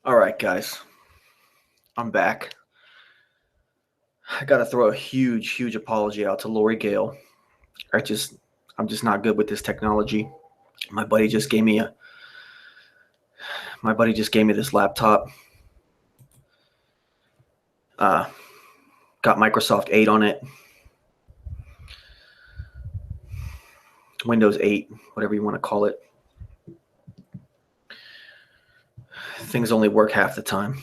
All right, guys, I'm back. I got to throw a huge apology out to Lori Gale. I'm just not good with this technology. My buddy just gave me this laptop. Uh, got Microsoft 8 on it, Windows 8, whatever you want to call it. Things only work half the time.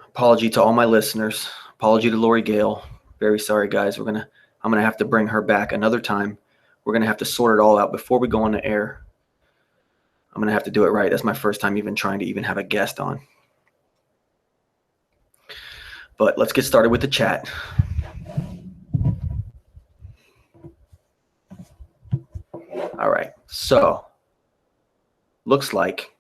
Apology to all my listeners. Apology to Lori Gale. Very sorry, guys. I'm gonna have to bring her back another time. We're gonna have to sort it all out before we go on the air. I'm gonna have to do it right. That's my first time even trying to even have a guest on. But let's get started with the chat. All right. So looks like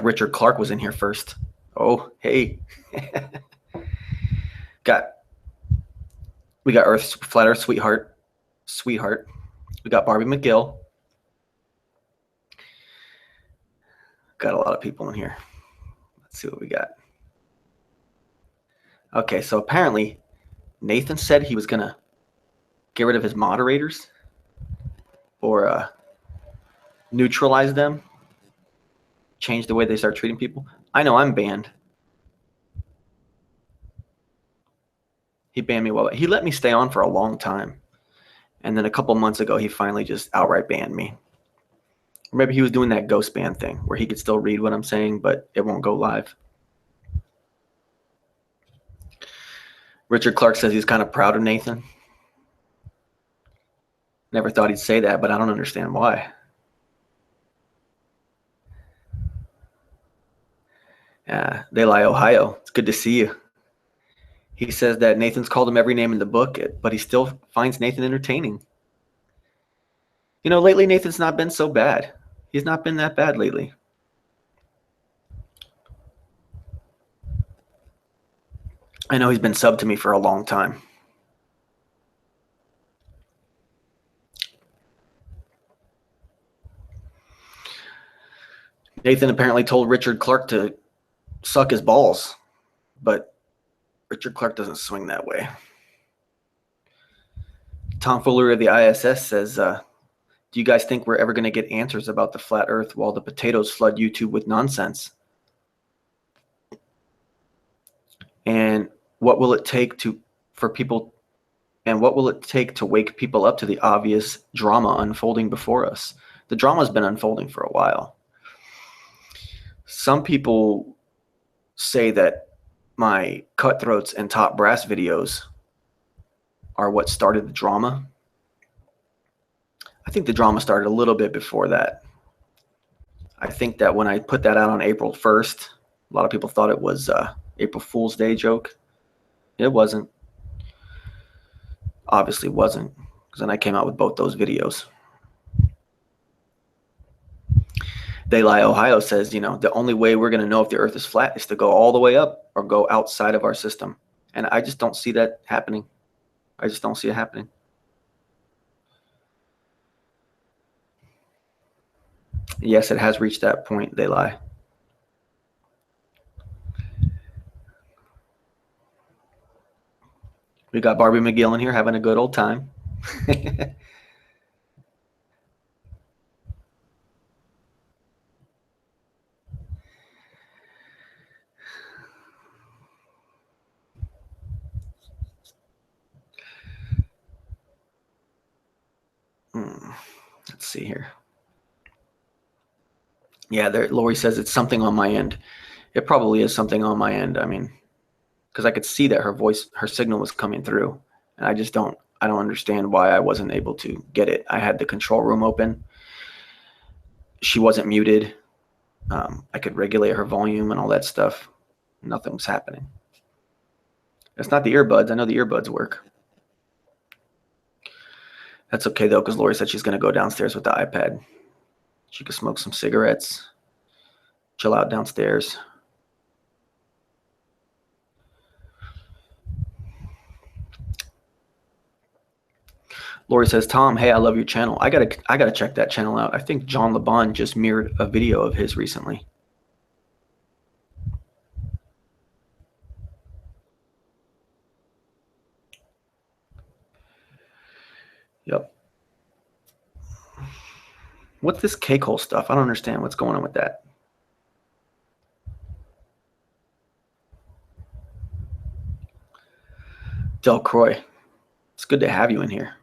Richard Clark was in here first. Oh, hey. We got Flat Earth Sweetheart. We got Barbie McGill. Got a lot of people in here. Let's see what we got. Okay, so apparently Nathan said he was gonna get rid of his moderators or neutralize them, change the way they start treating people. I know I'm banned. He banned me he let me stay on for a long time. And then a couple months ago, he finally just outright banned me. Or maybe he was doing that ghost ban thing where he could still read what I'm saying, but it won't go live. Richard Clark says he's kind of proud of Nathan. Never thought he'd say that, but I don't understand why. They lie, Ohio. It's good to see you. He says that Nathan's called him every name in the book, but he still finds Nathan entertaining. You know, lately Nathan's not been so bad. He's not been that bad lately. I know he's been subbed to me for a long time. Nathan apparently told Richard Clark to suck his balls, but Richard Clark doesn't swing that way. Tom Fuller of the ISS says, do you guys think we're ever going to get answers about the flat earth while the potatoes flood YouTube with nonsense? And what will it take to wake people up to the obvious drama unfolding before us? The drama's been unfolding for a while. Some people say that my cutthroats and top brass videos are what started the drama. I think the drama started a little bit before that. I think that when I put that out on April 1st, a lot of people thought it was April Fool's Day joke. It wasn't. Obviously wasn't, because then I came out with both those videos. They Lie Ohio says, the only way we're going to know if the earth is flat is to go all the way up or go outside of our system. And I just don't see that happening. I just don't see it happening. Yes, it has reached that point, They Lie. We got Barbie McGill in here having a good old time. Let's see here. Yeah, Lori says it's something on my end. It probably is something on my end. I mean, because I could see that her signal was coming through, and I don't understand why I wasn't able to get it. I had the control room open. She wasn't muted. I could regulate her volume and all that stuff. Nothing was happening. It's not the earbuds. I know the earbuds work. That's okay, though, because Lori said she's going to go downstairs with the iPad. She could smoke some cigarettes, chill out downstairs. Lori says, Tom, hey, I love your channel. I gotta check that channel out. I think John LeBon just mirrored a video of his recently. Yep. What's this cake hole stuff? I don't understand what's going on with that. Del Croy, it's good to have you in here.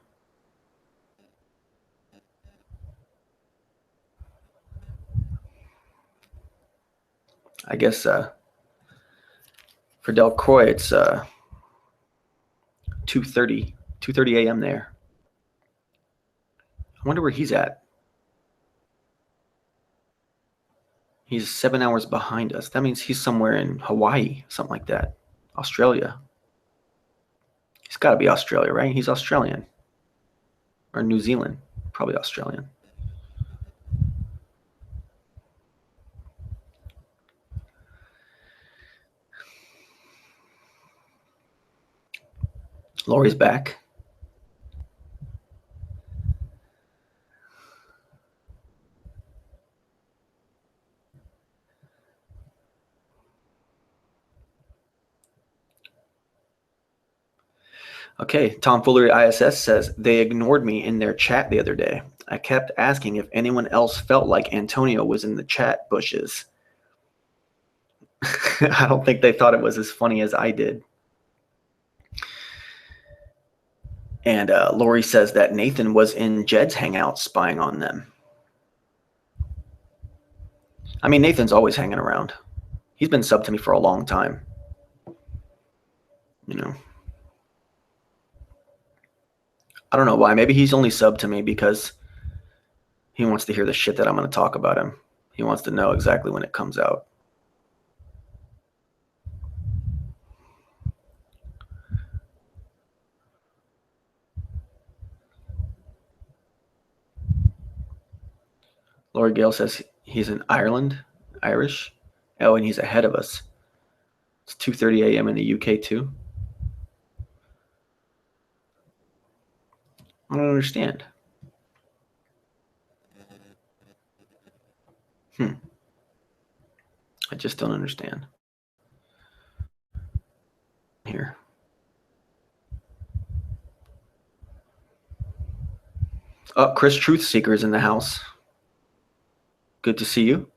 I guess for Del Croy, it's 2:30 a.m. there. I wonder where he's at. He's 7 hours behind us. That means he's somewhere in Hawaii, something like that. Australia. He's got to be Australia, right? He's Australian. Or New Zealand. Probably Australian. Lori's back. Okay, Tom Foolery ISS says, they ignored me in their chat the other day. I kept asking if anyone else felt like Antonio was in the chat bushes. I don't think they thought it was as funny as I did. And Lori says that Nathan was in Jed's hangout spying on them. I mean, Nathan's always hanging around. He's been subbed to me for a long time. You know. I don't know why. Maybe he's only subbed to me because he wants to hear the shit that I'm going to talk about him. He wants to know exactly when it comes out. Laura Gale says he's in Ireland, Irish. Oh, and he's ahead of us. It's 2:30 a.m. in the UK too. I don't understand. I just don't understand. Here. Oh, Chris Truthseeker is in the house. Good to see you.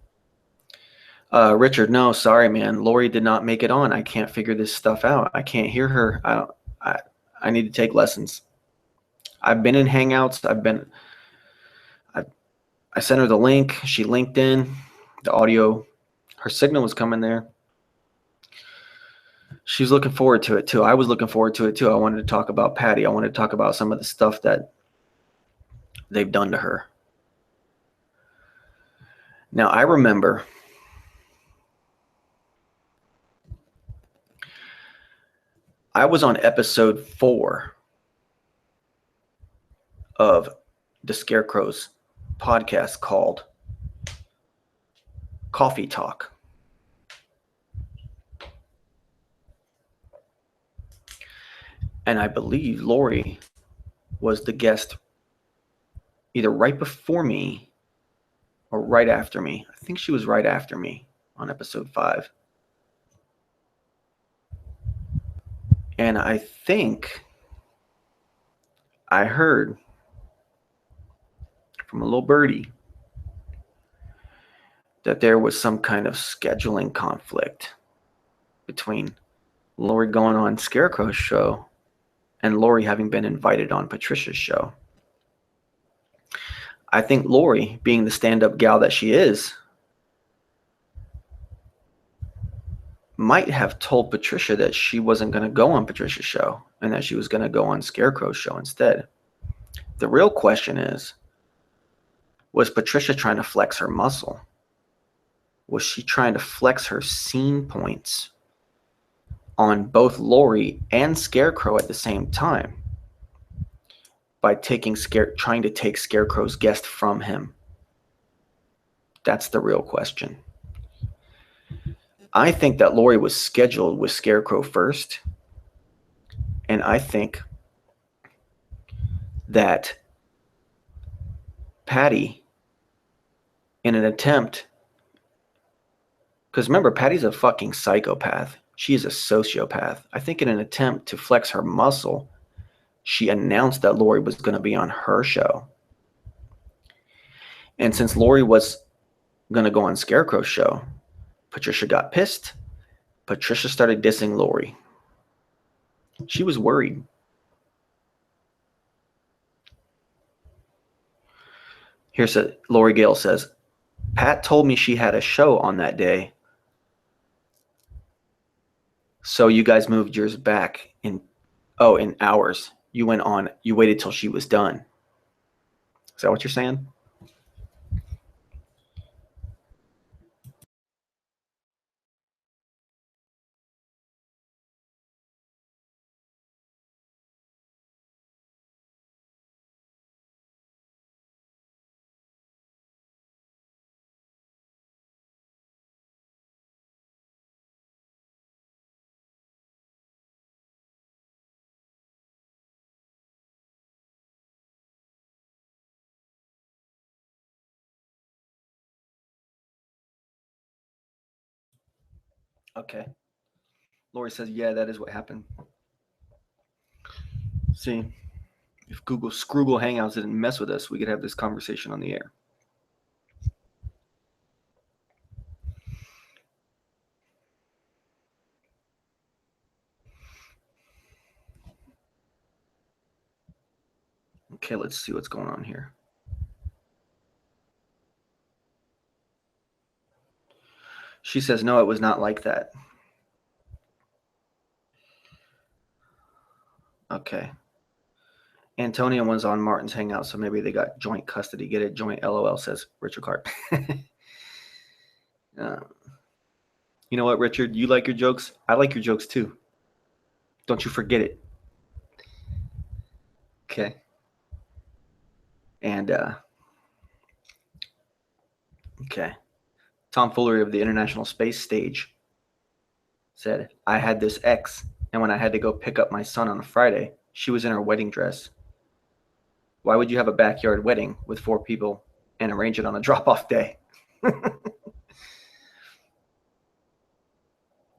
Richard, no, sorry, man. Lori did not make it on. I can't figure this stuff out. I can't hear her. I need to take lessons. I've been in Hangouts. I sent her the link. She linked in the audio. Her signal was coming there. She was looking forward to it too. I was looking forward to it too. I wanted to talk about Patty. I wanted to talk about some of the stuff that they've done to her. Now, I remember I was on episode 4 of the Scarecrow's podcast called Coffee Talk. And I believe Lori was the guest either right before me or right after me. I think she was right after me on episode 5. And I think I heard from a little birdie that there was some kind of scheduling conflict between Lori going on Scarecrow's show and Lori having been invited on Patricia's show. I think Lori, being the stand-up gal that she is, might have told Patricia that she wasn't going to go on Patricia's show and that she was going to go on Scarecrow's show instead. The real question is, was Patricia trying to flex her muscle? Was she trying to flex her scene points on both Lori and Scarecrow at the same time by trying to take Scarecrow's guest from him? That's the real question. I think that Lori was scheduled with Scarecrow first, and I think that Patty, in an attempt, because remember, Patty's a fucking psychopath. She is a sociopath. I think in an attempt to flex her muscle, she announced that Lori was going to be on her show. And since Lori was going to go on Scarecrow's show, Patricia got pissed. Patricia started dissing Lori. She was worried. Here's Lori Gale says, Pat told me she had a show on that day. So you guys moved yours back in hours. You waited till she was done. Is that what you're saying? Okay. Lori says, yeah, that is what happened. See, if Google Scroogle Hangouts didn't mess with us, we could have this conversation on the air. Okay, let's see what's going on here. She says, no, it was not like that. Okay. Antonio was on Martin's Hangout, so maybe they got joint custody. Get it? Joint LOL, says Richard Clark. You know what, Richard? You like your jokes? I like your jokes too. Don't you forget it. Okay. And, okay. Tomfoolery of the International Space Stage said, I had this ex, and when I had to go pick up my son on a Friday, she was in her wedding dress. Why would you have a backyard wedding with 4 people and arrange it on a drop-off day?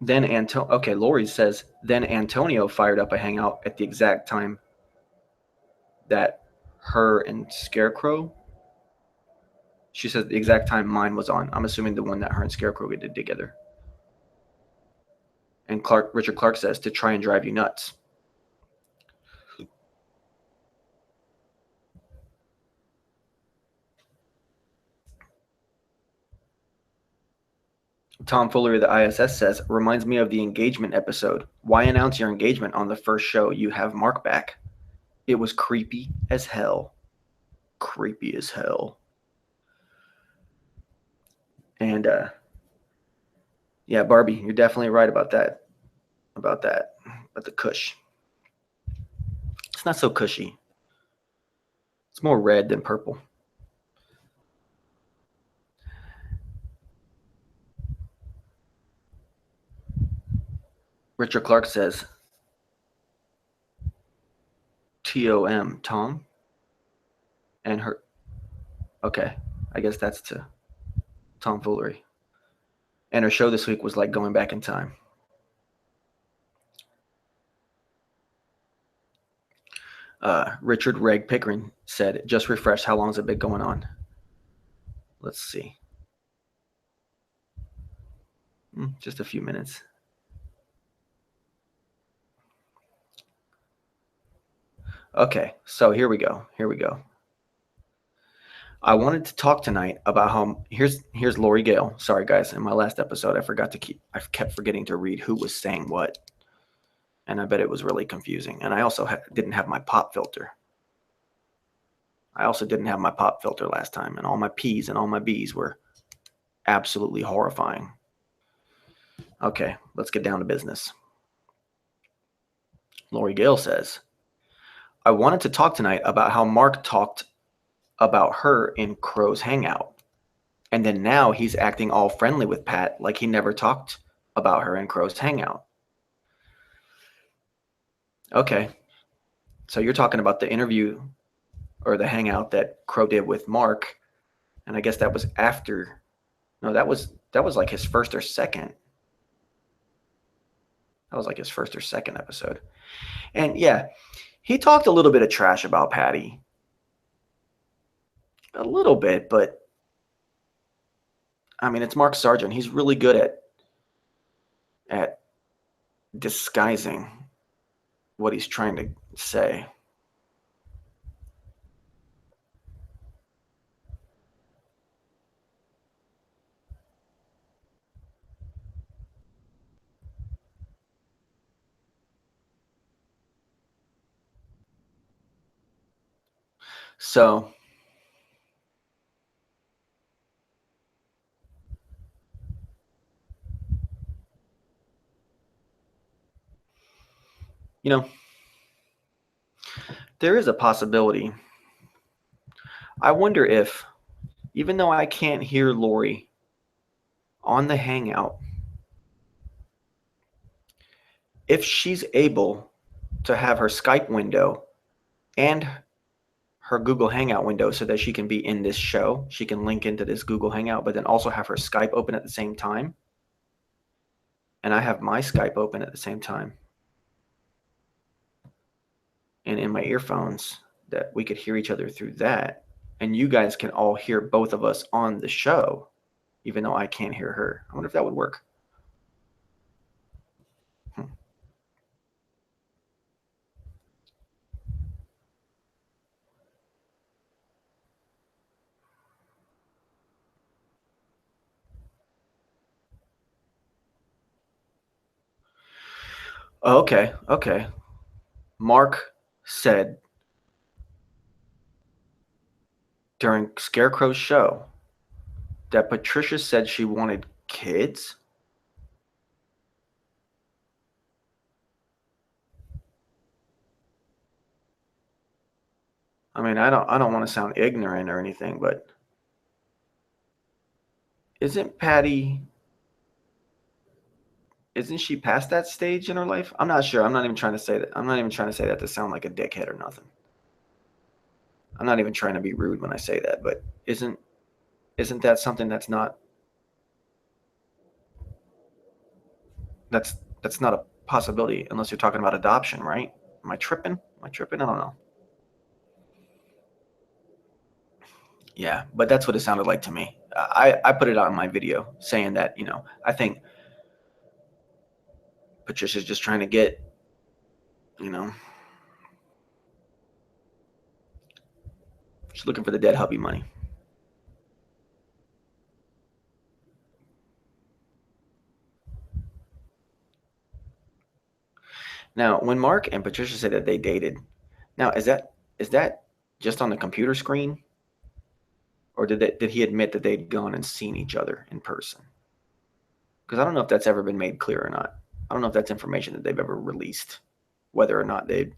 Okay, Lori says, then Antonio fired up a hangout at the exact time that her and Scarecrow. She says the exact time mine was on. I'm assuming the one that her and Scarecrow did together. And Richard Clark says, to try and drive you nuts. Tom Fuller of the ISS says, reminds me of the engagement episode. Why announce your engagement on the first show you have Mark back? It was creepy as hell. Creepy as hell. And, yeah, Barbie, you're definitely right about that. About the Kush. It's not so cushy. It's more red than purple. Richard Clark says, T-O-M, Tom. And her, okay, I guess that's to tomfoolery. And her show this week was like going back in time. Richard Reg Pickering said, just refresh, how long has it been going on? Let's see. Just a few minutes. Okay, so here we go. I wanted to talk tonight about how here's Lori Gale. Sorry guys, in my last episode I kept forgetting to read who was saying what. And I bet it was really confusing. And I also didn't have my pop filter. Last time, and all my P's and all my B's were absolutely horrifying. Okay, let's get down to business. Lori Gale says, I wanted to talk tonight about how Mark talked about her in Crow's Hangout. And then now he's acting all friendly with Pat like he never talked about her in Crow's Hangout. Okay. So you're talking about the interview or the hangout that Crow did with Mark, and I guess that was after. No, that was like his first or second. That was like his first or second episode. And yeah, he talked a little bit of trash about Patty. A little bit, but I mean, it's Mark Sargent. He's really good at disguising what he's trying to say. So, you know, there is a possibility. I wonder if, even though I can't hear Lori on the Hangout, if she's able to have her Skype window and her Google Hangout window so that she can be in this show, she can link into this Google Hangout, but then also have her Skype open at the same time. And I have my Skype open at the same time. And in my earphones, that we could hear each other through that. And you guys can all hear both of us on the show, even though I can't hear her. I wonder if that would work. Oh, okay, okay. Mark said during Scarecrow's show that Patricia said she wanted kids. I mean, I don't want to sound ignorant or anything, but isn't Patty, isn't she past that stage in her life? I'm not sure. I'm not even trying to say that. I'm not even trying to say that to sound like a dickhead or nothing. I'm not even trying to be rude when I say that, but isn't that something that's not that's not a possibility unless you're talking about adoption, right? Am I tripping? Am I tripping? I don't know. Yeah, but that's what it sounded like to me. I put it out in my video saying that, I think Patricia's just trying to get, she's looking for the dead hubby money. Now, when Mark and Patricia said that they dated, now is that just on the computer screen, or did he admit that they'd gone and seen each other in person? Because I don't know if that's ever been made clear or not. I don't know if that's information that they've ever released, whether or not they'd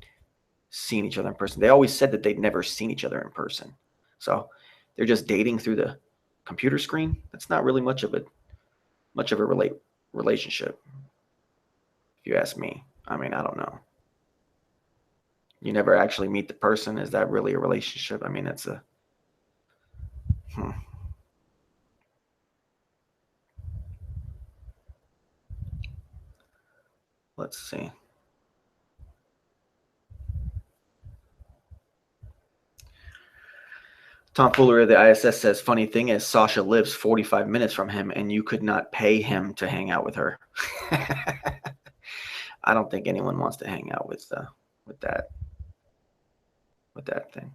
seen each other in person. They always said that they'd never seen each other in person. So they're just dating through the computer screen. That's not really much of a relationship, if you ask me. I mean, I don't know. You never actually meet the person. Is that really a relationship? I mean, it's a Let's see. Tom Fuller of the ISS says, funny thing is, Sasha lives 45 minutes from him, and you could not pay him to hang out with her. I don't think anyone wants to hang out with that thing,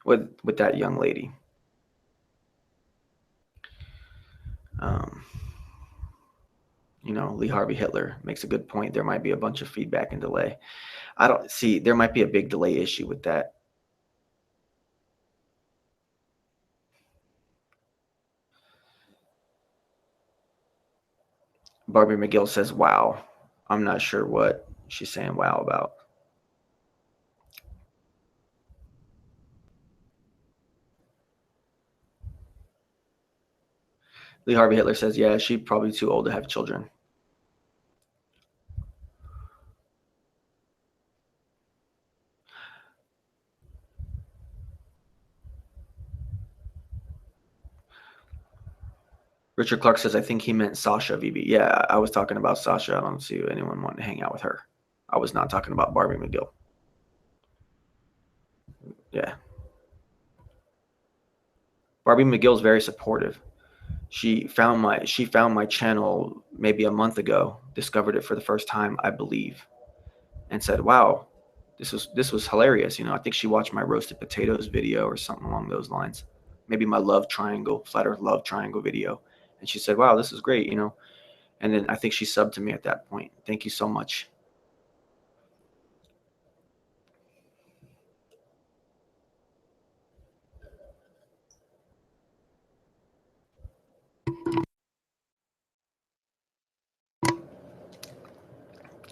with that young lady. Lee Harvey Hitler makes a good point. There might be a bunch of feedback and delay. I don't see. There might be a big delay issue with that. Barbie McGill says, wow. I'm not sure what she's saying wow about. Lee Harvey Hitler says, yeah, she's probably too old to have children. Richard Clark says, I think he meant Sasha VB. Yeah, I was talking about Sasha. I don't see anyone wanting to hang out with her. I was not talking about Barbie McGill. Yeah. Barbie McGill is very supportive. She found my channel maybe a month ago, discovered it for the first time, I believe, and said, wow, this was hilarious. I think she watched my roasted potatoes video or something along those lines. Maybe my flat earth love triangle video. And she said, wow, this is great, And then I think she subbed to me at that point. Thank you so much.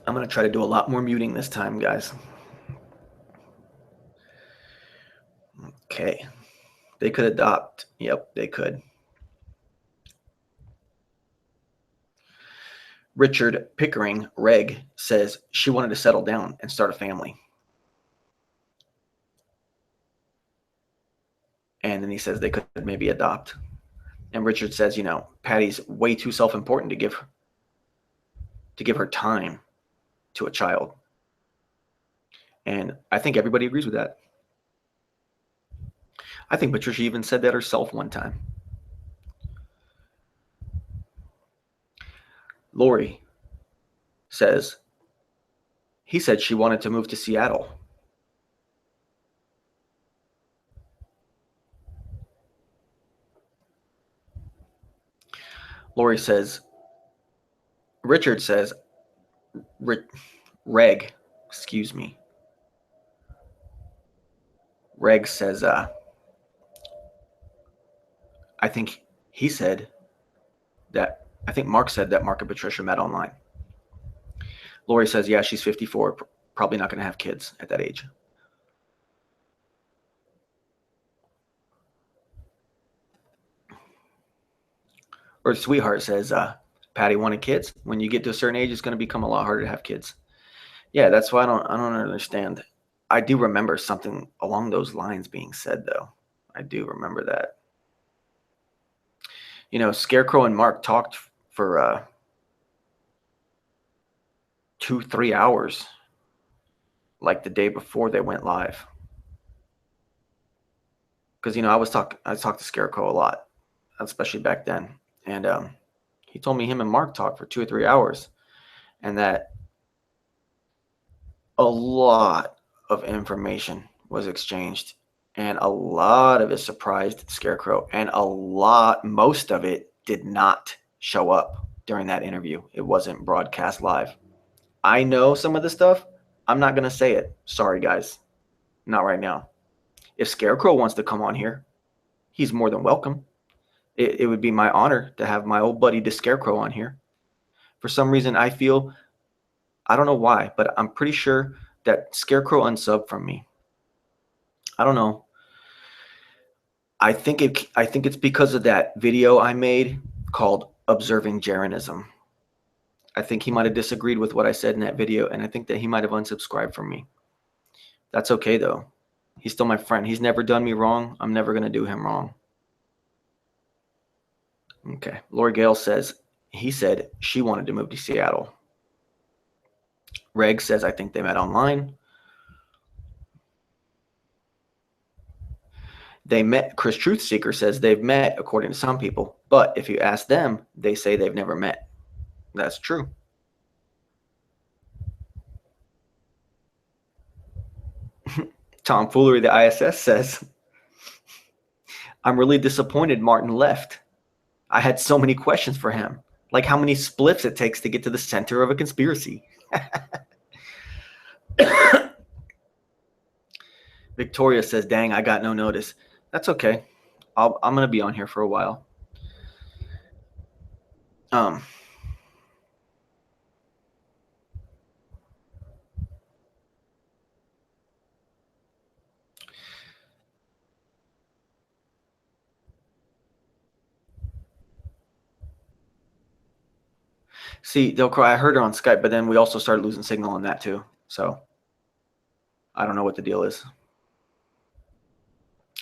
I'm going to try to do a lot more muting this time, guys. Okay. They could adopt. Yep, they could. Richard Pickering, Reg, says she wanted to settle down and start a family. And then he says they could maybe adopt. And Richard says, Patty's way too self-important to give her time to a child. And I think everybody agrees with that. I think Patricia even said that herself one time. Lori says, he said she wanted to move to Seattle. Lori says, Richard says, Reg says, I think he said that, I think Mark said that Mark and Patricia met online. Lori says, yeah, she's 54, probably not going to have kids at that age. Or Sweetheart says, Patty wanted kids. When you get to a certain age, it's going to become a lot harder to have kids. Yeah, that's why I don't understand. I do remember something along those lines being said, though. I do remember that. Scarecrow and Mark talked for 2-3 hours, like the day before they went live. Because I talked to Scarecrow a lot, especially back then, and he told me him and Mark talked for 2 or 3 hours, and that a lot of information was exchanged, and a lot of it surprised Scarecrow, and most of it did not show up during that interview. It wasn't broadcast live. I know some of the stuff. I'm not going to say it. Sorry, guys. Not right now. If Scarecrow wants to come on here, he's more than welcome. It would be my honor to have my old buddy, the Scarecrow, on here. For some reason, I feel, I don't know why, but I'm pretty sure that Scarecrow unsubbed from me. I don't know. I think it's because of that video I made called Observing Jeranism. I think he might have disagreed with what I said in that video, and I think that he might have unsubscribed from me. That's okay, though. He's still my friend. He's never done me wrong. I'm never going to do him wrong. Okay. Lori Gale says, he said she wanted to move to Seattle. Reg says, I think they met online. They met. Chris Truthseeker says they've met, according to some people. But if you ask them, they say they've never met. That's true. Tomfoolery, the ISS says, I'm really disappointed Martin left. I had so many questions for him, like how many spliffs it takes to get to the center of a conspiracy. Victoria says, dang, I got no notice. That's okay. I'm going to be on here for a while. See, Delcroix, I heard her on Skype, but then we also started losing signal on that too. So I don't know what the deal is.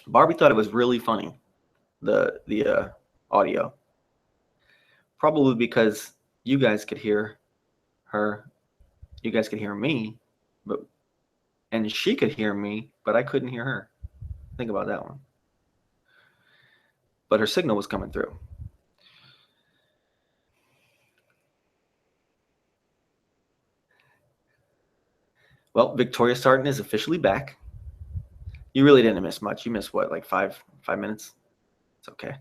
Barbie thought it was really funny, the audio. Probably because you guys could hear her, you guys could hear me, and she could hear me, but I couldn't hear her. Think about that one. But her signal was coming through. Well, Victoria Sarton is officially back. You really didn't miss much. You missed what, like five minutes? It's okay.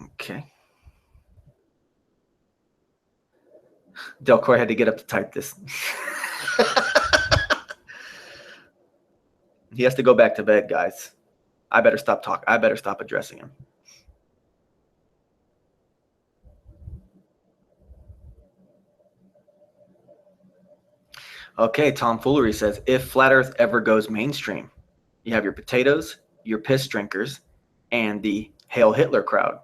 Okay. Delcoy had to get up to type this. He has to go back to bed, guys. I better stop talking. I better stop addressing him. Okay, Tomfoolery says, if Flat Earth ever goes mainstream, you have your potatoes, your piss drinkers, and the Hail Hitler crowd.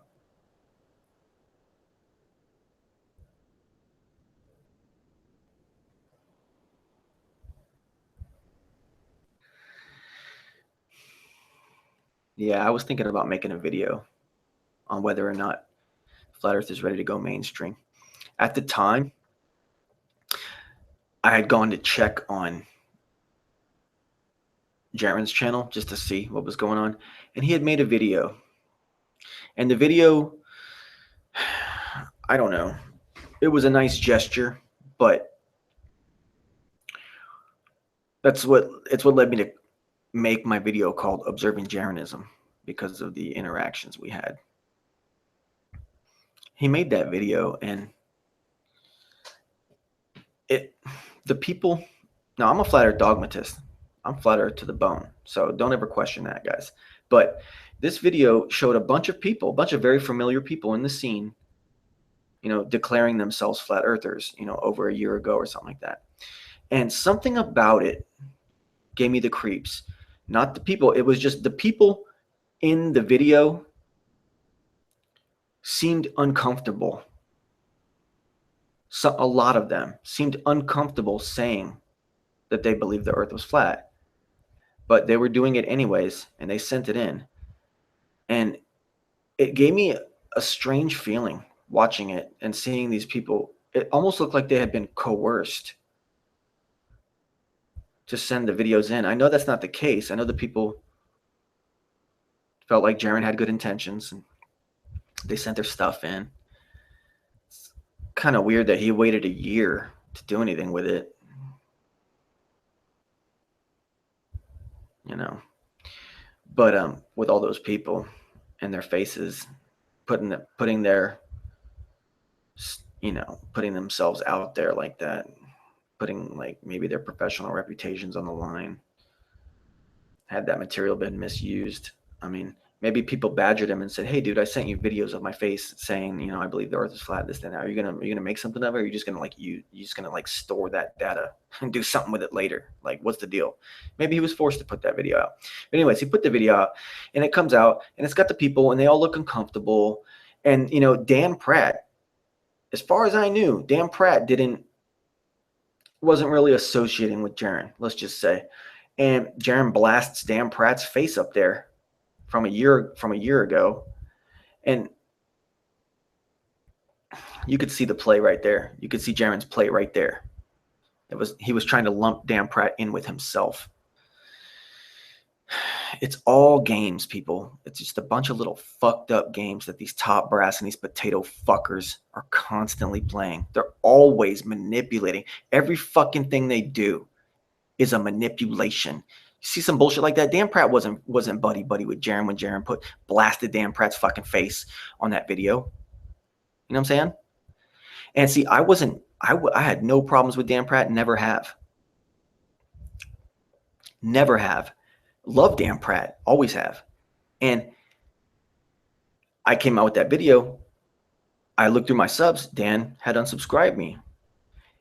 Yeah, I was thinking about making a video on whether or not Flat Earth is ready to go mainstream. At the time, I had gone to check on Jaren's channel just to see what was going on, and he had made a video. And the video, I don't know, it was a nice gesture, but it's what led me to make my video called Observing Jarenism, because of the interactions we had. He made that video, and the people, now I'm a flat earth dogmatist. I'm flat earth to the bone. So don't ever question that, guys. But this video showed a bunch of people, a bunch of very familiar people in the scene, declaring themselves flat earthers, over a year ago or something like that. And something about it gave me the creeps. Not the people, it was just the people in the video seemed uncomfortable. So a lot of them seemed uncomfortable saying that they believed the earth was flat, but they were doing it anyways, and they sent it in. And it gave me a strange feeling watching it and seeing these people. It almost looked like they had been coerced to send the videos in. I know that's not the case. I know the people felt like Jaren had good intentions and they sent their stuff in. It's kind of weird that he waited a year to do anything with it. But with all those people and their faces putting themselves out there like that, putting like maybe their professional reputations on the line, had that material been misused, I mean, maybe people badgered him and said, hey dude, I sent you videos of my face saying, I believe the earth is flat, this, that. Are you gonna make something of it, or are you just gonna store that data and do something with it later? Like, what's the deal? Maybe he was forced to put that video out. But anyways, he put the video out, and it comes out, and it's got the people, and they all look uncomfortable. And Dan Pratt, as far as I knew, Dan Pratt wasn't really associating with Jaren, let's just say. And Jaren blasts Dan Pratt's face up there from a year ago, and you could see the play right there. You could see Jaren's play right there. He was trying to lump Dan Pratt in with himself. It's all games, people. It's just a bunch of little fucked up games that these top brass and these potato fuckers are constantly playing. They're always manipulating. Every fucking thing they do is a manipulation. You see some bullshit like that. Dan Pratt wasn't buddy with Jaren when Jaren blasted Dan Pratt's fucking face on that video. You know what I'm saying? And see, I had no problems with Dan Pratt. Never have. Never have. Love Dan Pratt. Always have. And I came out with that video. I looked through my subs. Dan had unsubscribed me.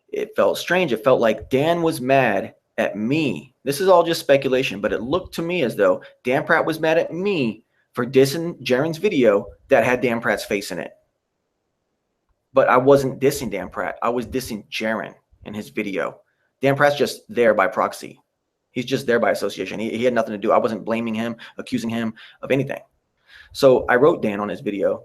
It felt strange. It felt like Dan was mad at me. This is all just speculation, but it looked to me as though Dan Pratt was mad at me for dissing Jaren's video that had Dan Pratt's face in it. But I wasn't dissing Dan Pratt. I was dissing Jaren in his video. Dan Pratt's just there by proxy. He's just there by association. He had nothing to do. I wasn't blaming him, accusing him of anything. So I wrote Dan on his video,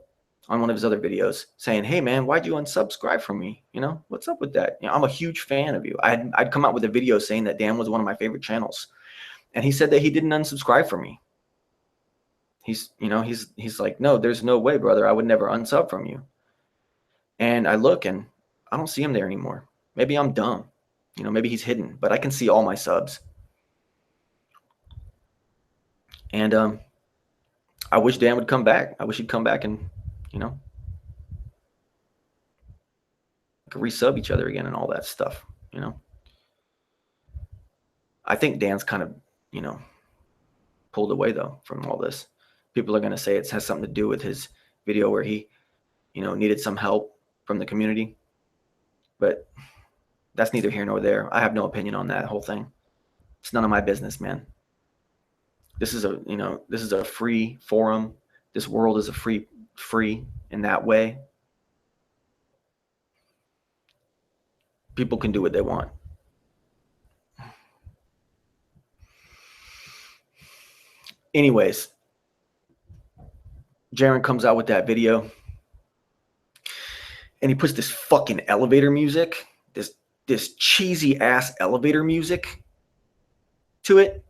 on one of his other videos, saying, hey, man, why'd you unsubscribe from me? You know, what's up with that? You know, I'm a huge fan of you. I'd come out with a video saying that Dan was one of my favorite channels. And he said that he didn't unsubscribe from me. He's like, no, there's no way, brother. I would never unsub from you. And I look and I don't see him there anymore. Maybe I'm dumb. You know, maybe he's hidden, but I can see all my subs. And I wish Dan would come back. I wish he'd come back and, you know, resub each other again and all that stuff, you know. I think Dan's kind of, you know, pulled away though from all this. People are going to say it has something to do with his video where he, you know, needed some help from the community. But that's neither here nor there. I have no opinion on that whole thing. It's none of my business, man. This is a free forum. This world is a free in that way. People can do what they want. Anyways, Jaron comes out with that video and he puts this fucking elevator music, this cheesy ass elevator music to it.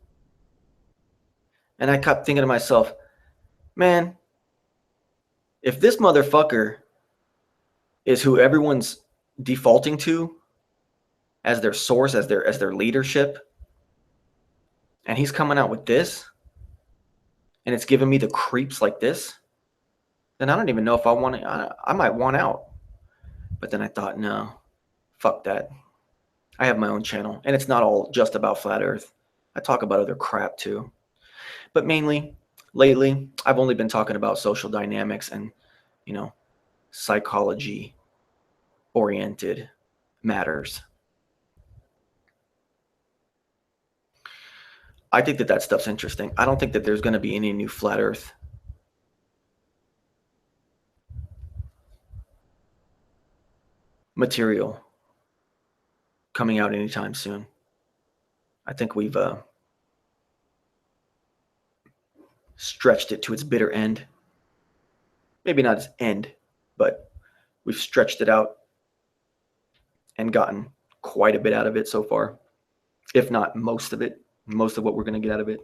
And I kept thinking to myself, man, if this motherfucker is who everyone's defaulting to as their source, as their leadership, and he's coming out with this, and it's giving me the creeps like this, then I don't even know if I want to. I might want out. But then I thought, no, fuck that. I have my own channel, and it's not all just about Flat Earth. I talk about other crap too. But mainly, lately, I've only been talking about social dynamics and, you know, psychology-oriented matters. I think that stuff's interesting. I don't think that there's going to be any new Flat Earth material coming out anytime soon. I think we've stretched it to its bitter end. Maybe not its end, but we've stretched it out and gotten quite a bit out of it so far, if not most of it, most of what we're going to get out of it.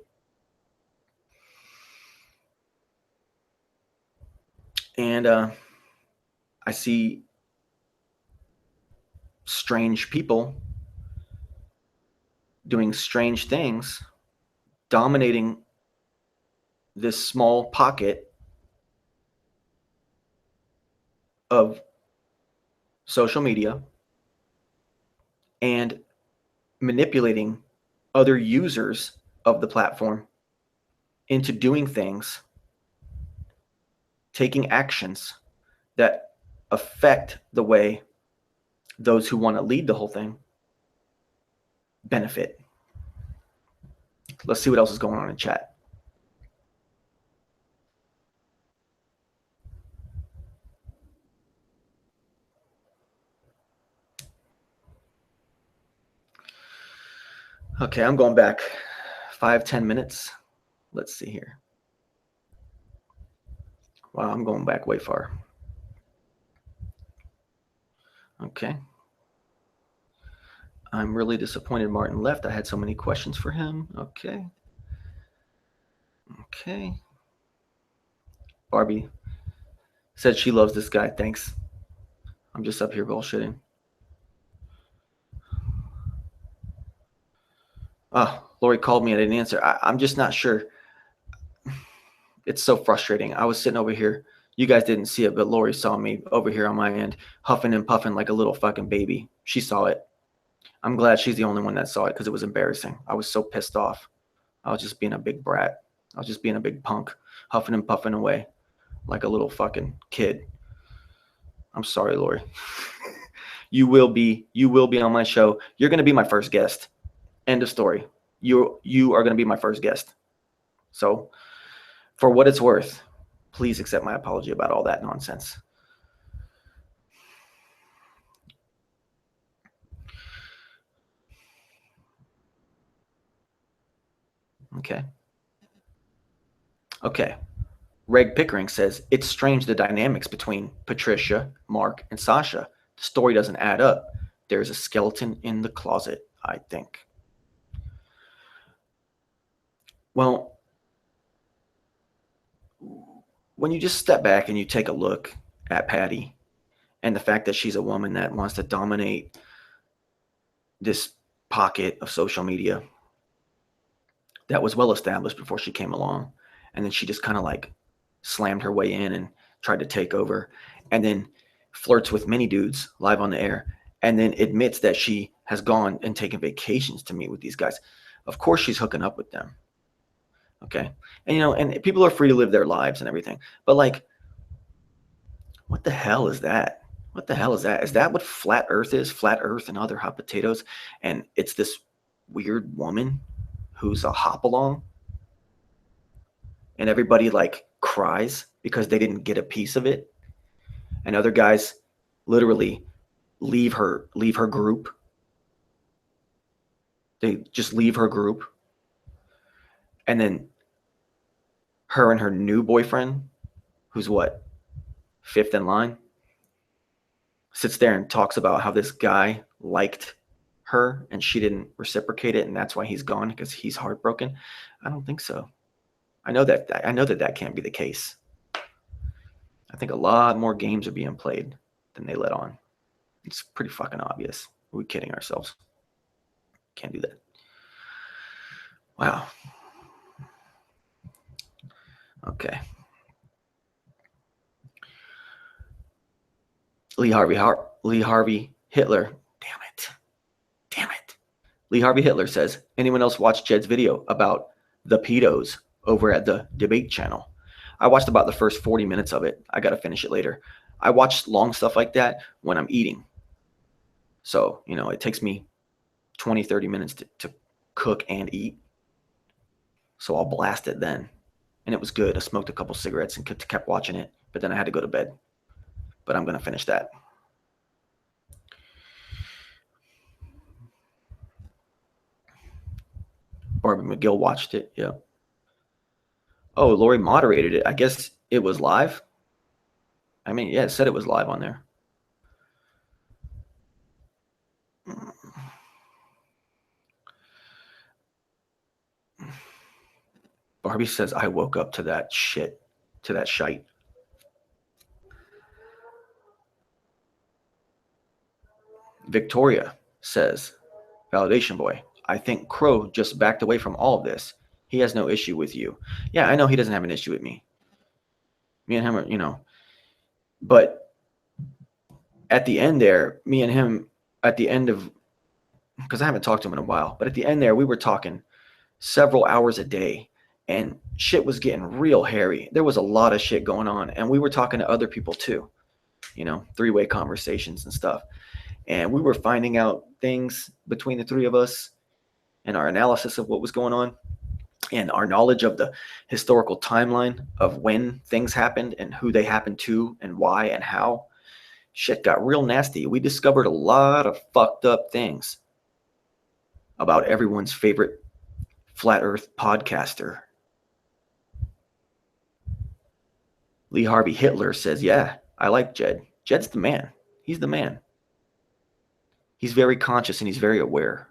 And I see strange people doing strange things, dominating this small pocket of social media and manipulating other users of the platform into doing things, taking actions that affect the way those who want to lead the whole thing benefit. Let's see what else is going on in chat. Okay, I'm going back 5-10 minutes. Let's see here. Wow, I'm going back way far. Okay. I'm really disappointed Martin left. I had so many questions for him. Okay. Okay. Barbie said she loves this guy. Thanks. I'm just up here bullshitting. Oh, Lori called me. I didn't answer. I'm just not sure. It's so frustrating. I was sitting over here. You guys didn't see it, but Lori saw me over here on my end, huffing and puffing like a little fucking baby. She saw it. I'm glad she's the only one that saw it because it was embarrassing. I was so pissed off. I was just being a big brat. I was just being a big punk, huffing and puffing away like a little fucking kid. I'm sorry, Lori. You will be on my show. You're going to be my first guest. End of story. You are going to be my first guest. So for what it's worth, please accept my apology about all that nonsense. Okay. Reg Pickering says, it's strange the dynamics between Patricia, Mark, and Sasha. The story doesn't add up. There's a skeleton in the closet, I think. Well, when you just step back and you take a look at Patty and the fact that she's a woman that wants to dominate this pocket of social media that was well established before she came along, and then she just kind of like slammed her way in and tried to take over, and then flirts with many dudes live on the air, and then admits that she has gone and taken vacations to meet with these guys. Of course she's hooking up with them. Okay. And and people are free to live their lives and everything, but like, what the hell is that? What the hell is that? Is that what flat earth is? Flat earth and other hot potatoes? And it's this weird woman who's a hop along, and everybody like cries because they didn't get a piece of it, and other guys literally leave her group. They just leave her group, and then her and her new boyfriend, who's what, fifth in line, sits there and talks about how this guy liked her and she didn't reciprocate it, and that's why he's gone, because he's heartbroken. I don't think so. I know that can't be the case. I think a lot more games are being played than they let on. It's pretty fucking obvious. Are we kidding ourselves? Can't do that. Wow. Okay. Lee Harvey Hitler. Damn it. Lee Harvey Hitler says, anyone else watch Jed's video about the pedos over at the debate channel? I watched about the first 40 minutes of it. I got to finish it later. I watch long stuff like that when I'm eating. So, it takes me 20, 30 minutes to cook and eat. So I'll blast it then. And it was good. I smoked a couple cigarettes and kept watching it, but then I had to go to bed. But I'm going to finish that. Barbie McGill watched it. Yeah. Oh, Lori moderated it. I guess it was live. I mean, yeah, it said it was live on there. Barbie says, I woke up to that shit, to that shite. Victoria says, validation boy, I think Crow just backed away from all of this. He has no issue with you. Yeah, I know he doesn't have an issue with me. Me and him are, but at the end there, me and him, at the end of, because I haven't talked to him in a while, but at the end there, we were talking several hours a day, and shit was getting real hairy. There was a lot of shit going on, and we were talking to other people too, three-way conversations and stuff. And we were finding out things between the three of us and our analysis of what was going on and our knowledge of the historical timeline of when things happened and who they happened to and why and how. Shit got real nasty. We discovered a lot of fucked up things about everyone's favorite flat earth podcaster. Lee Harvey Hitler says, yeah, I like Jed. Jed's the man. He's the man. He's very conscious and he's very aware.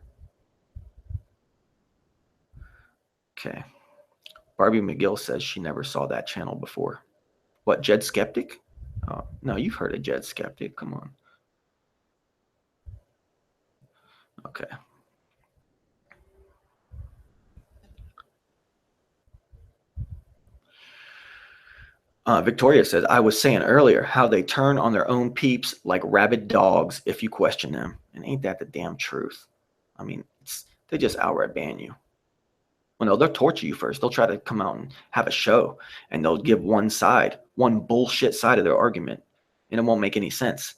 Okay. Barbie McGill says she never saw that channel before. What, Jed Skeptic? Oh, no, you've heard of Jed Skeptic. Come on. Okay. Victoria says, I was saying earlier how they turn on their own peeps like rabid dogs if you question them. And ain't that the damn truth? I mean, they just outright ban you. Well, no, they'll torture you first. They'll try to come out and have a show, and they'll give one bullshit side of their argument, and it won't make any sense.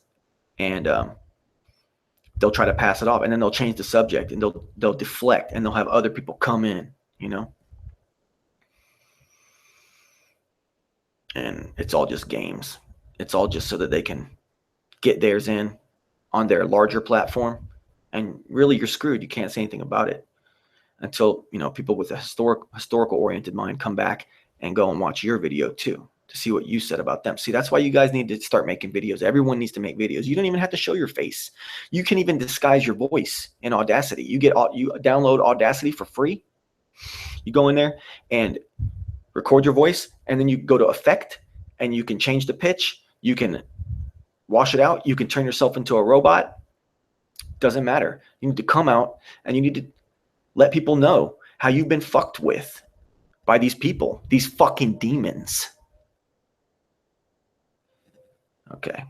And they'll try to pass it off, and then they'll change the subject, and they'll deflect, and they'll have other people come in, And it's all just games. It's all just so that they can get theirs in on their larger platform. And really, you're screwed. You can't say anything about it. until, you know, people with a historical oriented mind come back and go and watch your video too, to see what you said about them. See, that's why you guys need to start making videos. Everyone needs to make videos. You don't even have to show your face. You can even disguise your voice in Audacity. You download Audacity for free. You go in there and record your voice, and then you go to effect and you can change the pitch. You can wash it out. You can turn yourself into a robot. Doesn't matter. You need to come out and you need to let people know how you've been fucked with by these people, these fucking demons. Okay.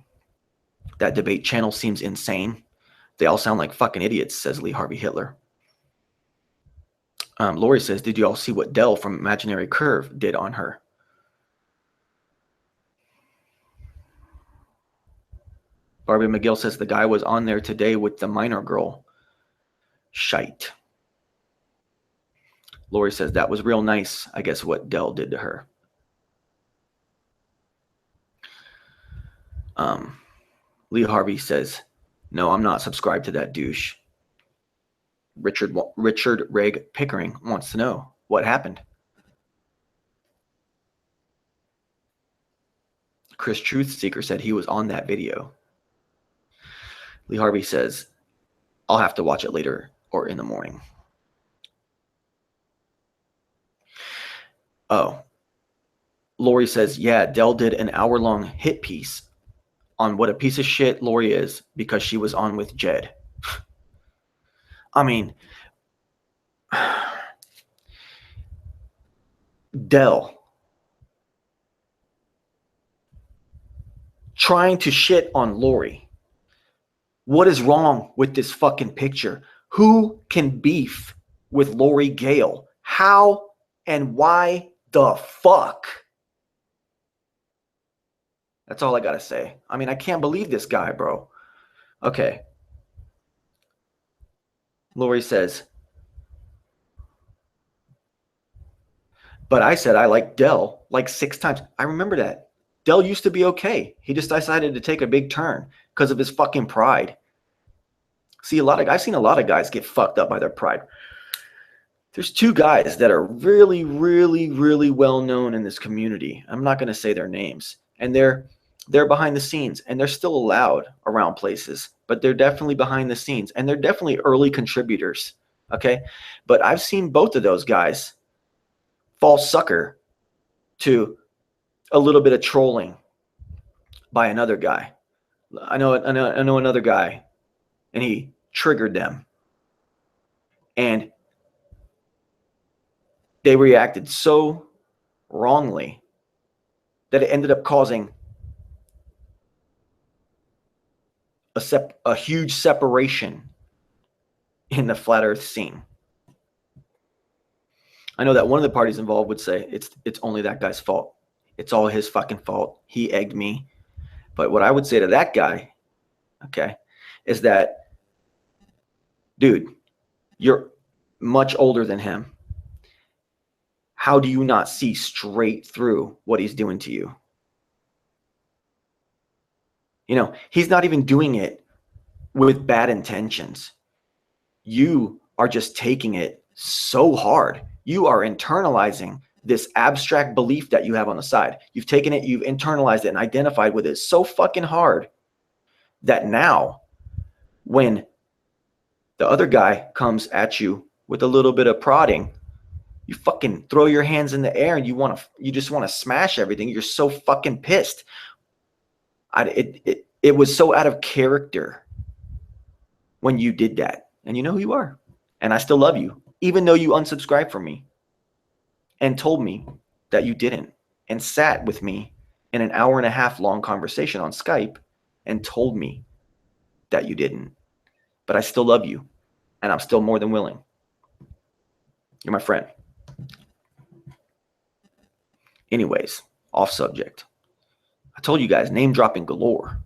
That debate channel seems insane. They all sound like fucking idiots, says Lee Harvey Hitler. Lori says, did you all see what Dell from Imaginary Curve did on her? Barbie McGill says, the guy was on there today with the minor girl. Shite. Lori says, that was real nice, I guess, what Dell did to her. Lee Harvey says, no, I'm not subscribed to that douche. Richard Reg Pickering wants to know what happened. Chris Truthseeker said he was on that video. Lee Harvey says, I'll have to watch it later or in the morning. Oh. Lori says, yeah, Dell did an hour-long hit piece on what a piece of shit Lori is because she was on with Jed. I mean, Dell trying to shit on Lori. What is wrong with this fucking picture? Who can beef with Lori Gale? How and why the fuck? That's all I gotta say. I mean, I can't believe this guy, bro. Okay. Lori says, but I said I like Dell like 6 times. I remember that. Dell used to be okay. He just decided to take a big turn because of his fucking pride. See, I've seen a lot of guys get fucked up by their pride. There's 2 guys that are really, really, really well known in this community. I'm not going to say their names. And they're behind the scenes, and they're still allowed around places, but they're definitely behind the scenes, and they're definitely early contributors. Okay. But I've seen both of those guys fall sucker to a little bit of trolling by another guy. I know another guy, and he triggered them, and they reacted so wrongly that it ended up causing a huge separation in the flat earth scene. I know that one of the parties involved would say it's only that guy's fault. It's all his fucking fault. He egged me. But what I would say to that guy, okay, is that, dude, you're much older than him. How do you not see straight through what he's doing to you? You know, he's not even doing it with bad intentions. You are just taking it so hard. You are internalizing this abstract belief that you have on the side. You've taken it, you've internalized it and identified with it so fucking hard that now when the other guy comes at you with a little bit of prodding, you fucking throw your hands in the air and you just want to smash everything. You're so fucking pissed. It was so out of character when you did that. And you know who you are. And I still love you, even though you unsubscribed from me and told me that you didn't, and sat with me in an 1.5 hour long conversation on Skype and told me that you didn't. But I still love you, and I'm still more than willing. You're my friend. Anyways, off subject. I told you guys, name dropping galore.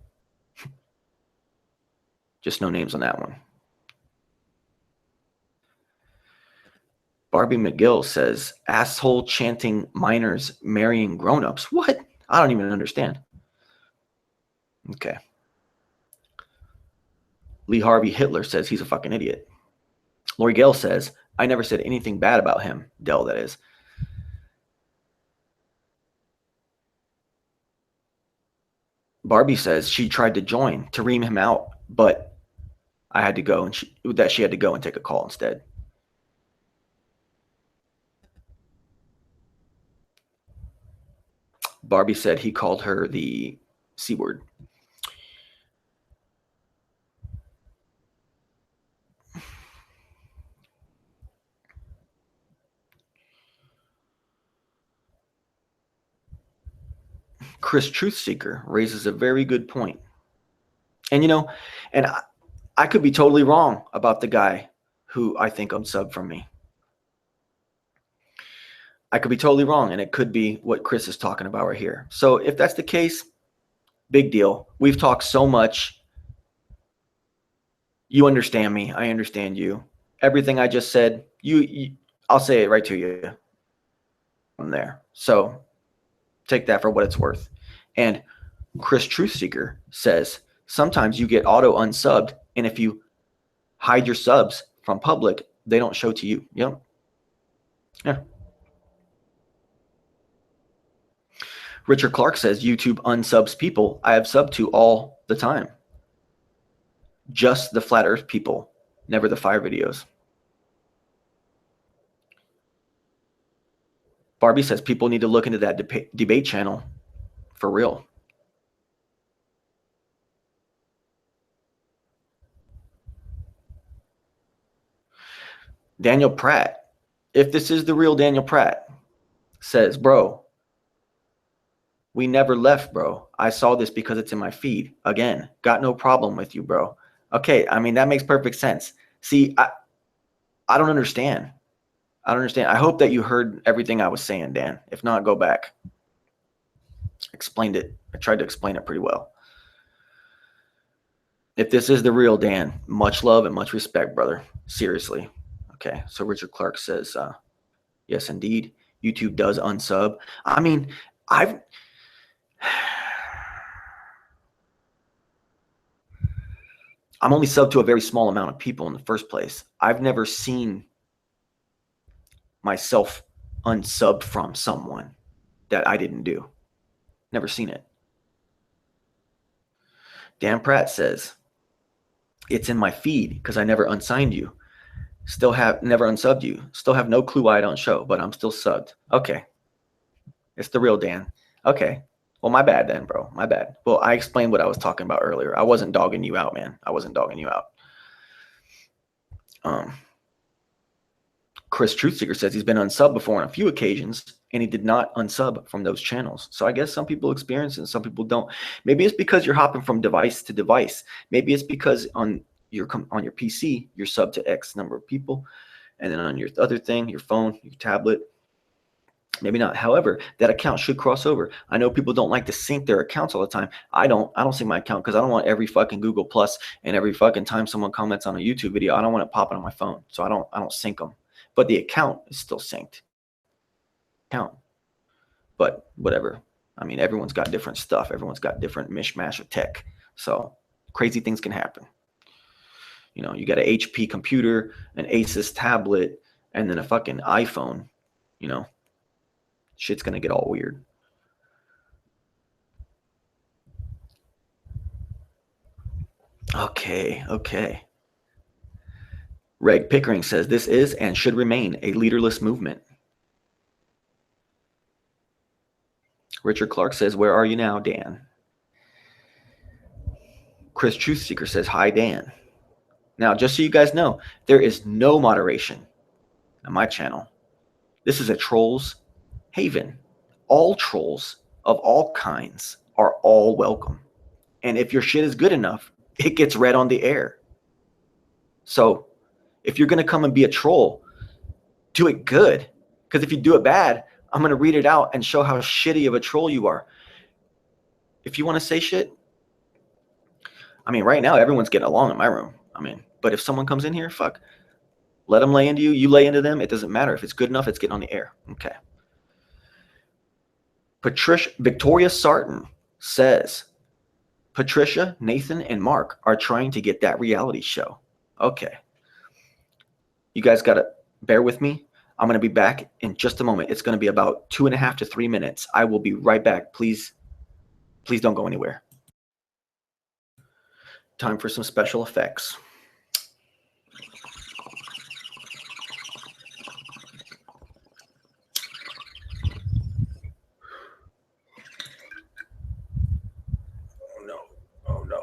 Just no names on that one. Barbie McGill says, asshole chanting minors marrying grown-ups. What? I don't even understand. Okay. Lee Harvey Hitler says he's a fucking idiot. Lori Gale says, I never said anything bad about him, Dell, that is. Barbie says she tried to join to ream him out, but I had to go, and she had to go and take a call instead. Barbie said he called her the C word. Chris Truthseeker raises a very good point. And, and I could be totally wrong about the guy who I think unsubbed from me. I could be totally wrong, and it could be what Chris is talking about right here. So if that's the case, big deal. We've talked so much. You understand me. I understand you. Everything I just said, I'll say it right to you from there. So take that for what it's worth. And Chris Truthseeker says, sometimes you get auto unsubbed, and if you hide your subs from public, they don't show to you. Yep. Yeah. Richard Clark says YouTube unsubs people I have subbed to all the time. Just the flat earth people, never the fire videos. Barbie says people need to look into that debate channel for real. Daniel Pratt, if this is the real Daniel Pratt, says, bro, we never left, bro. I saw this because it's in my feed. Again, got no problem with you, bro. Okay, I mean, that makes perfect sense. See, I don't understand. I don't understand. I hope that you heard everything I was saying, Dan. If not, go back. Explained it. I tried to explain it pretty well. If this is the real Dan, much love and much respect, brother. Seriously. Okay, so Richard Clark says, yes, indeed. YouTube does unsub. I mean, I'm only subbed to a very small amount of people in the first place. I've never seen myself unsubbed from someone that I didn't do. Never seen it. Dan Pratt says, it's in my feed because I never unsigned you. Still have never unsubbed you. Still have no clue why I don't show, but I'm still subbed. Okay. It's the real Dan. Okay. Well, my bad then, bro. My bad. Well, I explained what I was talking about earlier. I wasn't dogging you out, man. I wasn't dogging you out. Chris Truthseeker says he's been unsubbed before on a few occasions, and he did not unsub from those channels. So I guess some people experience it and some people don't. Maybe it's because you're hopping from device to device. Maybe it's because on your PC, you're subbed to X number of people, and then on your other thing, your phone, your tablet, maybe not. However, that account should cross over. I know people don't like to sync their accounts all the time. I don't sync my account because I don't want every fucking Google Plus and every fucking time someone comments on a YouTube video, I don't want it popping on my phone. So I don't sync them. But the account is still synced. But whatever. I mean, everyone's got different stuff. Everyone's got different mishmash of tech. So crazy things can happen. You got an HP computer, an Asus tablet, and then a fucking iPhone. Shit's going to get all weird. Okay. Reg Pickering says this is and should remain a leaderless movement. Richard Clark says, where are you now, Dan? Chris Truthseeker says, hi, Dan. Now, just so you guys know, there is no moderation on my channel. This is a trolls haven. All trolls of all kinds are all welcome. And if your shit is good enough, it gets read on the air. So if you're going to come and be a troll, do it good. Because if you do it bad, I'm going to read it out and show how shitty of a troll you are. If you want to say shit, I mean, right now, everyone's getting along in my room. But if someone comes in here, fuck. Let them lay into you. You lay into them. It doesn't matter. If it's good enough, it's getting on the air. Okay. Victoria Sarton says, Patricia, Nathan, and Mark are trying to get that reality show. Okay. You guys got to bear with me. I'm going to be back in just a moment. It's going to be about 2.5 to 3 minutes. I will be right back. Please don't go anywhere. Time for some special effects. Oh no. Oh no.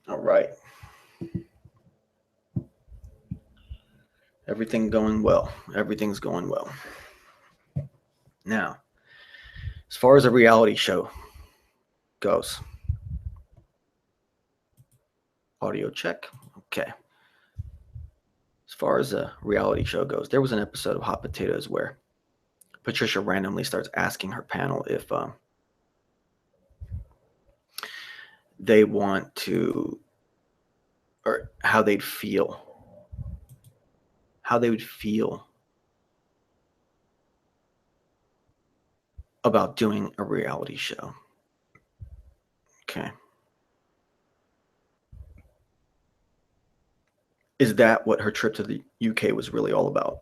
All right. Everything going well. Everything's going well. Now, as far as a reality show goes, audio check. Okay. As far as a reality show goes, there was an episode of Hot Potatoes where Patricia randomly starts asking her panel if they want to, or how they would feel about doing a reality show. Okay. Is that what her trip to the UK was really all about?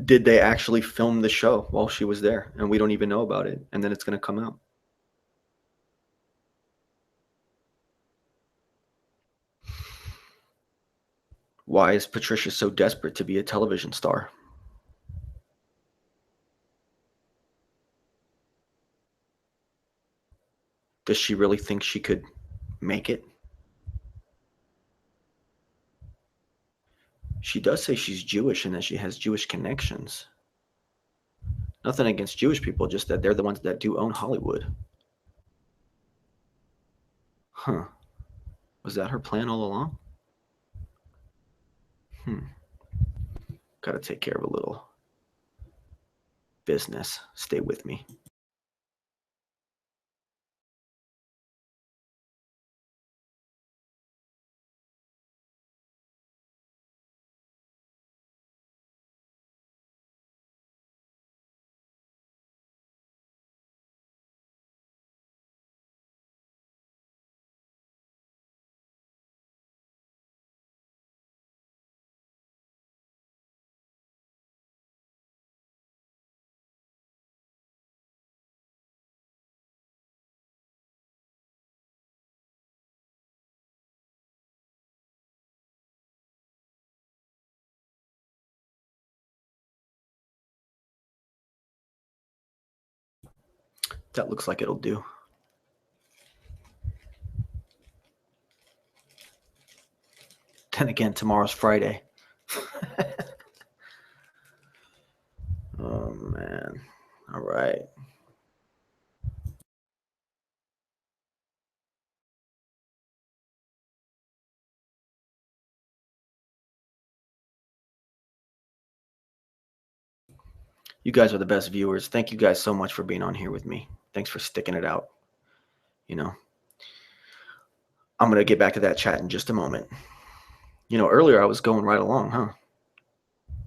Did they actually film the show while she was there and we don't even know about it, and then it's going to come out? Why is Patricia so desperate to be a television star? Does she really think she could make it? She does say she's Jewish and that she has Jewish connections. Nothing against Jewish people, just that they're the ones that do own Hollywood. Huh. Was that her plan all along? Gotta take care of a little business. Stay with me. That looks like it'll do. Then again, tomorrow's Friday. Oh, man. All right. You guys are the best viewers. Thank you guys so much for being on here with me. Thanks for sticking it out. You know, I'm going to get back to that chat in just a moment. You know, earlier I was going right along, huh?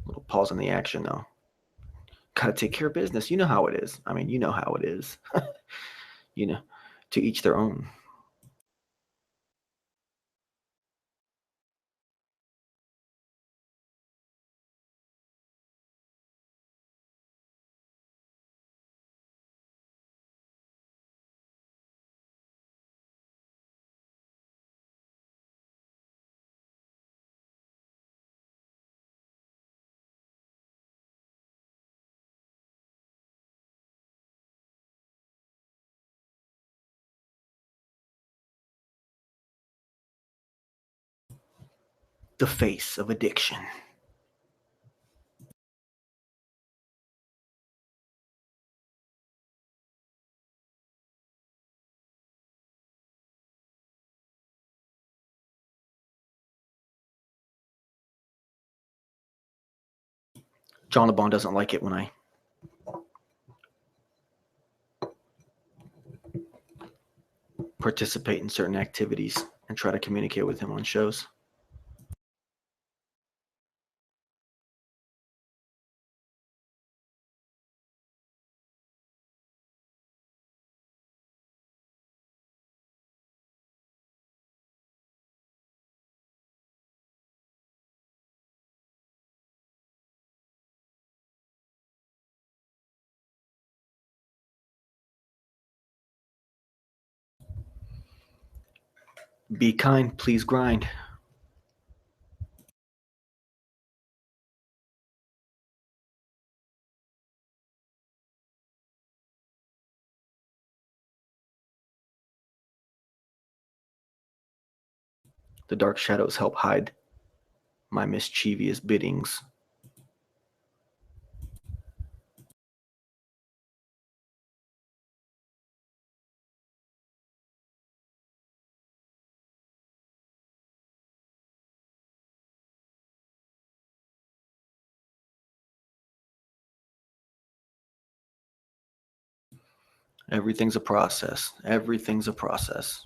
Little pause in the action, though. Gotta take care of business. You know how it is. I mean, you know how it is. You know, to each their own. The face of addiction. John LeBon doesn't like it when I participate in certain activities. and try to communicate with him on shows. Be kind, please grind. The dark shadows help hide my mischievous biddings. Everything's a process. Everything's a process.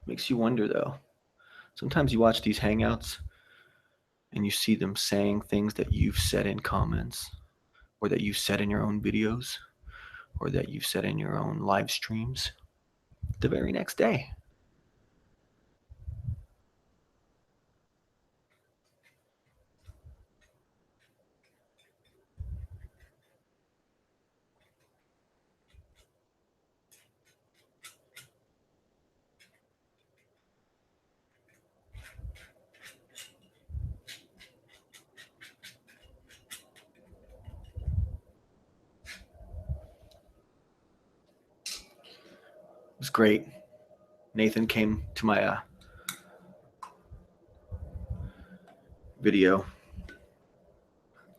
Makes you wonder, though. Sometimes you watch these hangouts and you see them saying things that you've said in comments, or that you've said in your own videos, or that you've said in your own live streams the very next day. It was great. Nathan came to my video,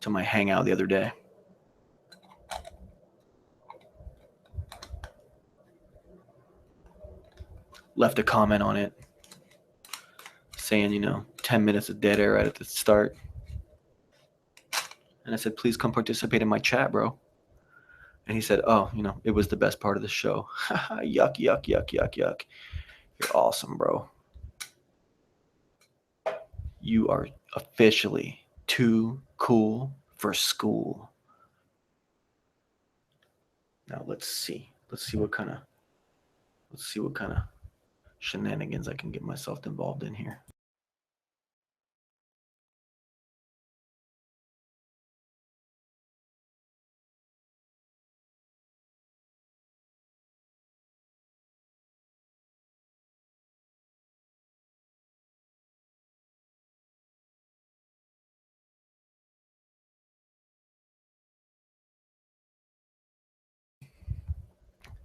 to my hangout the other day. Left a comment on it saying, 10 minutes of dead air right at the start. And I said, please come participate in my chat, bro. And he said, oh, it was the best part of the show. Yuck, yuck, yuck, yuck, yuck. You're awesome, bro. You are officially too cool for school. Now let's see. Let's see what kind of shenanigans I can get myself involved in here.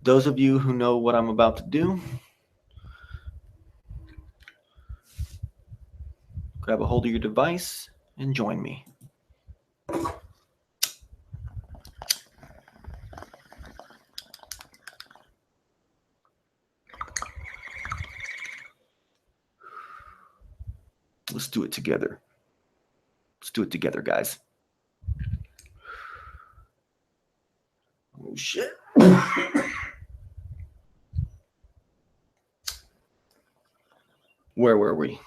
Those of you who know what I'm about to do, grab a hold of your device and join me. Let's do it together. Let's do it together, guys. Oh, shit. Where were we?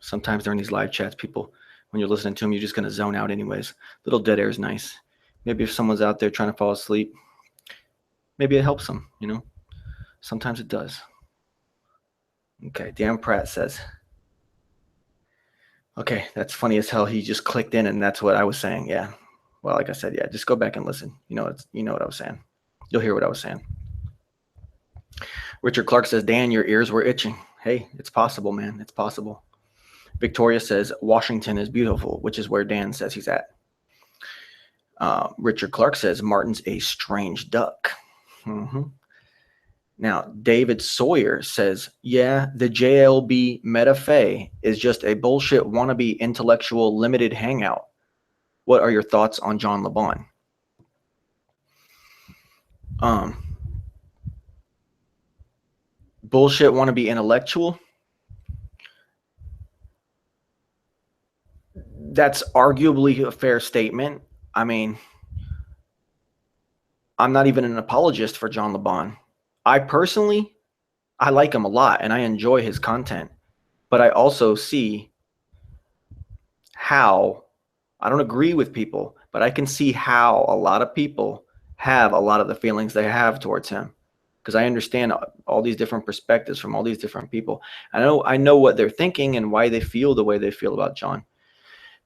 Sometimes during these live chats, people, when you're listening to them, you're just going to zone out anyways. Little dead air is nice. Maybe if someone's out there trying to fall asleep, maybe it helps them, Sometimes it does. Okay, Dan Pratt says, okay, that's funny as hell. He just clicked in and that's what I was saying. Yeah. Well, like I said, yeah, just go back and listen. You know what I was saying. You'll hear what I was saying. Richard Clark says, Dan, your ears were itching. Hey, it's possible, man. It's possible. Victoria says, Washington is beautiful, which is where Dan says he's at. Richard Clark says, Martin's a strange duck. Mm-hmm. Now, David Sawyer says, yeah, the JLB MetaFe is just a bullshit wannabe intellectual limited hangout. What are your thoughts on John LeBon? Bullshit wannabe intellectual? That's arguably a fair statement. I mean, I'm not even an apologist for John LeBon. I personally, I like him a lot and I enjoy his content, but I also see how, I don't agree with people, but I can see how a lot of people have a lot of the feelings they have towards him, because I understand all these different perspectives from all these different people. I know what they're thinking and why they feel the way they feel about John.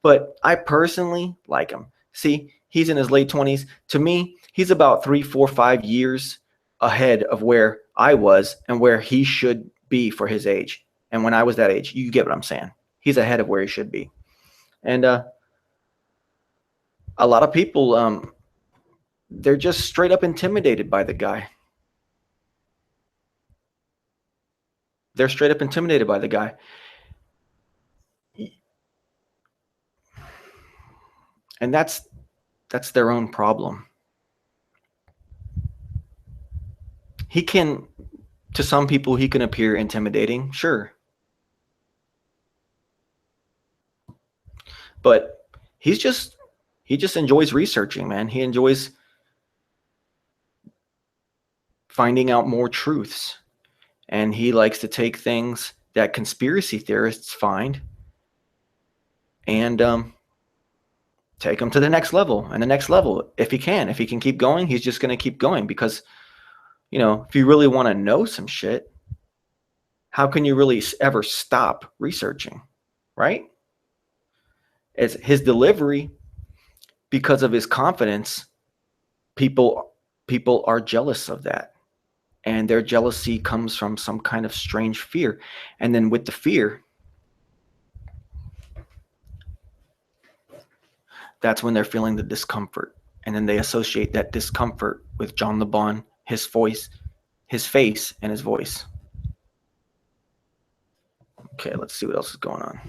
But I personally like him. See, he's in his late 20s. To me, he's about 3, 4, 5 years ahead of where I was and where he should be for his age. And when I was that age, you get what I'm saying. He's ahead of where he should be. And a lot of people, they're just straight up intimidated by the guy. They're straight up intimidated by the guy. And that's their own problem. He can, to some people, he can appear intimidating, sure. But he just enjoys researching, man. He enjoys finding out more truths. And he likes to take things that conspiracy theorists find and take them to the next level and the next level. If he can keep going, he's just going to keep going, because, you know, if you really want to know some shit, how can you really ever stop researching, right? It's his delivery. Because of his confidence, people are jealous of that. And their jealousy comes from some kind of strange fear. And then with the fear, that's when they're feeling the discomfort. And then they associate that discomfort with John LeBon, his voice, his face, and his voice. Okay, let's see what else is going on.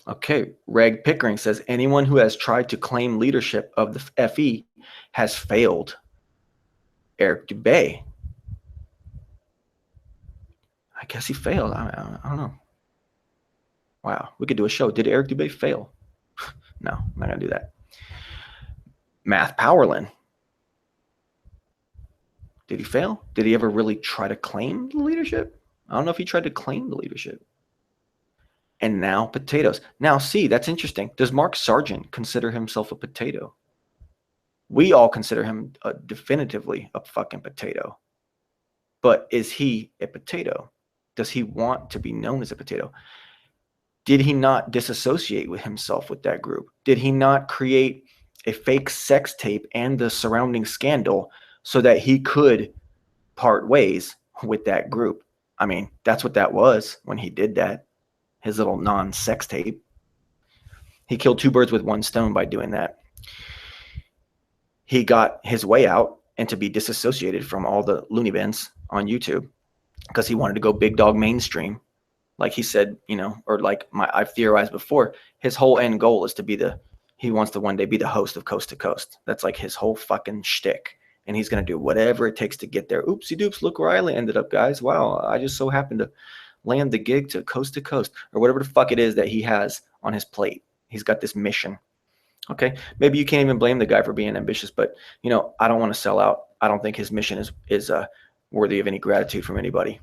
Okay, Reg Pickering says, anyone who has tried to claim leadership of the FE has failed. Eric Dubay. I guess he failed. I don't know. Wow, we could do a show. Did Eric Dubay fail? No, I'm not going to do that. Math Powerland. Did he fail? Did he ever really try to claim the leadership? I don't know if he tried to claim the leadership. And now potatoes. Now, see, that's interesting. Does Mark Sargent consider himself a potato? We all consider him definitively a fucking potato. But is he a potato? Does he want to be known as a potato? Did he not disassociate with himself with that group? Did he not create a fake sex tape and the surrounding scandal so that he could part ways with that group? I mean, that's what that was when he did that. His little non-sex tape. He killed two birds with one stone by doing that. He got his way out and to be disassociated from all the loony bins on YouTube because he wanted to go big dog mainstream. Like he said, you know, or like I've theorized before, his whole end goal is to be he wants to one day be the host of Coast to Coast. That's like his whole fucking shtick. And he's going to do whatever it takes to get there. Oopsie doops, look where I ended up, guys. Wow, I just so happened to land the gig to Coast, or whatever the fuck it is that he has on his plate. He's got this mission. Okay, maybe you can't even blame the guy for being ambitious, but, you know, I don't want to sell out. I don't think his mission is worthy of any gratitude from anybody.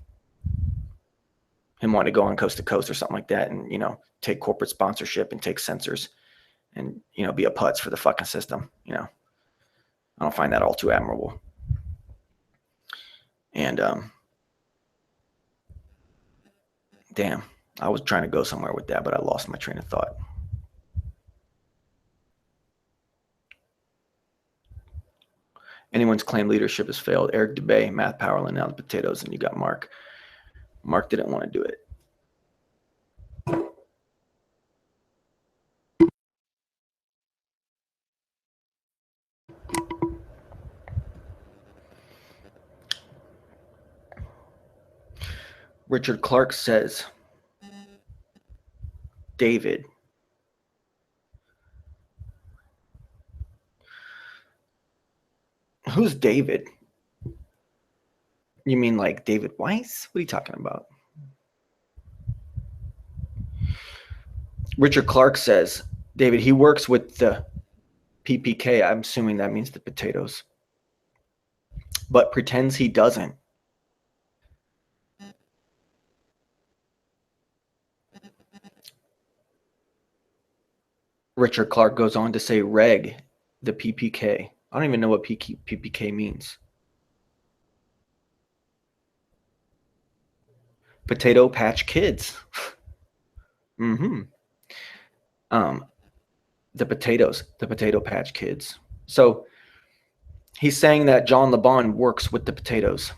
Him wanting to go on Coast to Coast or something like that and, you know, take corporate sponsorship and take censors and, you know, be a putz for the fucking system. You know, I don't find that all too admirable. And damn, I was trying to go somewhere with that, but I lost my train of thought. Anyone's claimed leadership has failed. Eric Dubay, Matt Powerland, now the potatoes, and you got Mark. Mark didn't want to do it. Richard Clark says, David. Who's David? You mean like David Weiss? What are you talking about? Richard Clark says, David, he works with the PPK. I'm assuming that means the potatoes, but pretends he doesn't. Richard Clark goes on to say, reg the PPK. I don't even know what PPK means. Potato Patch Kids. Mm-hmm. The Potato Patch Kids. So he's saying that John LeBon works with the potatoes.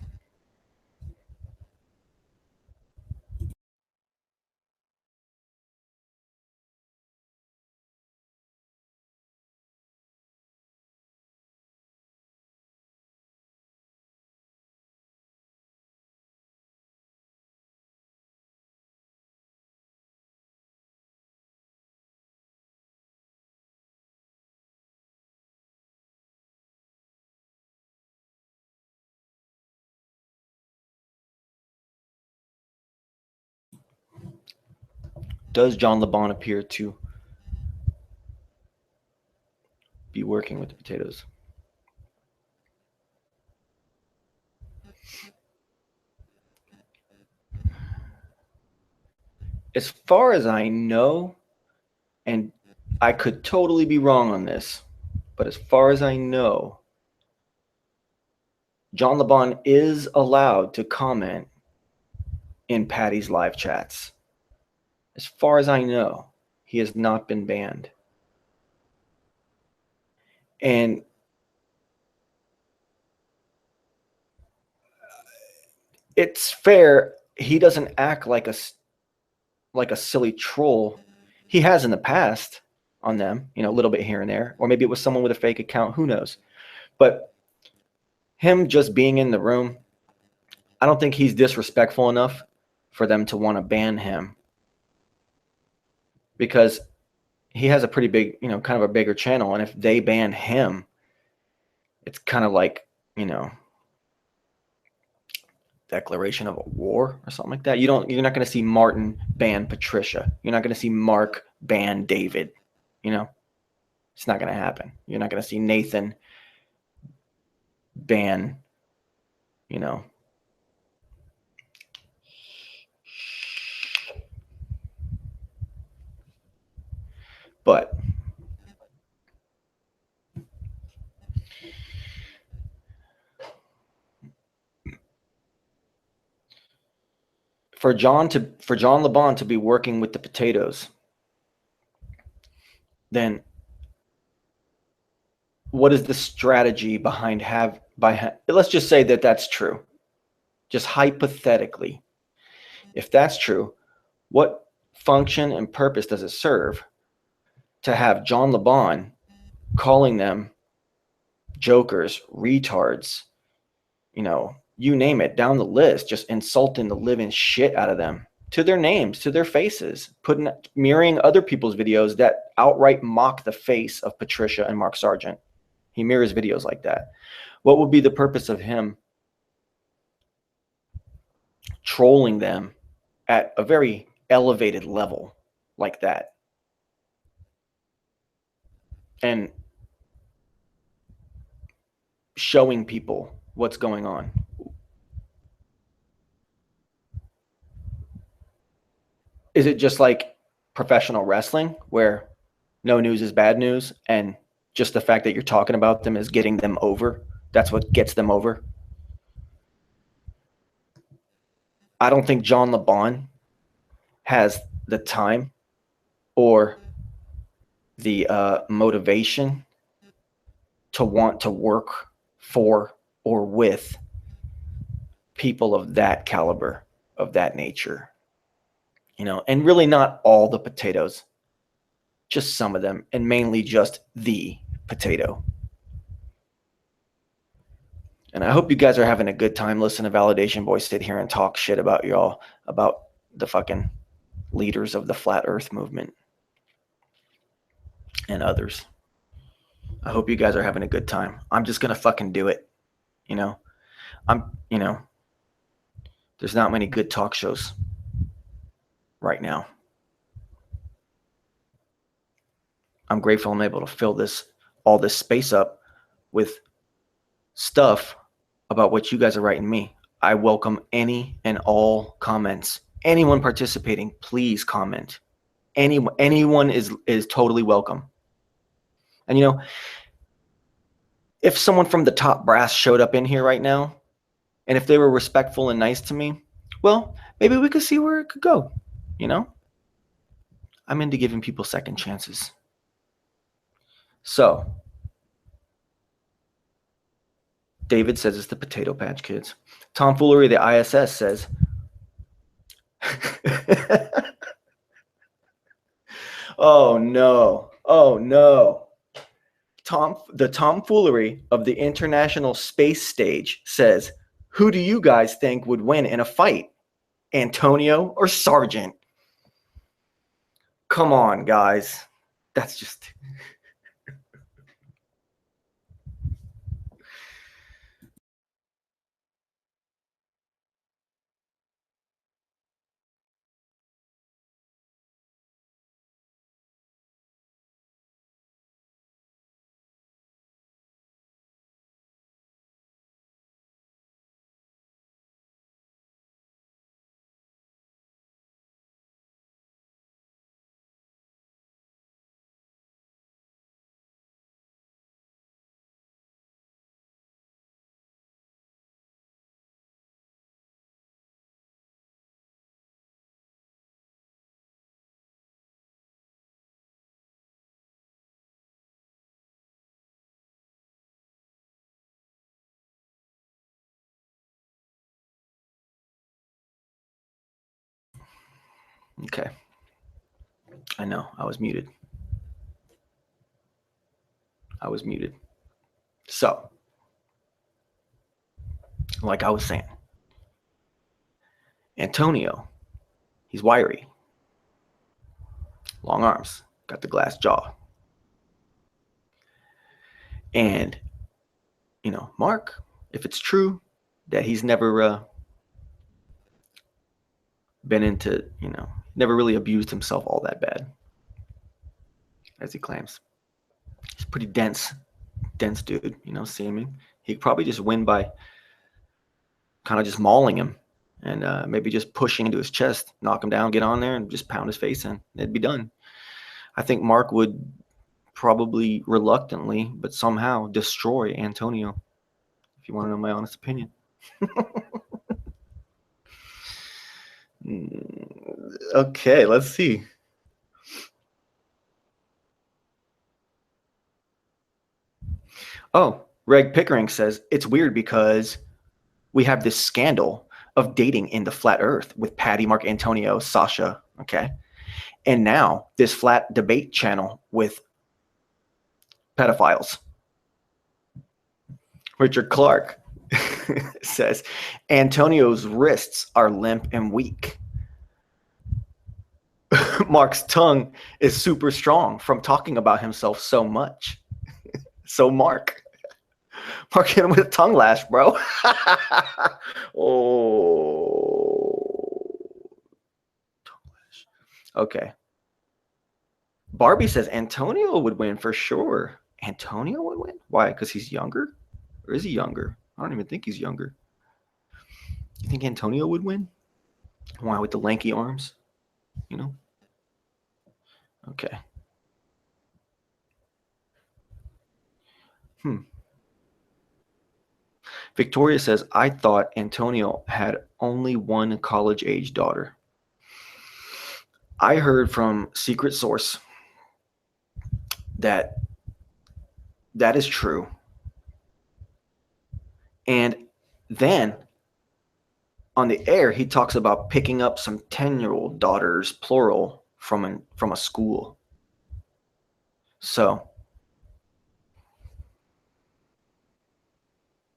Does John LeBon appear to be working with the potatoes? As far as I know, and I could totally be wrong on this, but as far as I know, John LeBon is allowed to comment in Patty's live chats. As far as I know, he has not been banned. And it's fair. He doesn't act like a silly troll. He has in the past on them, a little bit here and there, or maybe it was someone with a fake account. Who knows? But him just being in the room, I don't think he's disrespectful enough for them to want to ban him, because he has a pretty big, kind of a bigger channel. And if they ban him, it's kind of like, declaration of a war or something like that. You're not going to see Martin ban Patricia. You're not going to see Mark ban David. It's not going to happen. You're not going to see Nathan ban, but for John LeBon to be working with the potatoes, then what is the strategy behind let's just say that that's true. Just hypothetically, if that's true, what function and purpose does it serve to have John LeBon calling them jokers, retards, you name it, down the list, just insulting the living shit out of them, to their names, to their faces, mirroring other people's videos that outright mock the face of Patricia and Mark Sargent. He mirrors videos like that. What would be the purpose of him trolling them at a very elevated level like that? And showing people what's going on. Is it just like professional wrestling where no news is bad news, and just the fact that you're talking about them is getting them over? That's what gets them over. I don't think John LeBon has the time or the motivation to want to work for or with people of that caliber, of that nature, and really not all the potatoes, just some of them, and mainly just the potato. And I hope you guys are having a good time listening to Validation Boy sit here and talk shit about y'all, about the fucking leaders of the flat earth movement and others. I hope you guys are having a good time. I'm just going to fucking do it. There's not many good talk shows right now. I'm grateful I'm able to fill all this space up with stuff about what you guys are writing me. I welcome any and all comments. Anyone participating, please comment. Anyone is totally welcome. And if someone from the top brass showed up in here right now, and if they were respectful and nice to me, well, maybe we could see where it could go. I'm into giving people second chances. So, David says it's the Potato Patch Kids. Tomfoolery, the ISS says, oh no, the tomfoolery of the International Space Stage says, who do you guys think would win in a fight? Antonio or Sargent? Come on, guys. That's just... Okay. I know. I was muted. So, like I was saying, Antonio, he's wiry. Long arms. Got the glass jaw. And, Mark, if it's true that he's never been into, never really abused himself all that bad, as he claims. He's a pretty dense dude, seeming. He could probably just win by kind of just mauling him and maybe just pushing into his chest, knock him down, get on there, and just pound his face in. It'd be done. I think Mark would probably reluctantly, but somehow destroy Antonio, if you want to know my honest opinion. Okay, let's see. Oh, Reg Pickering says, it's weird because we have this scandal of dating in the flat earth with Patty, Mark Antonio, Sasha, okay? And now this flat debate channel with pedophiles. Richard Clark says, Antonio's wrists are limp and weak. Mark's tongue is super strong from talking about himself so much. So Mark hit him with a tongue lash, bro. Oh. Tongue lash. Okay. Barbie says Antonio would win for sure. Antonio would win? Why? Because he's younger? Or is he younger? I don't even think he's younger. You think Antonio would win? Why, with the lanky arms? Okay. Victoria says, I thought Antonio had only one college-age daughter. I heard from secret source that is true. And then on the air, he talks about picking up some 10-year-old daughters, plural, from a school. So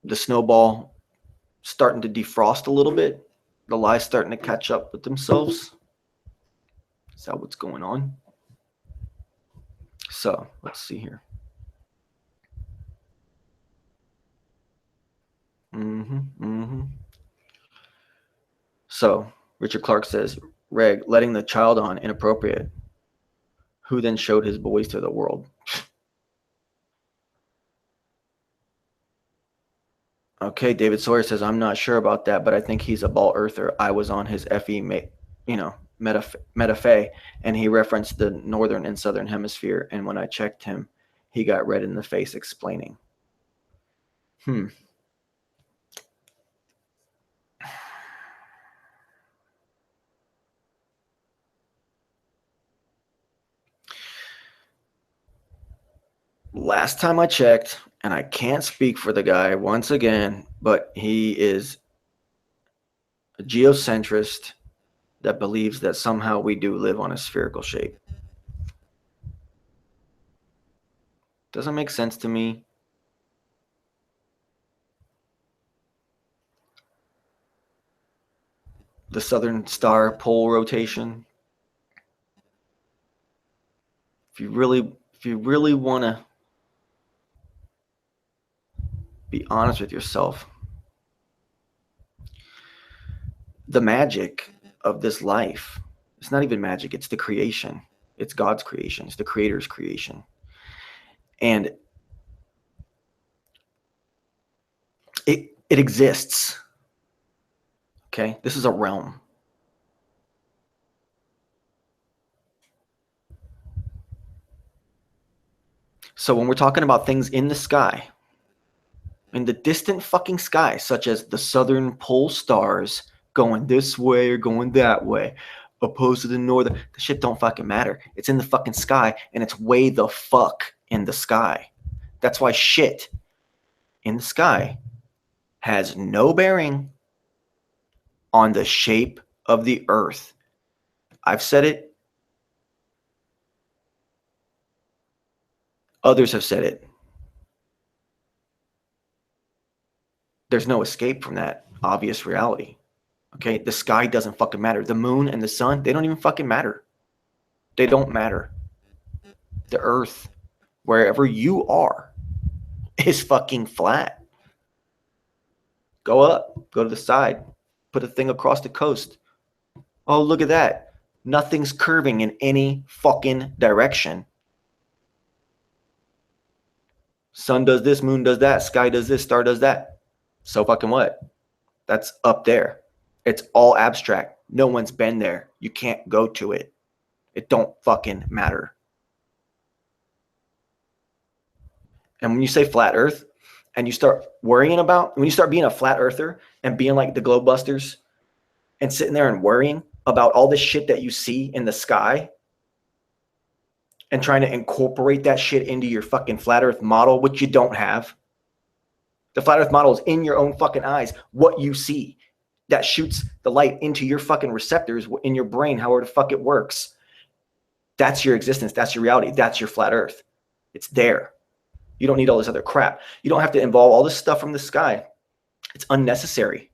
the snowball starting to defrost a little bit. The lies starting to catch up with themselves. Is that what's going on? So let's see here. So Richard Clark says, Reg, letting the child on inappropriate. who then showed his boys to the world. Okay, David Sawyer says, I'm not sure about that, but I think he's a ball earther. I was on his FE, Metafe, and he referenced the northern and southern hemisphere. And when I checked him, he got red in the face explaining. Last time I checked, and I can't speak for the guy once again, but he is a geocentrist that believes that somehow we do live on a spherical shape. Doesn't make sense to me. The southern star pole rotation. If you really want to be honest with yourself, the magic of this life, it's not even magic, it's the creation. It's God's creation. It's the Creator's creation. And it exists. Okay? This is a realm. So when we're talking about things in the sky, in the distant fucking sky, such as the southern pole stars going this way or going that way, opposed to the northern, the shit don't fucking matter. It's in the fucking sky, and it's way the fuck in the sky. That's why shit in the sky has no bearing on the shape of the earth. I've said it. Others have said it. There's no escape from that obvious reality. Okay? The sky doesn't fucking matter. The moon and the sun, they don't even fucking matter. They don't matter. The earth, wherever you are, is fucking flat. Go up, go to the side, put a thing across the coast. Oh, look at that. Nothing's curving in any fucking direction. Sun does this, moon does that, sky does this, star does that. So fucking what? That's up there. It's all abstract. No one's been there. You can't go to it. It don't fucking matter. And when you say flat earth and you start worrying about, when you start being a flat earther and being like the globe busters and sitting there and worrying about all this shit that you see in the sky and trying to incorporate that shit into your fucking flat earth model, which you don't have. The flat earth model is in your own fucking eyes, what you see. That shoots the light into your fucking receptors in your brain, however the fuck it works. That's your existence. That's your reality. That's your flat earth. It's there. You don't need all this other crap. You don't have to involve all this stuff from the sky. It's unnecessary.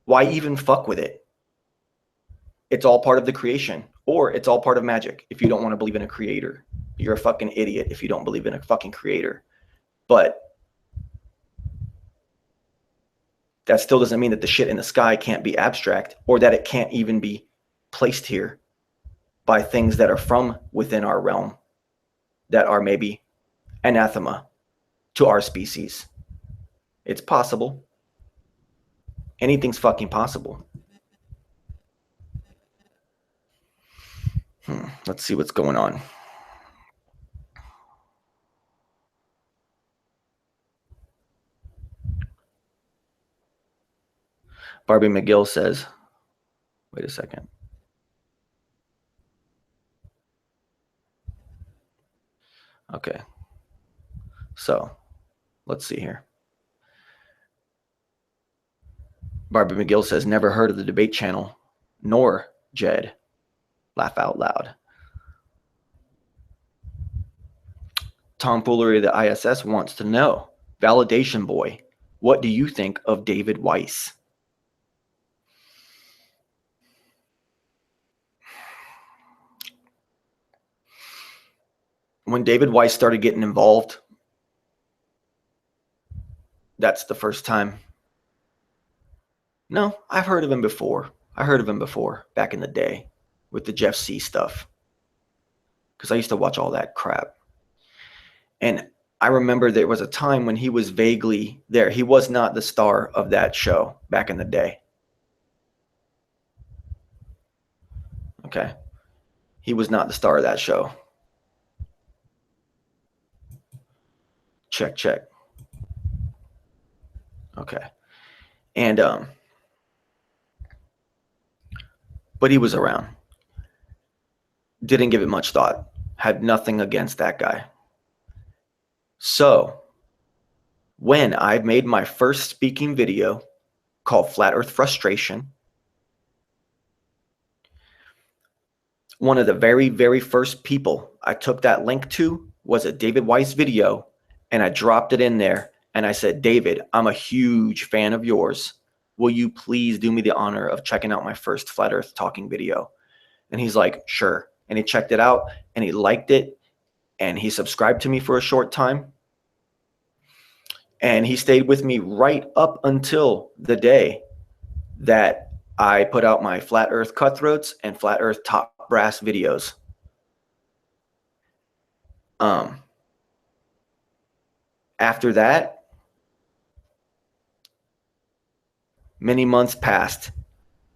Why even fuck with it? It's all part of the creation, or it's all part of magic. If you don't want to believe in a creator, you're a fucking idiot if you don't believe in a fucking creator. But that still doesn't mean that the shit in the sky can't be abstract, or that it can't even be placed here by things that are from within our realm that are maybe anathema to our species. It's possible. Anything's fucking possible. Let's see what's going on. Barbie McGill says, wait a second. Okay. So let's see here. Barbie McGill says, never heard of the debate channel, nor Jed. Laugh out loud. Tomfoolery of the ISS wants to know, validation boy, what do you think of David Weiss? When David Weiss started getting involved, that's the first time. No, I've heard of him before. I heard of him before back in the day with the Jeff C stuff, because I used to watch all that crap. And I remember there was a time when he was vaguely there. He was not the star of that show back in the day. Okay. He was not the star of that show. Check, check. Okay. And, but he was around. Didn't give it much thought. Had nothing against that guy. So, when I made my first speaking video called Flat Earth Frustration, one of the very, very first people I took that link to was a David Weiss video, and I dropped it in there, and I said, David, I'm a huge fan of yours. Will you please do me the honor of checking out my first Flat Earth talking video? And he's like, sure. And he checked it out, and he liked it, and he subscribed to me for a short time. And he stayed with me right up until the day that I put out my Flat Earth Cutthroats and Flat Earth Top Brass videos. After that, many months passed,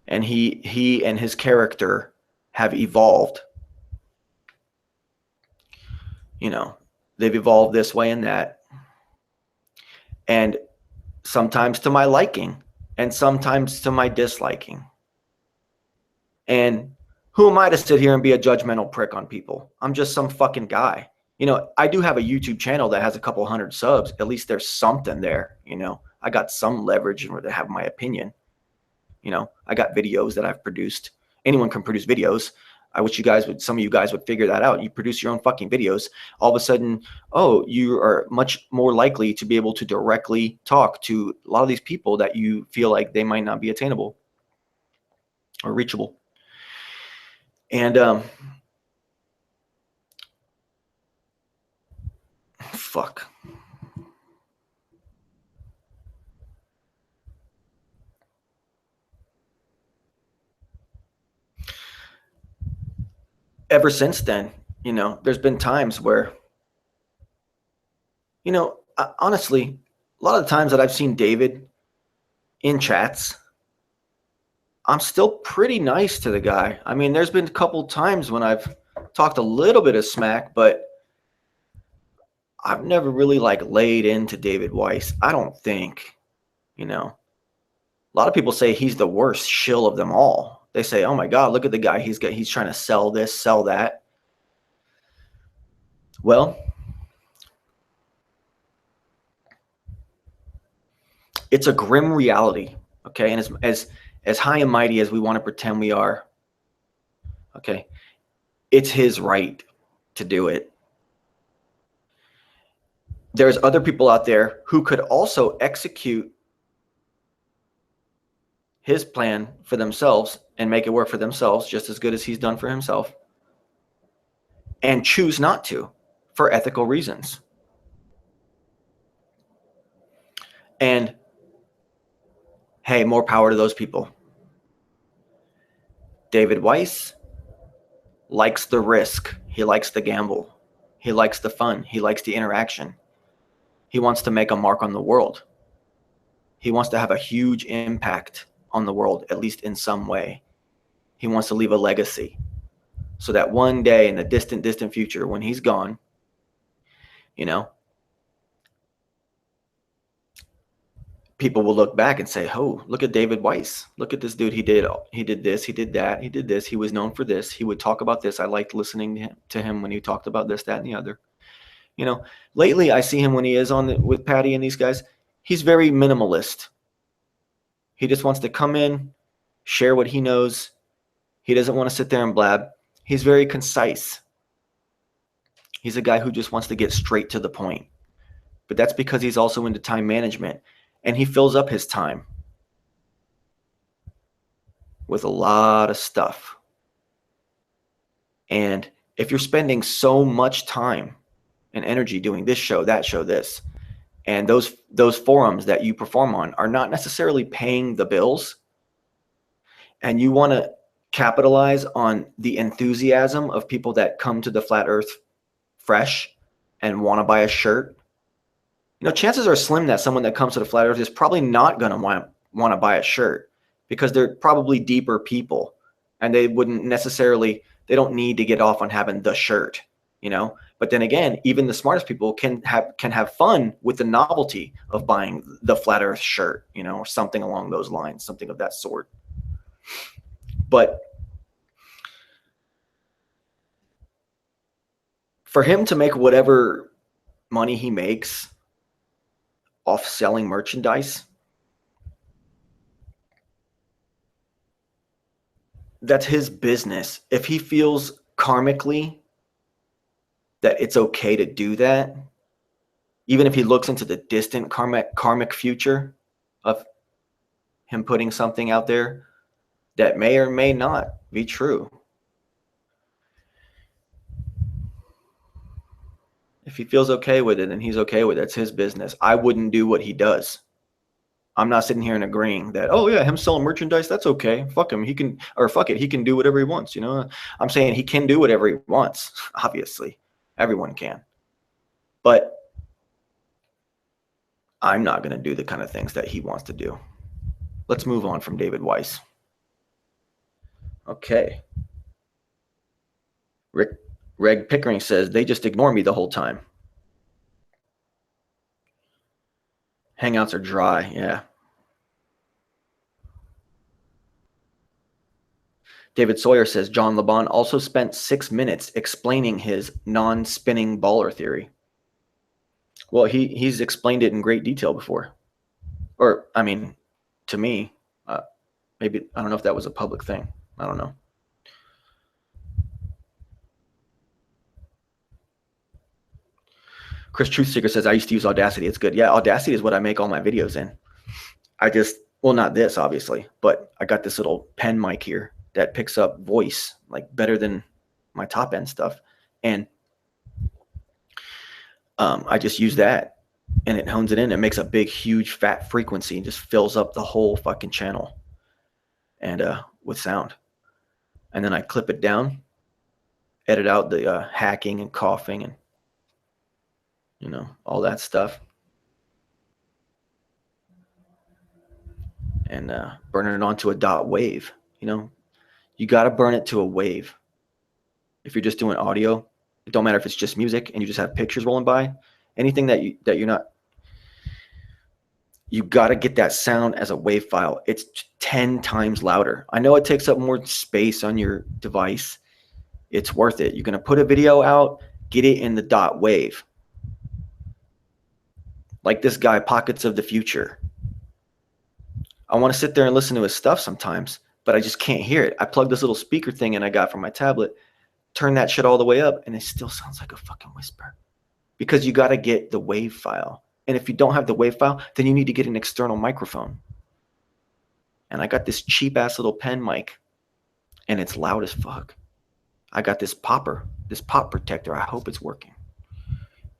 and he and his character have evolved. You know, they've evolved this way and that. And sometimes to my liking, and sometimes to my disliking. And who am I to sit here and be a judgmental prick on people? I'm just some fucking guy. You know, I do have a YouTube channel that has a couple hundred subs. At least there's something there, you know. I got some leverage to have my opinion. You know, I got videos that I've produced. Anyone can produce videos. I wish some of you guys would figure that out. You produce your own fucking videos. All of a sudden, oh, you are much more likely to be able to directly talk to a lot of these people that you feel like they might not be attainable or reachable. And fuck. Ever since then, you know, there's been times where, you know, honestly, a lot of the times that I've seen David in chats, I'm still pretty nice to the guy. I mean, there's been a couple times when I've talked a little bit of smack, but I've never really like laid into David Weiss. I don't think, you know, a lot of people say he's the worst shill of them all. They say, oh my God, look at the guy. He's trying to sell this, sell that. Well, it's a grim reality. Okay. And as high and mighty as we want to pretend we are, okay, it's his right to do it. There's other people out there who could also execute his plan for themselves and make it work for themselves just as good as he's done for himself, and choose not to for ethical reasons. And hey, more power to those people. David Weiss likes the risk. He likes the gamble. He likes the fun. He likes the interaction. He wants to make a mark on the world. He wants to have a huge impact on the world, at least in some way. He wants to leave a legacy so that one day in the distant, distant future, when he's gone, you know, people will look back and say, oh, look at David Weiss. Look at this dude. He did this. He did that. He did this. He was known for this. He would talk about this. I liked listening to him when he talked about this, that, and the other. You know, lately I see him when he is on with Patty and these guys. He's very minimalist. He just wants to come in, share what he knows. He doesn't want to sit there and blab. He's very concise. He's a guy who just wants to get straight to the point. But that's because he's also into time management, and he fills up his time with a lot of stuff. And if you're spending so much time and energy doing this show, that show, this, and those forums that you perform on are not necessarily paying the bills, and you want to capitalize on the enthusiasm of people that come to the flat earth fresh and want to buy a shirt, chances are slim that someone that comes to the flat earth is probably not going to want to buy a shirt, because they're probably deeper people and they don't need to get off on having the shirt, But then again, even the smartest people can have fun with the novelty of buying the flat earth shirt, or something along those lines, something of that sort. But for him to make whatever money he makes off selling merchandise, that's his business. If he feels karmically that it's okay to do that, even if he looks into the distant karmic future of him putting something out there that may or may not be true, if he feels okay with it and he's okay with it, it's his business. I wouldn't do what he does. I'm not sitting here and agreeing that, oh yeah, him selling merchandise, that's okay. Fuck him. He can do whatever he wants. I'm saying he can do whatever he wants. Obviously, everyone can. But I'm not going to do the kind of things that he wants to do. Let's move on from David Weiss. Okay. Reg Pickering says, they just ignore me the whole time. Hangouts are dry, yeah. David Sawyer says, John LeBon also spent 6 minutes explaining his non-spinning baller theory. Well, he's explained it in great detail before. Or, I mean, to me, maybe, I don't know if that was a public thing. I don't know. Chris Truthseeker says, I used to use Audacity. It's good. Yeah, Audacity is what I make all my videos in. Well, not this, obviously, but I got this little pen mic here that picks up voice, like better than my top end stuff. And I just use that, and it hones it in. It makes a big, huge, fat frequency and just fills up the whole fucking channel and with sound. And then I clip it down, edit out the hacking and coughing and, all that stuff. And burning it onto a dot wave. You got to burn it to a wave. If you're just doing audio, it don't matter if it's just music and you just have pictures rolling by. Anything that you're not, you got to get that sound as a wave file. It's 10 times louder. I know it takes up more space on your device. It's worth it. You're going to put a video out, get it in the dot wave. Like this guy, Pockets of the Future. I want to sit there and listen to his stuff sometimes, but I just can't hear it. I plug this little speaker thing in I got from my tablet, turn that shit all the way up, and it still sounds like a fucking whisper. Because you got to get the wave file. And if you don't have the wave file, then you need to get an external microphone. And I got this cheap ass little pen mic, and it's loud as fuck. I got this pop protector. I hope it's working.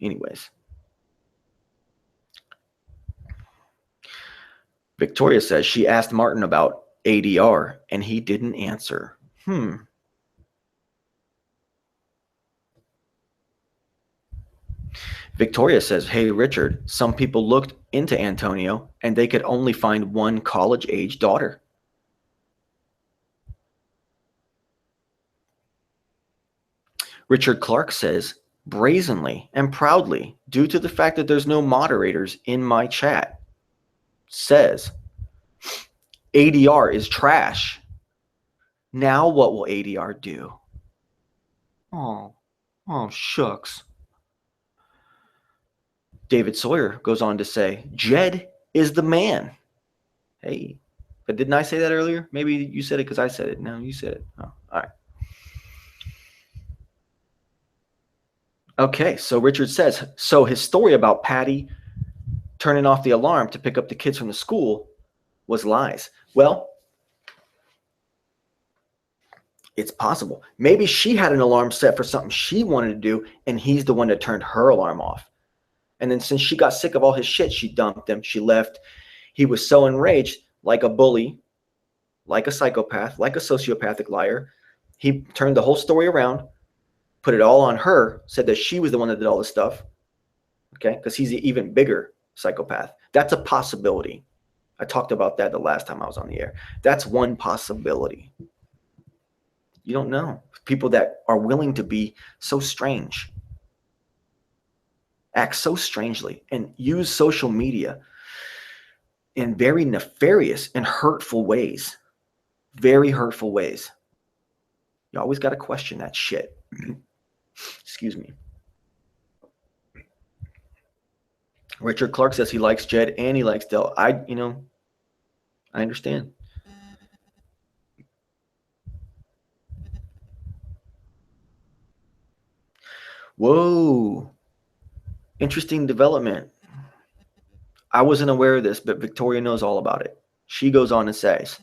Anyways. Victoria says she asked Martin about ADR and he didn't answer. Victoria says, hey, Richard, some people looked into Antonio and they could only find one college-age daughter. Richard Clark says, brazenly and proudly, due to the fact that there's no moderators in my chat, says ADR is trash. Now what will ADR do? Oh, shucks. David Sawyer goes on to say, Jed is the man. Hey, but didn't I say that earlier? Maybe you said it because I said it. No, you said it. Oh, all right. Okay, so Richard says, so his story about Patty turning off the alarm to pick up the kids from the school was lies. Well, it's possible. Maybe she had an alarm set for something she wanted to do, and he's the one that turned her alarm off. And then since she got sick of all his shit, she dumped him. She left. He was so enraged, like a bully, like a psychopath, like a sociopathic liar. He turned the whole story around, put it all on her, said that she was the one that did all this stuff. Okay, because he's an even bigger psychopath. That's a possibility. I talked about that the last time I was on the air. That's one possibility. You don't know. People that are willing to be so strange, act so strangely, and use social media in very nefarious and hurtful ways. Very hurtful ways. You always got to question that shit. Excuse me. Richard Clark says he likes Jed and he likes Del. I understand. Whoa. Interesting development. I wasn't aware of this, but Victoria knows all about it. She goes on and says,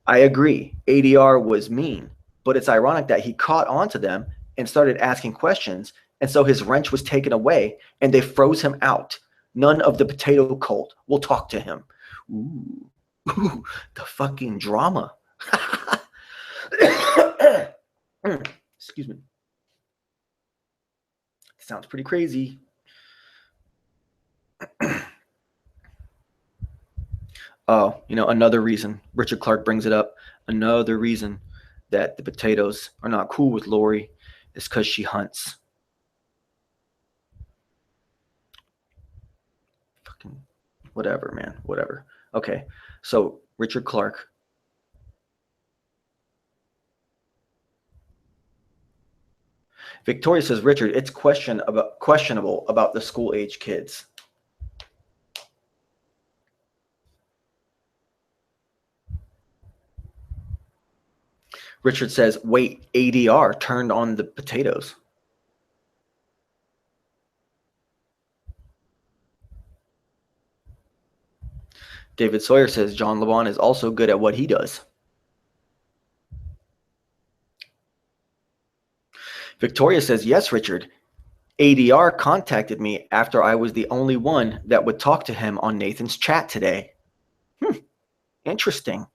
I agree, ADR was mean, but it's ironic that he caught on to them and started asking questions, and so his wrench was taken away and they froze him out. None of the potato cult will talk to him. Ooh, the fucking drama. Excuse me. Sounds pretty crazy. Oh, another reason. Richard Clark brings it up. Another reason that the potatoes are not cool with Lori is because she hunts. Fucking whatever, man. Whatever. Okay, so Richard Clark. Victoria says, Richard, it's questionable about the school age kids. Richard says, wait, ADR turned on the potatoes. David Sawyer says, John LeBon is also good at what he does. Victoria says, yes, Richard. ADR contacted me after I was the only one that would talk to him on Nathan's chat today. Interesting.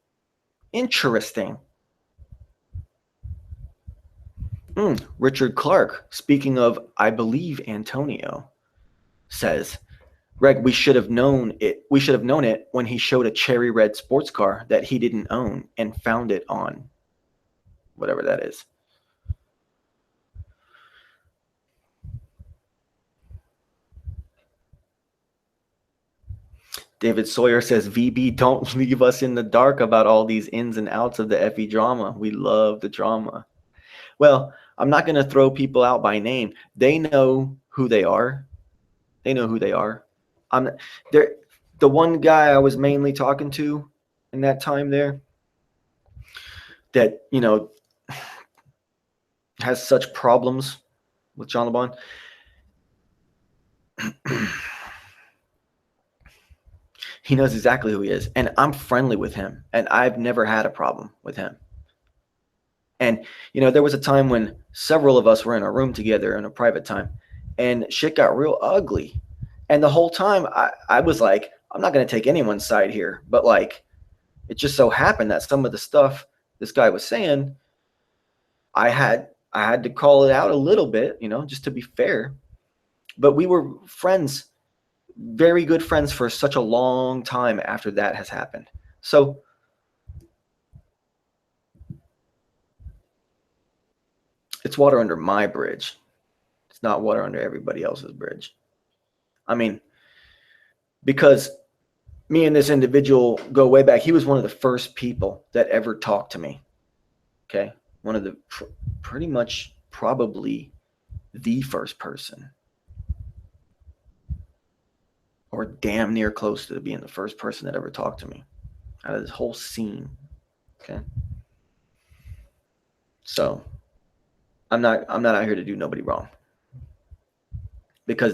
Richard Clark, speaking of, I believe, Antonio, says, Greg, we should have known it. We should have known it when he showed a cherry red sports car that he didn't own and found it on whatever that is. David Sawyer says, VB, don't leave us in the dark about all these ins and outs of the FE drama. We love the drama. Well, I'm not going to throw people out by name. They know who they are. I'm there. The one guy I was mainly talking to in that time there that, has such problems with John LeBon. He knows exactly who he is. And I'm friendly with him. And I've never had a problem with him. And, there was a time when several of us were in a room together in a private time. And shit got real ugly. And the whole time I was like, I'm not going to take anyone's side here. But, it just so happened that some of the stuff this guy was saying, I had to call it out a little bit, just to be fair. But we were friends, very good friends for such a long time after that has happened. So it's water under my bridge. It's not water under everybody else's bridge. I mean, because me and this individual go way back. He was one of the first people that ever talked to me. Okay. One of the pretty much probably the first person, or damn near close to being the first person that ever talked to me out of this whole scene. Okay. So I'm not out here to do nobody wrong, because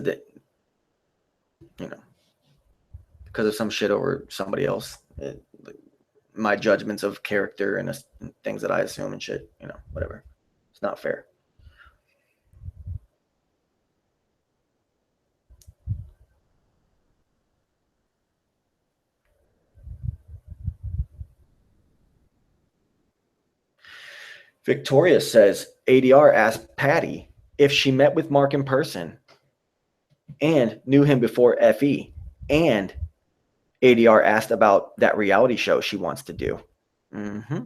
because of some shit over somebody else. My judgments of character and things that I assume and shit, whatever. It's not fair. Victoria says ADR asked Patty if she met with Mark in person and knew him before FE, and ADR asked about that reality show she wants to do. Mm-hmm.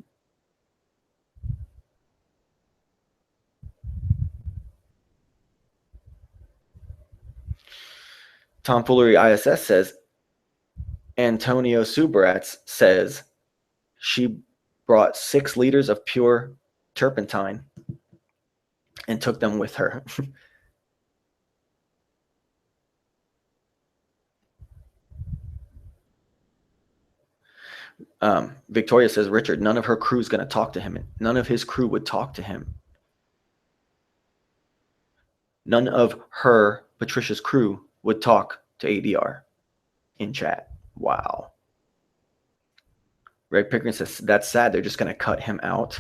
Tomfoolery ISS says Antonio Subarats says she brought 6 liters of pure turpentine and took them with her. Victoria says, Richard, none of her crew is going to talk to him. None of his crew would talk to him. None of her, Patricia's crew, would talk to ADR in chat. Wow. Greg Pickering says, that's sad. They're just going to cut him out.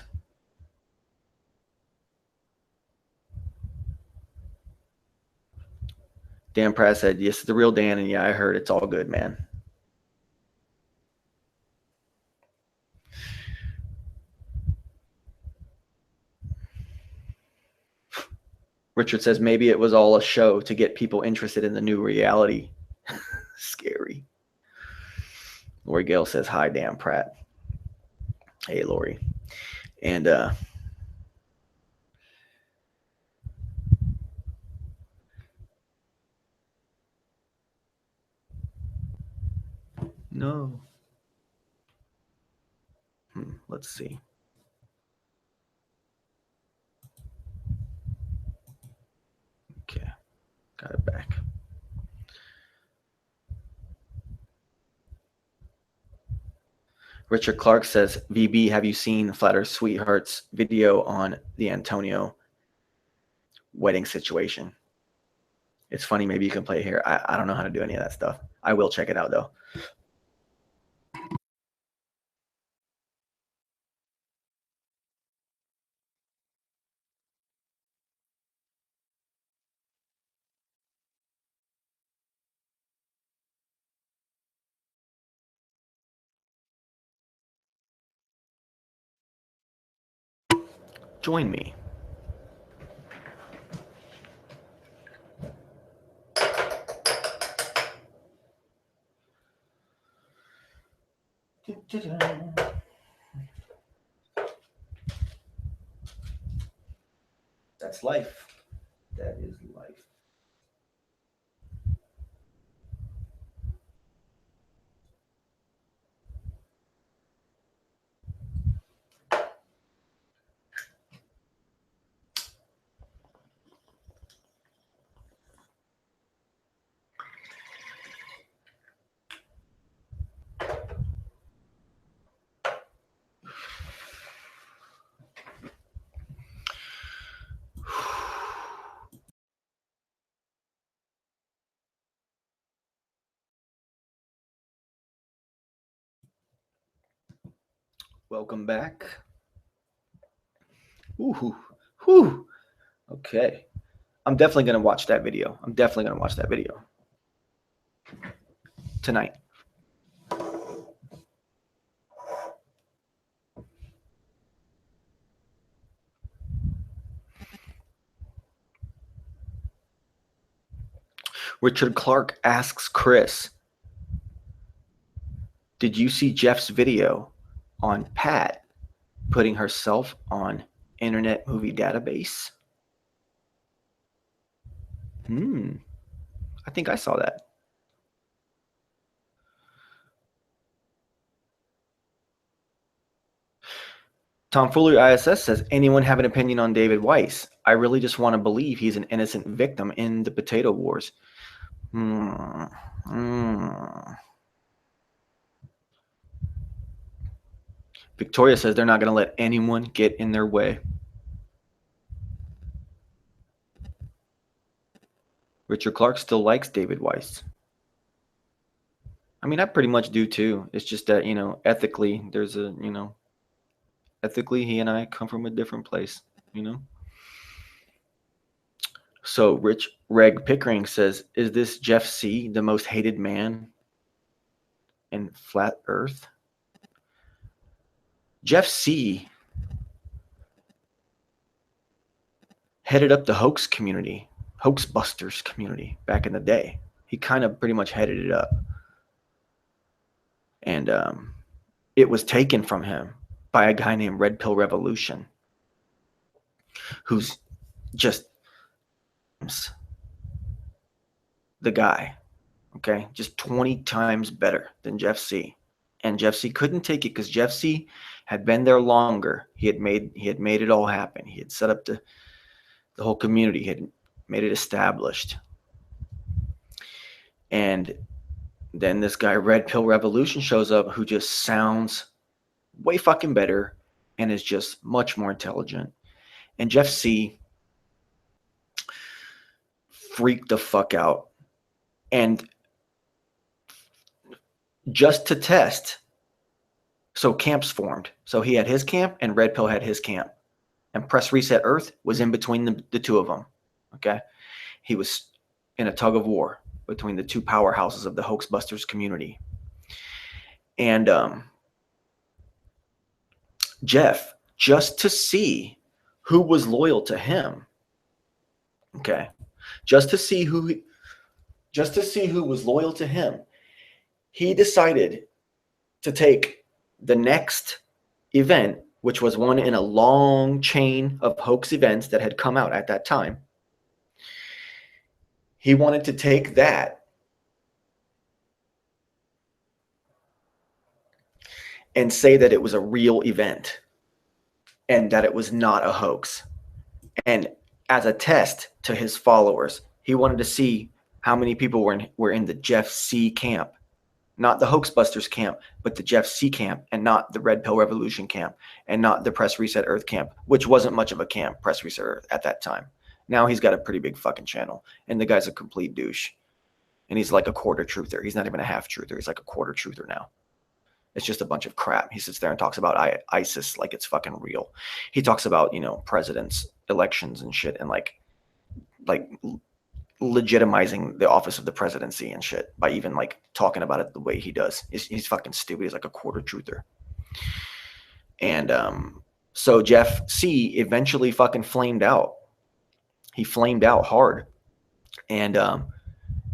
Dan Pratt said, yes, the real Dan. And yeah, I heard it's all good, man. Richard says, maybe it was all a show to get people interested in the new reality. Scary. Lori Gale says, hi, Dan Pratt. Hey, Lori. And no. Let's see. Okay. Got it back. Richard Clark says, VB, have you seen Flat Earth Sweetheart's video on the Antonio wedding situation? It's funny. Maybe you can play it here. I don't know how to do any of that stuff. I will check it out, though. Join me. That's life. That is life. Welcome back. Ooh, whew. Okay. I'm definitely going to watch that video. Tonight. Richard Clark asks Chris, did you see Jeff's video on Pat putting herself on Internet Movie Database? I think I saw that. Tomfoolery ISS says, anyone have an opinion on David Weiss? I really just want to believe he's an innocent victim in the potato wars. Victoria says they're not going to let anyone get in their way. Richard Clark still likes David Weiss. I mean, I pretty much do too. It's just that, ethically, ethically, he and I come from a different place, So Reg Pickering says, is this Jeff C., the most hated man in Flat Earth? Jeff C. headed up the hoax community, hoax busters community back in the day. He kind of pretty much headed it up. And it was taken from him by a guy named Red Pill Revolution, who's just the guy, okay? Just 20 times better than Jeff C. And Jeff C couldn't take it because Jeff C had been there longer. He had made it all happen. He had set up the whole community. He had made it established. And then this guy, Red Pill Revolution, shows up, who just sounds way fucking better and is just much more intelligent. And Jeff C freaked the fuck out. And just to test, so camps formed. So he had his camp and Red Pill had his camp. And Press Reset Earth was in between the two of them. Okay? He was in a tug of war between the two powerhouses of the Hoax Busters community. And Jeff, just to see who was loyal to him, okay, just to see who was loyal to him, he decided to take the next event, which was one in a long chain of hoax events that had come out at that time. He wanted to take that and say that it was a real event and that it was not a hoax. And as a test to his followers, he wanted to see how many people were in the Jeff C camp. Not the Hoax Busters camp, but the Jeff C camp, and not the Red Pill Revolution camp, and not the Press Reset Earth camp, which wasn't much of a camp, Press Reset Earth, at that time. Now he's got a pretty big fucking channel, and the guy's a complete douche. And he's like a quarter truther. He's not even a half truther. He's like a quarter truther now. It's just a bunch of crap. He sits there and talks about ISIS like it's fucking real. He talks about, presidents, elections and shit, and like legitimizing the office of the presidency and shit by even like talking about it the way he does. He's fucking stupid. He's like a quarter truther. And so Jeff C eventually fucking flamed out. He flamed out hard and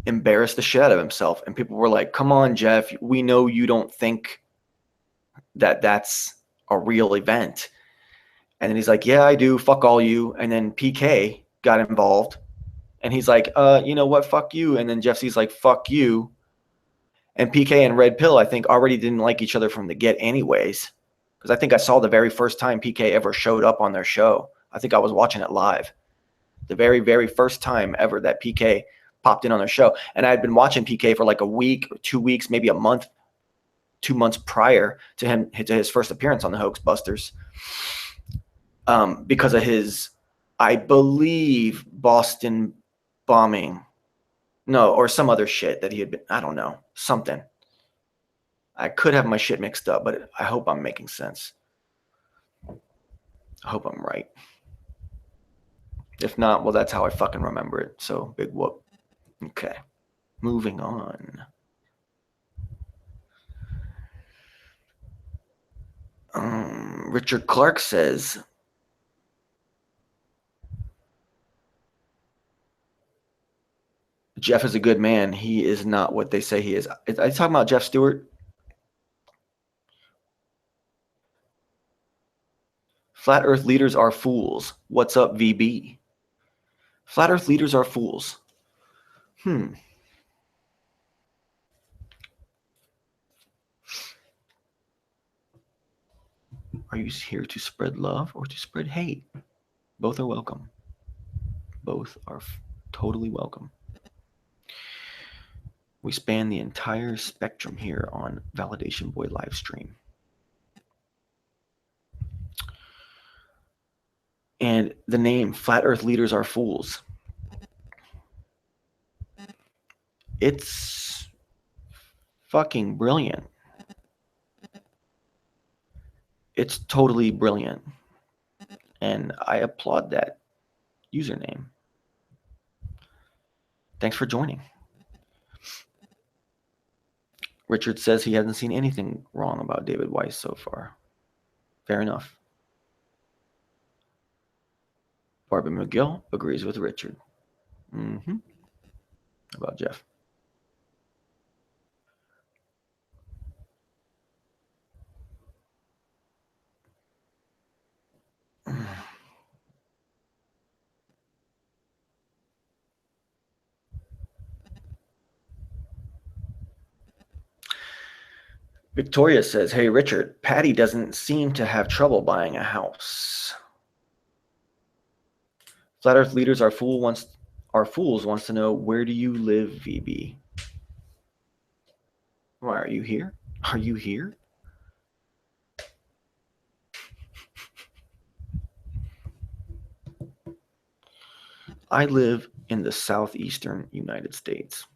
embarrassed the shit out of himself. And people were like, come on, Jeff, we know you don't think that that's a real event. And then he's like, yeah, I do. Fuck all you. And then PK got involved. And he's like, you know what? Fuck you. And then Jeff C's like, fuck you. And PK and Red Pill, I think, already didn't like each other from the get anyways. Because I think I saw the very first time PK ever showed up on their show. I think I was watching it live. The very, very first time ever that PK popped in on their show. And I had been watching PK for like a week or 2 weeks, maybe a month, 2 months prior to his first appearance on the Hoax Busters. Because of his, I believe, Boston bombing. No, or some other shit that he had been, I don't know, something. I could have my shit mixed up, but I hope I'm making sense. I hope I'm right. If not, well, that's how I fucking remember it. So, big whoop. Okay. Moving on. Richard Clark says, Jeff is a good man. He is not what they say he is. Are you talking about Jeff Stewart? Flat Earth leaders are fools. What's up, VB? Flat Earth leaders are fools. Are you here to spread love or to spread hate? Both are welcome. Both are totally welcome. We span the entire spectrum here on Validation Boy Livestream. And the name Flat Earth Leaders Are Fools. It's fucking brilliant. It's totally brilliant. And I applaud that username. Thanks for joining. Richard says he hasn't seen anything wrong about David Weiss so far. Fair enough. Barbie McGill agrees with Richard. Mm-hmm. How about Jeff? Victoria says, hey, Richard, Patty doesn't seem to have trouble buying a house. Flat Earth leaders are fools wants to know, where do you live, VB? Why are you here? Are you here? I live in the southeastern United States.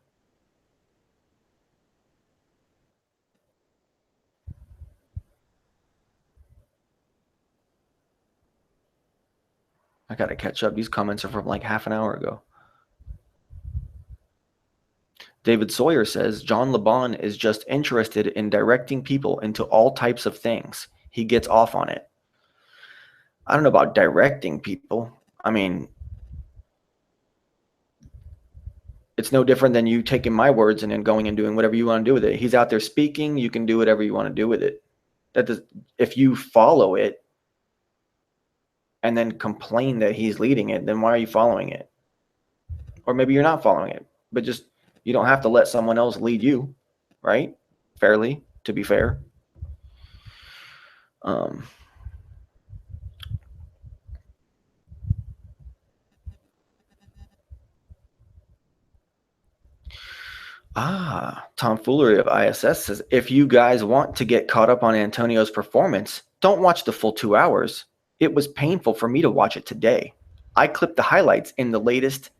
I gotta catch up. These comments are from like half an hour ago. David Sawyer says, John LeBon is just interested in directing people into all types of things. He gets off on it. I don't know about directing people. I mean, it's no different than you taking my words and then going and doing whatever you want to do with it. He's out there speaking. You can do whatever you want to do with it. If you follow it and then complain that he's leading it, then why are you following it? Or maybe you're not following it, but just you don't have to let someone else lead you, right? Fairly, to be fair. Tomfoolery of ISS says, if you guys want to get caught up on Antonio's performance, don't watch the full 2 hours. It was painful for me to watch it today. I clipped the highlights in the latest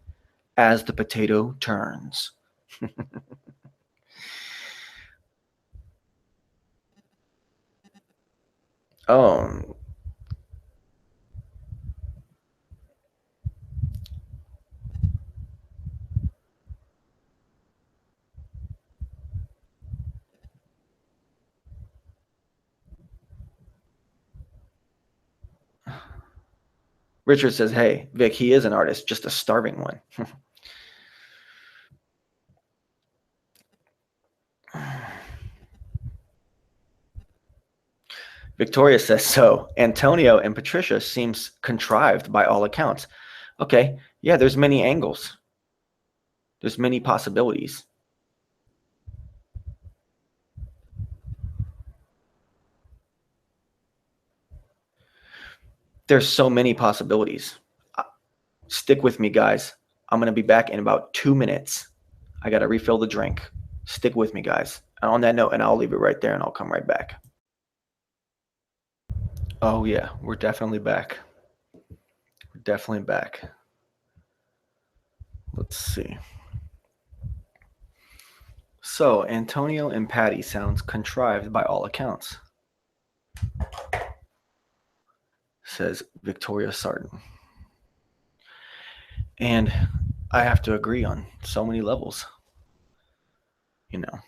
As the Potato Turns. Oh. Richard says, hey, Vic, he is an artist, just a starving one. Victoria says, so Antonio and Patricia seems contrived by all accounts. Okay, yeah, there's many angles. There's many possibilities. There's so many possibilities. Stick with me, guys. I'm going to be back in about 2 minutes. I got to refill the drink. Stick with me, guys. And on that note, and I'll leave it right there and I'll come right back. Oh, yeah, we're definitely back. We're definitely back. Let's see. So, Antonio and Patty sounds contrived by all accounts, says Victoria Sarton. And I have to agree on so many levels. You know.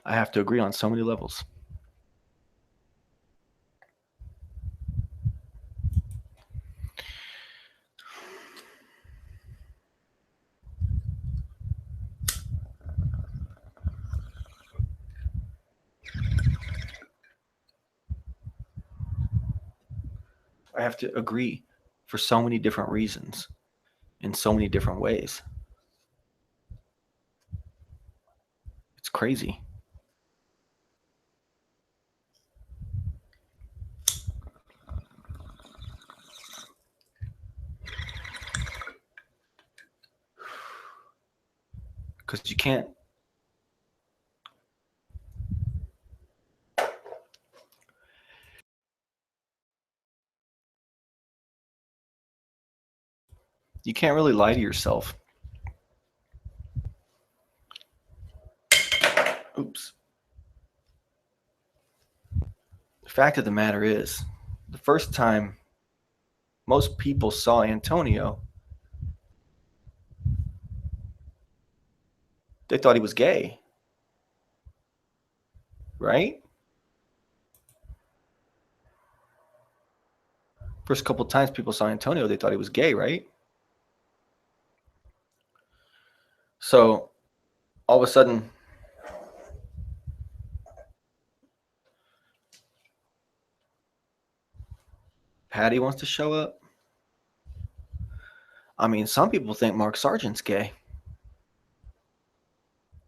I have to agree on so many levels. I have to agree for so many different reasons in so many different ways. It's crazy. Because you can't. You can't really lie to yourself. Oops. The fact of the matter is, the first time most people saw Antonio, they thought he was gay. right? First couple times people saw Antonio, they thought he was gay, right? So all of a sudden, Patty wants to show up. I mean, some people think Mark Sargent's gay.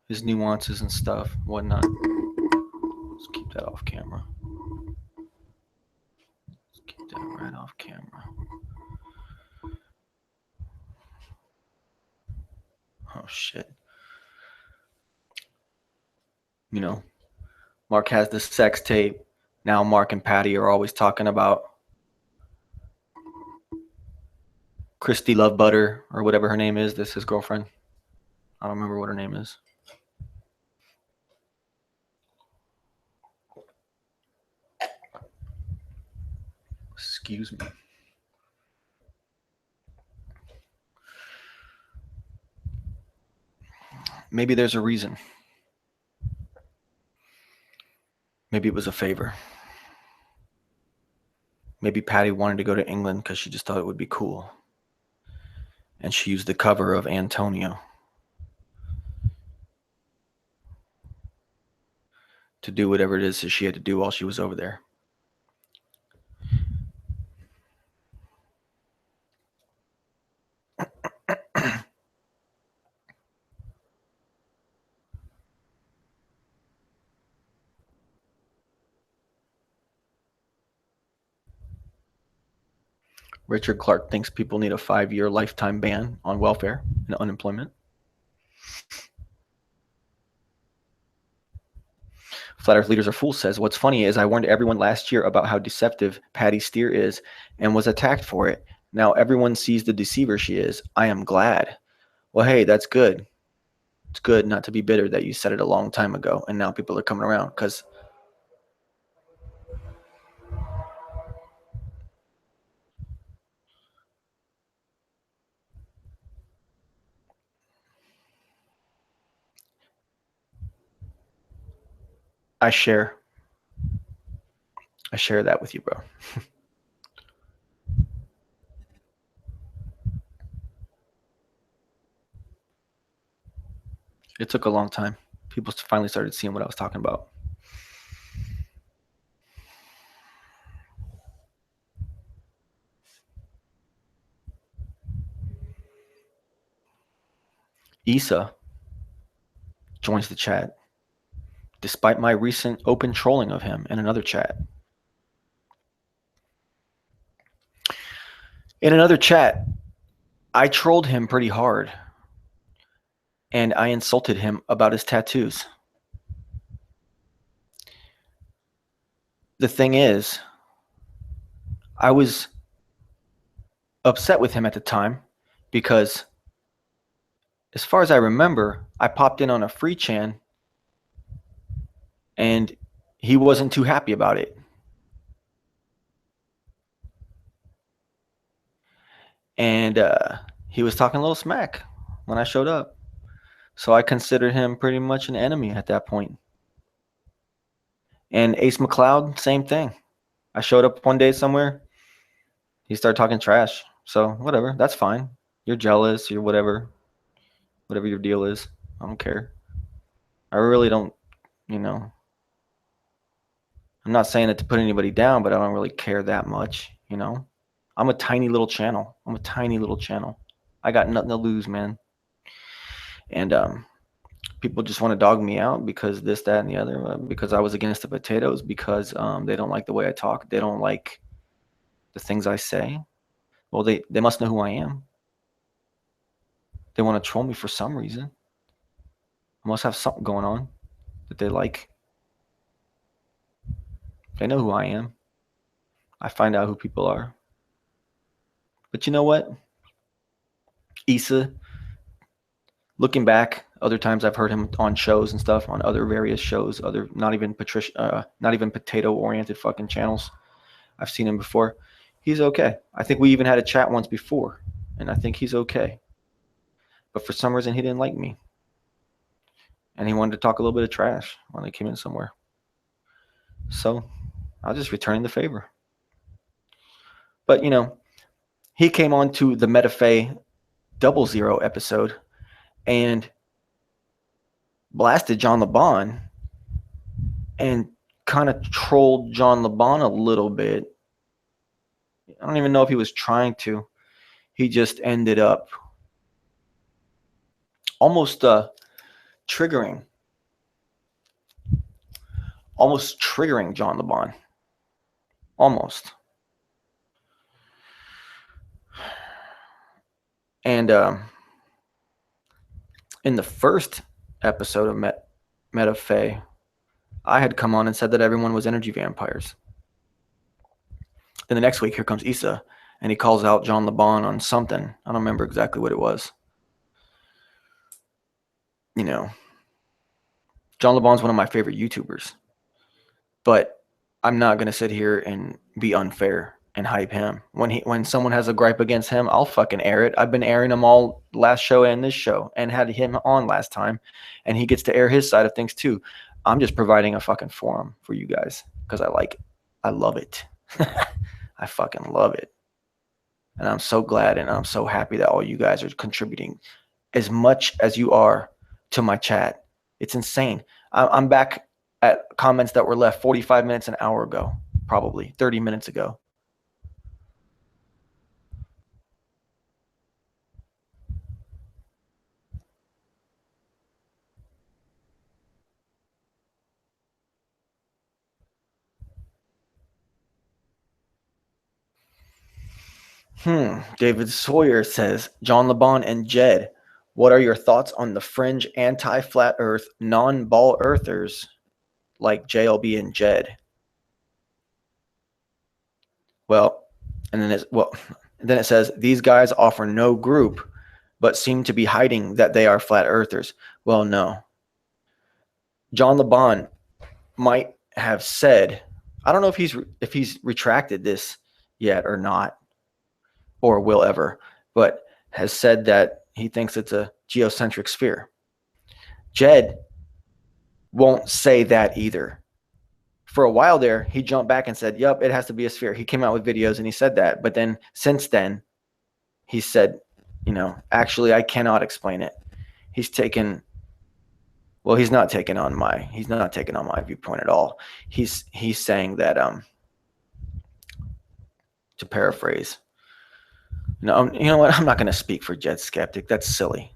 His nuances and stuff, whatnot. Let's keep that off camera. Let's keep that right off camera. Oh, shit. You know, Mark has the sex tape. Now Mark and Patty are always talking about Christy Love Butter or whatever her name is. That's his girlfriend. I don't remember what her name is. Excuse me. Maybe there's a reason. Maybe it was a favor. Maybe Patty wanted to go to England because she just thought it would be cool. And she used the cover of Antonio to do whatever it is that she had to do while she was over there. Richard Clark thinks people need a 5-year lifetime ban on welfare and unemployment. Flat Earth Leaders Are Fools says, what's funny is I warned everyone last year about how deceptive Patty Steer is and was attacked for it. Now everyone sees the deceiver she is. I am glad. Well, hey, that's good. It's good not to be bitter that you said it a long time ago and now people are coming around because I share that with you, bro. It took a long time. People finally started seeing what I was talking about. Issa joins the chat, despite my recent open trolling of him in another chat. In another chat, I trolled him pretty hard, and I insulted him about his tattoos. The thing is, I was upset with him at the time because, as far as I remember, I popped in on a free chan and he wasn't too happy about it. And he was talking a little smack when I showed up. So I considered him pretty much an enemy at that point. And Ace McLeod, same thing. I showed up one day somewhere. He started talking trash. So whatever, that's fine. You're jealous, you're whatever your deal is. I don't care. I really don't, I'm not saying it to put anybody down, but I don't really care that much, I'm a tiny little channel. I got nothing to lose, man. And people just want to dog me out because this, that, and the other, because I was against the potatoes, because they don't like the way I talk. They don't like the things I say. Well, they must know who I am. They want to troll me for some reason. I must have something going on that they like. They know who I am. I find out who people are. But you know what? Issa, looking back, other times I've heard him on shows and stuff, on other various shows, other not even potato-oriented fucking channels. I've seen him before. He's okay. I think we even had a chat once before, and I think he's okay. But for some reason, he didn't like me. And he wanted to talk a little bit of trash when I came in somewhere. So I was just returning the favor. But, he came on to the MetaFay 00 episode and blasted John LeBon and kind of trolled John LeBon a little bit. I don't even know if he was trying to. He just ended up almost triggering John LeBon. Almost. And in the first episode of MetaFay, I had come on and said that everyone was energy vampires. Then the next week, here comes Issa, and he calls out John LeBon on something. I don't remember exactly what it was. John LeBon's one of my favorite YouTubers, but I'm not going to sit here and be unfair and hype him. When someone has a gripe against him, I'll fucking air it. I've been airing him all last show and this show and had him on last time, and he gets to air his side of things too. I'm just providing a fucking forum for you guys because I like it. I love it. I fucking love it. And I'm so glad and I'm so happy that all you guys are contributing as much as you are to my chat. It's insane. I'm back at comments that were left 45 minutes, an hour ago, probably 30 minutes ago. David Sawyer says, John LeBon and Jed, what are your thoughts on the fringe anti-flat earth non-ball earthers like JLB and Jed? Well, and then it says, these guys offer no group, but seem to be hiding that they are flat earthers. Well, no. John LeBon might have said, I don't know if he's retracted this yet or not, or will ever, but has said that he thinks it's a geocentric sphere. Jed won't say that either. For a while there, he jumped back and said, yep, it has to be a sphere. He came out with videos and he said that. But then since then, he said, actually, I cannot explain it. He's not taking on my viewpoint at all. He's saying that, to paraphrase, no, you know what? I'm not going to speak for Jed Skeptic. That's silly.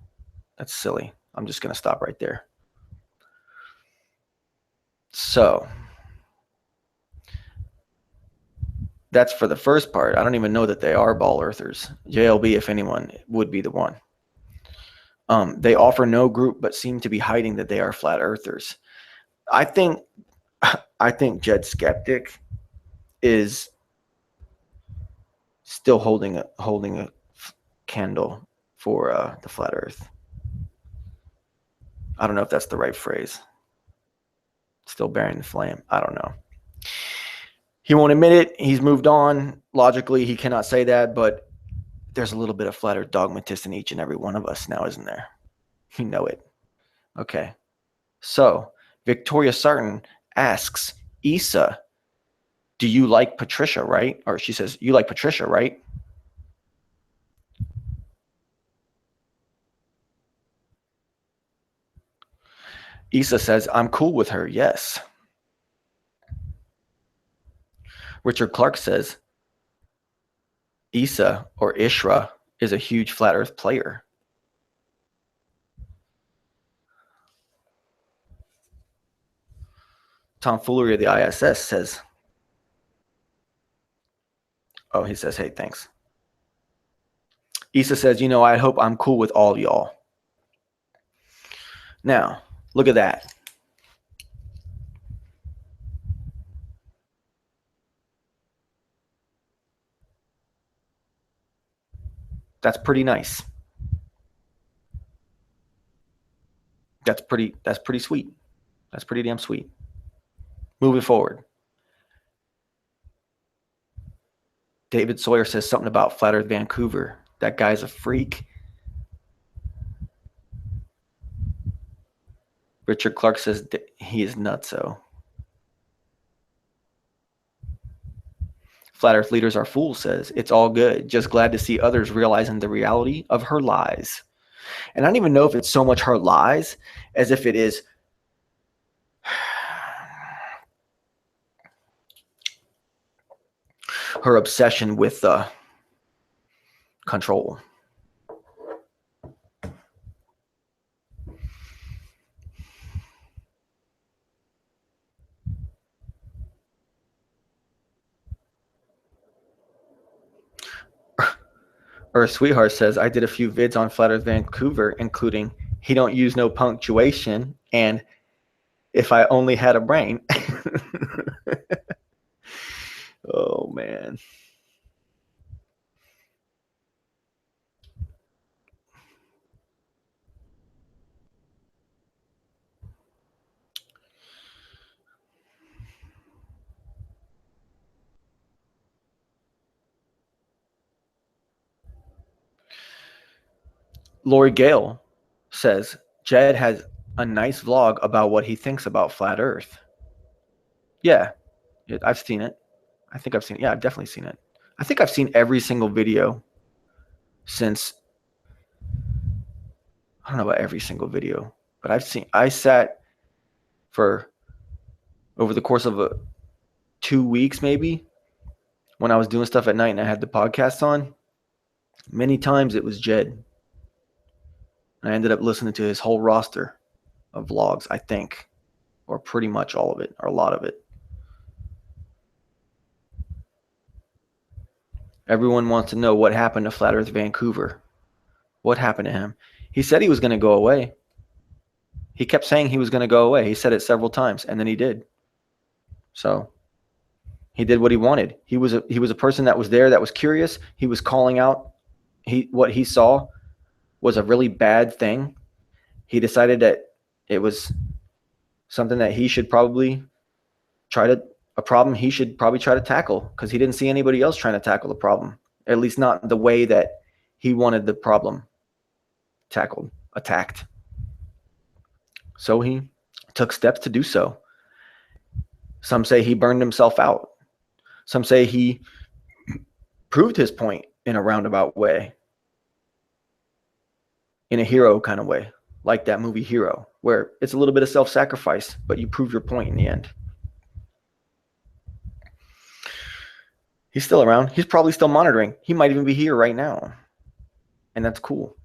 I'm just going to stop right there. So that's for the first part. I don't even know that they are ball earthers. JLB, if anyone, would be the one. They offer no group, but seem to be hiding that they are flat earthers. I think Jed Skeptic is still holding a candle for the flat earth. I don't know if that's the right phrase. Still bearing the flame. I don't know. He won't admit it. He's moved on. Logically, he cannot say that, but there's a little bit of flat earth dogmatist in each and every one of us now, isn't there? You know it. Okay. So Victoria Sarton asks Issa, do you like Patricia, right? Or she says, you like Patricia, right? Issa says, I'm cool with her, yes. Richard Clark says, Issa or Ishra is a huge flat earth player. Tomfoolery of the ISS says, oh, he says, hey, thanks. Issa says, I hope I'm cool with all y'all. Now, look at that. That's pretty nice. That's pretty sweet. That's pretty damn sweet. Moving forward. David Sawyer says something about Flat Earth Vancouver. That guy's a freak. Richard Clark says he is nutso. Flat Earth Leaders Are Fools says, it's all good. Just glad to see others realizing the reality of her lies. And I don't even know if it's so much her lies as if it is her obsession with control. Earth Sweetheart says, I did a few vids on Flat Earth Vancouver, including he don't use no punctuation and if I only had a brain. Oh, man. Lori Gale says, Jed has a nice vlog about what he thinks about Flat Earth. Yeah, I've seen it. I think I've seen it. Yeah, I've definitely seen it. I think I've seen every single video since, I don't know about every single video, but I sat for over the course of 2 weeks maybe when I was doing stuff at night and I had the podcast on. Many times it was Jed. And I ended up listening to his whole roster of vlogs, I think, or pretty much all of it, or a lot of it. Everyone wants to know what happened to Flat Earth Vancouver. What happened to him? He said he was going to go away. He kept saying he was going to go away. He said it several times, and then he did. So he did what he wanted. He was a person that was there, that was curious. He was calling out what he saw was a really bad thing. He decided that it was something that he should probably a problem he should probably try to tackle, because he didn't see anybody else trying to tackle the problem, at least not the way that he wanted the problem attacked. So he took steps to do so. Some say he burned himself out. Some say he proved his point in a roundabout way, in a hero kind of way, like that movie Hero, where it's a little bit of self-sacrifice, but you prove your point in the end. He's still around. He's probably still monitoring. He might even be here right now. And that's cool.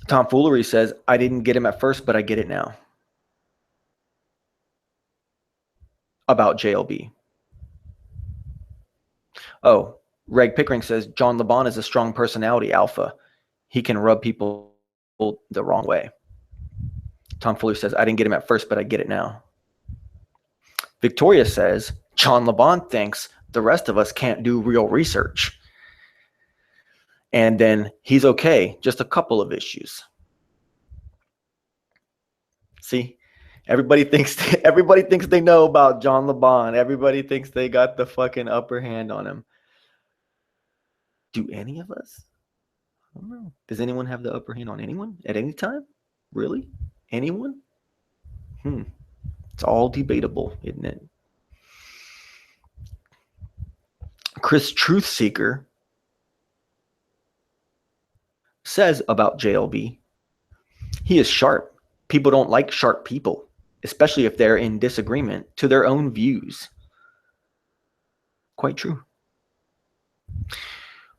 Tomfoolery says, I didn't get him at first, but I get it now. About JLB. Oh, Reg Pickering says, John LeBon is a strong personality alpha. He can rub people the wrong way. Tomfoolery says, I didn't get him at first, but I get it now. Victoria says, John LeBon thinks the rest of us can't do real research. And then he's okay, just a couple of issues. See, everybody thinks they know about John LeBon. Everybody thinks they got the fucking upper hand on him. Do any of us? I don't know. Does anyone have the upper hand on anyone at any time? Really? Anyone? It's all debatable, isn't it? Chris Truthseeker says about JLB, he is sharp. People don't like sharp people, especially if they're in disagreement to their own views. Quite true.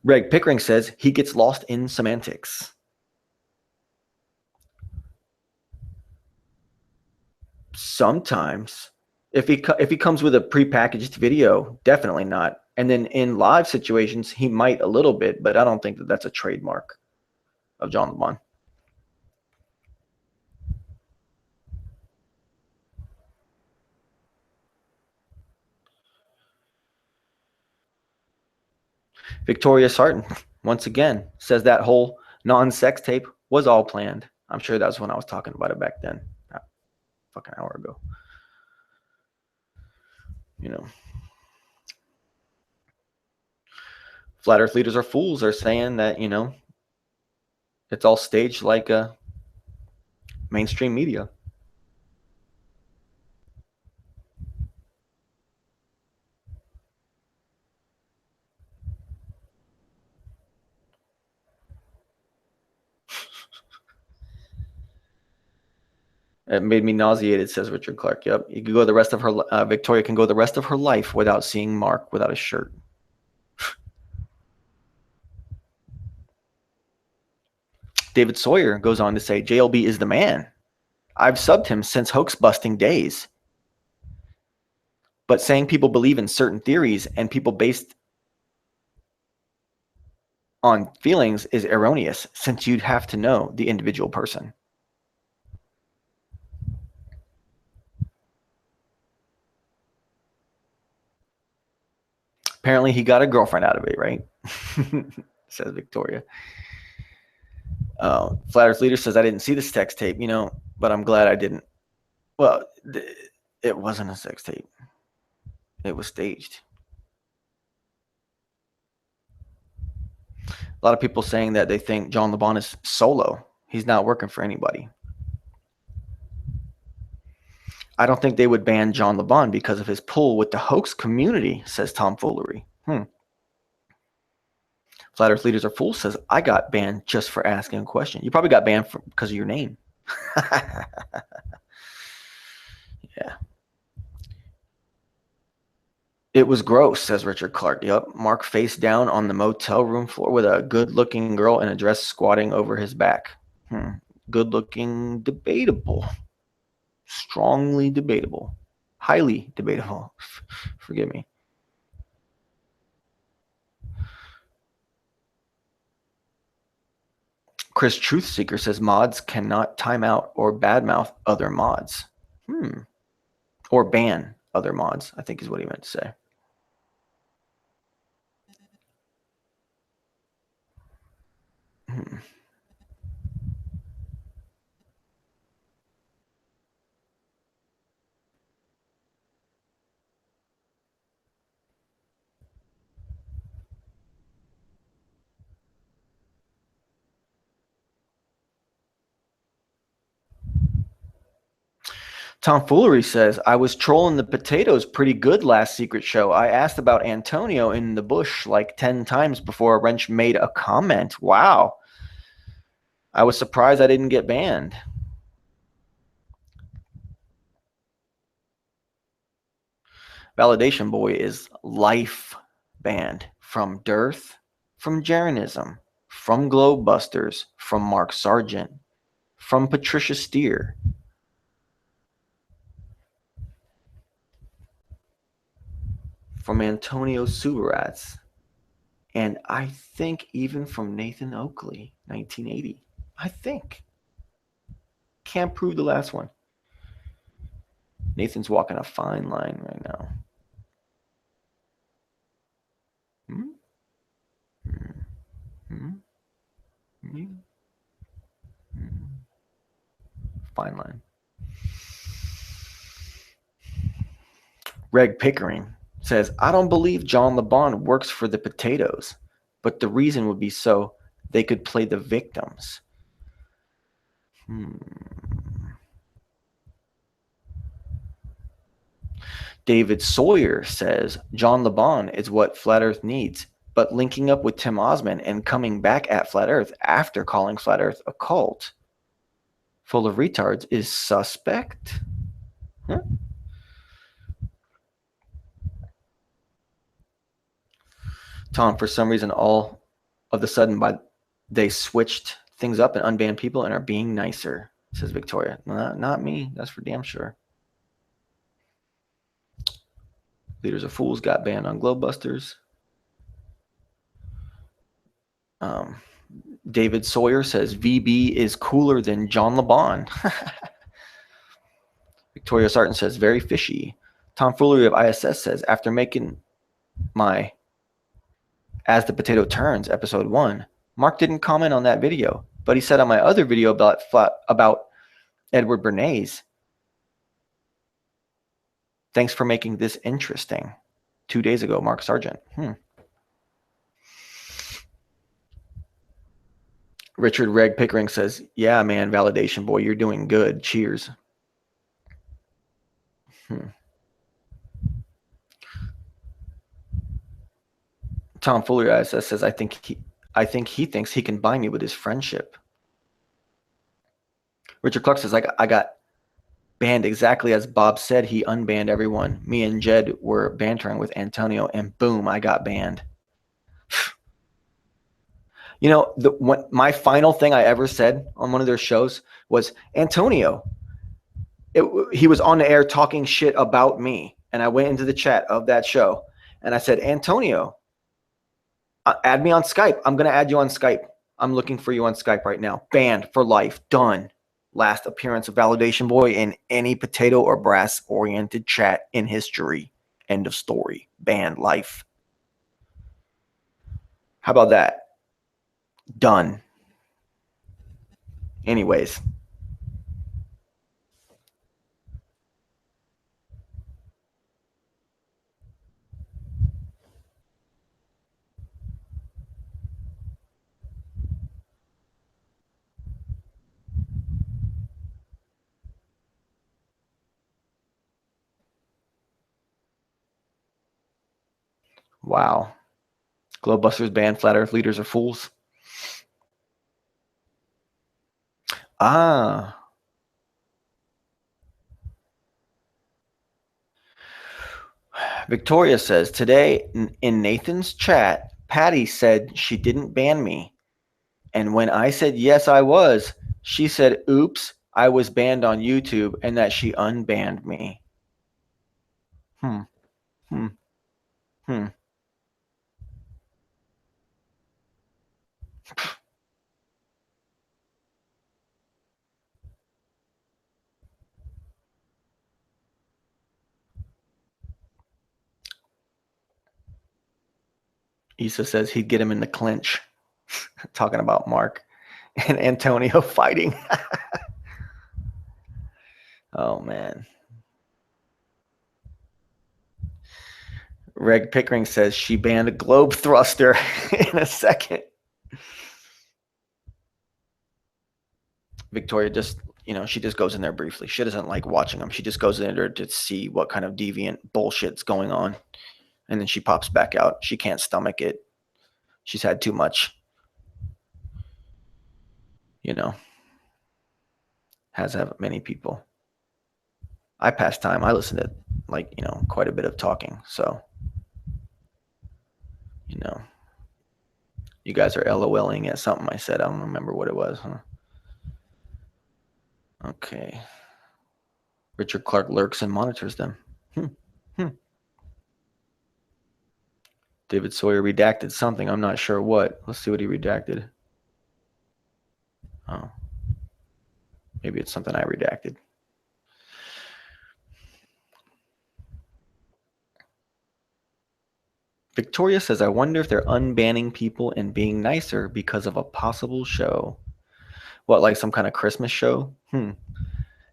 Reg Pickering says he gets lost in semantics. Sometimes. If he comes with a prepackaged video, definitely not. And then in live situations, he might a little bit, but I don't think that that's a trademark of John LeBon. Victoria Sarton, once again, says that whole non-sex tape was all planned. I'm sure that's when I was talking about it back then, a fucking hour ago. You know, Flat Earth Leaders Are Fools are saying that, It's all staged like mainstream media. It made me nauseated, says Richard Clark. Yep. You could go the rest of her, Victoria can go the rest of her life without seeing Mark without a shirt. David Sawyer goes on to say, JLB is the man. I've subbed him since hoax busting days. But saying people believe in certain theories and people based on feelings is erroneous, since you'd have to know the individual person. Apparently he got a girlfriend out of it, right? Says Victoria. Flat Earth Leader says, I didn't see this sex tape, but I'm glad I didn't. Well, it wasn't a sex tape. It was staged. A lot of people saying that they think John LeBon is solo. He's not working for anybody. I don't think they would ban John LeBon because of his pull with the hoax community, says Tomfoolery. Flat Earth Leaders Are Fools says, I got banned just for asking a question. You probably got banned because of your name. Yeah. It was gross, says Richard Clark. Yep. Mark face down on the motel room floor with a good-looking girl in a dress squatting over his back. Good-looking, debatable. Strongly debatable. Highly debatable. Forgive me. Chris Truthseeker says mods cannot time out or badmouth other mods. Or ban other mods, I think is what he meant to say. Tomfoolery says, I was trolling the potatoes pretty good last secret show. I asked about Antonio in the bush like 10 times before a wrench made a comment. Wow. I was surprised I didn't get banned. Validation Boy is life banned from Dearth, from Jeranism, from Globebusters, from Mark Sargent, from Patricia Steer. From Antonio Subarats, and I think even from Nathan Oakley, 1980. I think. Can't prove the last one. Nathan's walking a fine line right now. Fine line. Reg Pickering says, I don't believe John LeBon works for the potatoes, but the reason would be so they could play the victims. David Sawyer says, John LeBon is what Flat Earth needs, but linking up with Tim Osman and coming back at Flat Earth after calling Flat Earth a cult full of retards is suspect? Huh? Tom, for some reason, all of a sudden, they switched things up and unbanned people and are being nicer, says Victoria. Not me. That's for damn sure. Leaders of Fools got banned on Globebusters. David Sawyer says VB is cooler than John LeBon. Victoria Sarton says very fishy. Tomfoolery of ISS says, after making my As the Potato Turns episode 1, Mark didn't comment on that video, but he said on my other video about Edward Bernays, thanks for making this interesting. 2 days ago, Mark Sargent. Richard Reg Pickering says, yeah, man, validation boy, you're doing good. Cheers. Tom Fuller says, I think he thinks he can buy me with his friendship. Richard Clark says, I got banned exactly as Bob said. He unbanned everyone. Me and Jed were bantering with Antonio, and boom, I got banned. You know, my final thing I ever said on one of their shows was, Antonio, he was on the air talking shit about me. And I went into the chat of that show and I said, Antonio, add me on Skype. I'm going to add you on Skype. I'm looking for you on Skype right now. Banned for life. Done. Last appearance of Validation Boy in any potato or brass oriented chat in history. End of story. Banned life. How about that? Done. Anyways. Wow. Globebusters banned. Flat Earth leaders are fools. Ah. Victoria says, today in Nathan's chat, Patty said she didn't ban me. And when I said yes, I was, she said, oops, I was banned on YouTube and that she unbanned me. Issa says he'd get him in the clinch. Talking about Mark and Antonio fighting. Oh, man. Reg Pickering says she banned a globe thruster in a second. Victoria just, she just goes in there briefly. She doesn't like watching them. She just goes in there to see what kind of deviant bullshit's going on. And then she pops back out. She can't stomach it. She's had too much. Has have many people. I pass time. I listen to quite a bit of talking. So, you guys are LOLing at something I said. I don't remember what it was, huh? Okay. Richard Clark lurks and monitors them. David Sawyer redacted something. I'm not sure what. Let's see what he redacted. Oh. Maybe it's something I redacted. Victoria says, I wonder if they're unbanning people and being nicer because of a possible show. What, like some kind of Christmas show?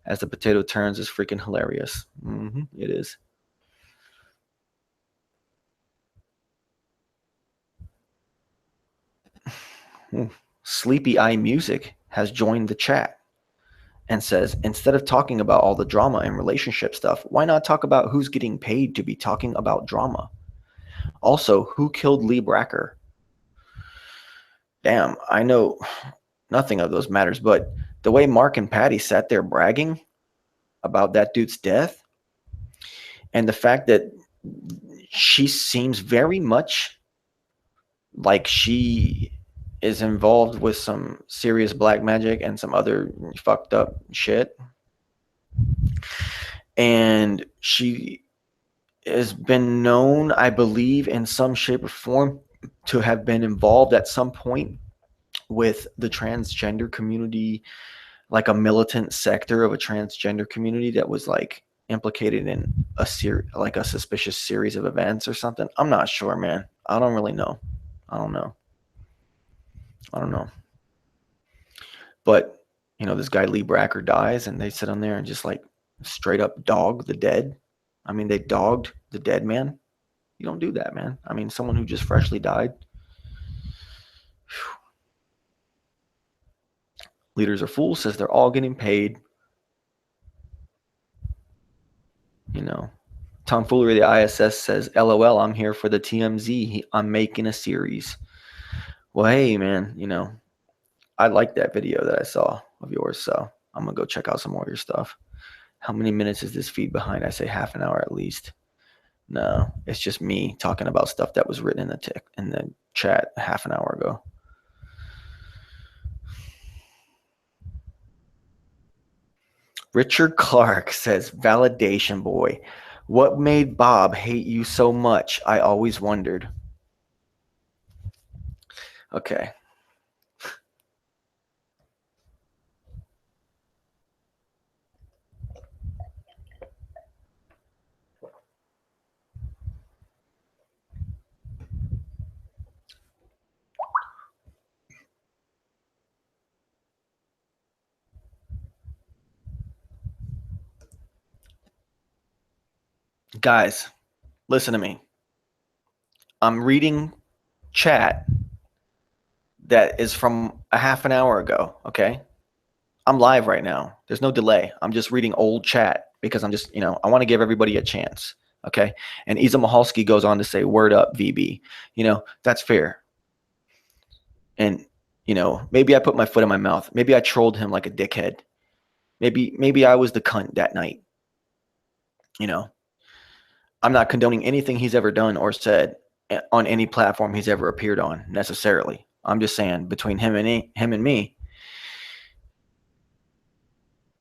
As the potato turns is freaking hilarious. It is. Sleepy Eye Music has joined the chat and says, instead of talking about all the drama and relationship stuff, why not talk about who's getting paid to be talking about drama? Also, who killed Lee Bracker? Damn, I know nothing of those matters, but the way Mark and Patty sat there bragging about that dude's death, and the fact that she seems very much like she is involved with some serious black magic and some other fucked up shit. And she has been known, I believe, in some shape or form to have been involved at some point with the transgender community, like a militant sector of a transgender community that was like implicated in a suspicious series of events or something. I'm not sure, man. I don't really know. I don't know. But this guy Lee Bracker dies, and they sit on there and just like straight up dog the dead. I mean, they dogged the dead man. You don't do that, man. I mean, someone who just freshly died. Leaders are fools, says they're all getting paid. You know, Tomfoolery, the ISS says, LOL, I'm here for the TMZ. I'm making a series. Well, hey, man, you know, I like that video that I saw of yours, so I'm going to go check out some more of your stuff. How many minutes is this feed behind? I say half an hour at least. No, it's just me talking about stuff that was written in the chat half an hour ago. Richard Clark says, validation boy. What made Bob hate you so much? I always wondered. Okay. Guys, listen to me. I'm reading chat that is from a half an hour ago, okay? I'm live right now. There's no delay. I'm just reading old chat because I'm just, I want to give everybody a chance, okay? And Isa Mahalski goes on to say, word up, VB. That's fair. And, maybe I put my foot in my mouth. Maybe I trolled him like a dickhead. Maybe I was the cunt that night. I'm not condoning anything he's ever done or said on any platform he's ever appeared on necessarily. I'm just saying between him and me,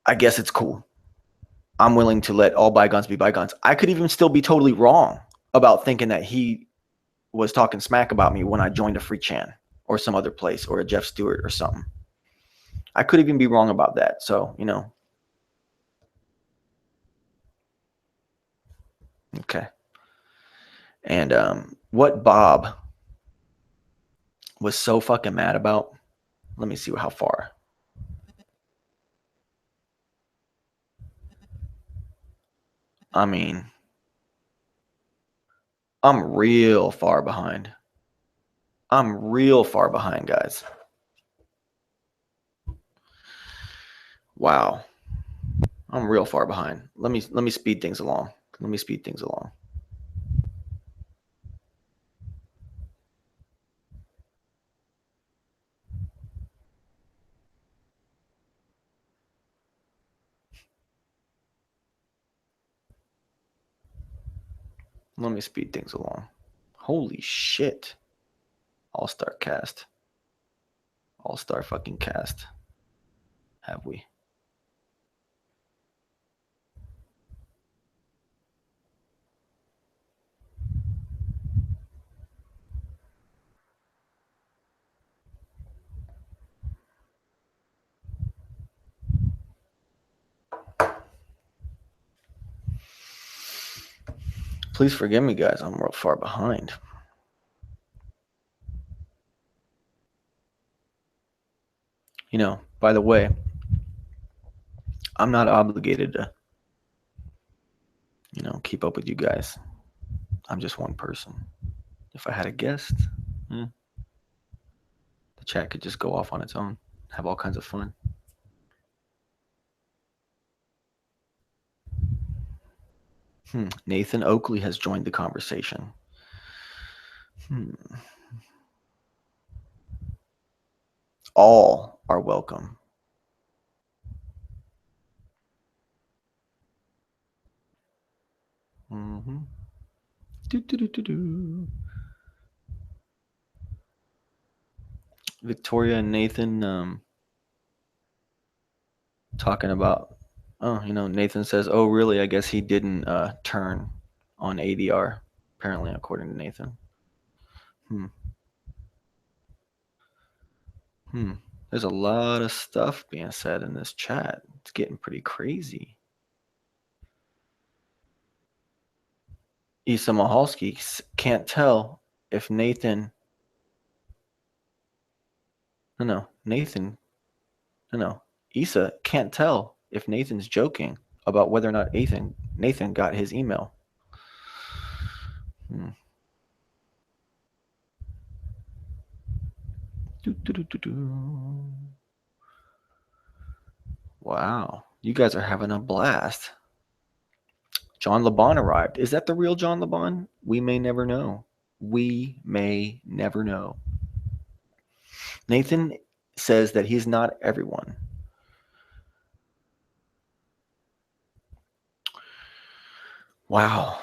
I guess it's cool. I'm willing to let all bygones be bygones. I could even still be totally wrong about thinking that he was talking smack about me when I joined a free chan or some other place or a Jeff Stewart or something. I could even be wrong about that. So, Okay. And what Bob was so fucking mad about, let me see how far. I mean, I'm real far behind. I'm real far behind, guys. Wow. I'm real far behind. Let me speed things along. Let me speed things along. Let me speed things along. Holy shit. All-star cast. All-star fucking cast. Have we? Please forgive me, guys. I'm real far behind. By the way, I'm not obligated to, keep up with you guys. I'm just one person. If I had a guest, the chat could just go off on its own, have all kinds of fun. Nathan Oakley has joined the conversation. All are welcome. Victoria and Nathan talking about, Nathan says, oh, really? I guess he didn't turn on ADR, apparently, according to Nathan. There's a lot of stuff being said in this chat. It's getting pretty crazy. Isa Mahalski can't tell if Nathan. Nathan. Isa can't tell if Nathan's joking about whether or not Nathan got his email. Wow. You guys are having a blast. John LeBon arrived. Is that the real John LeBon? We may never know. We may never know. Nathan says that he's not everyone. Wow.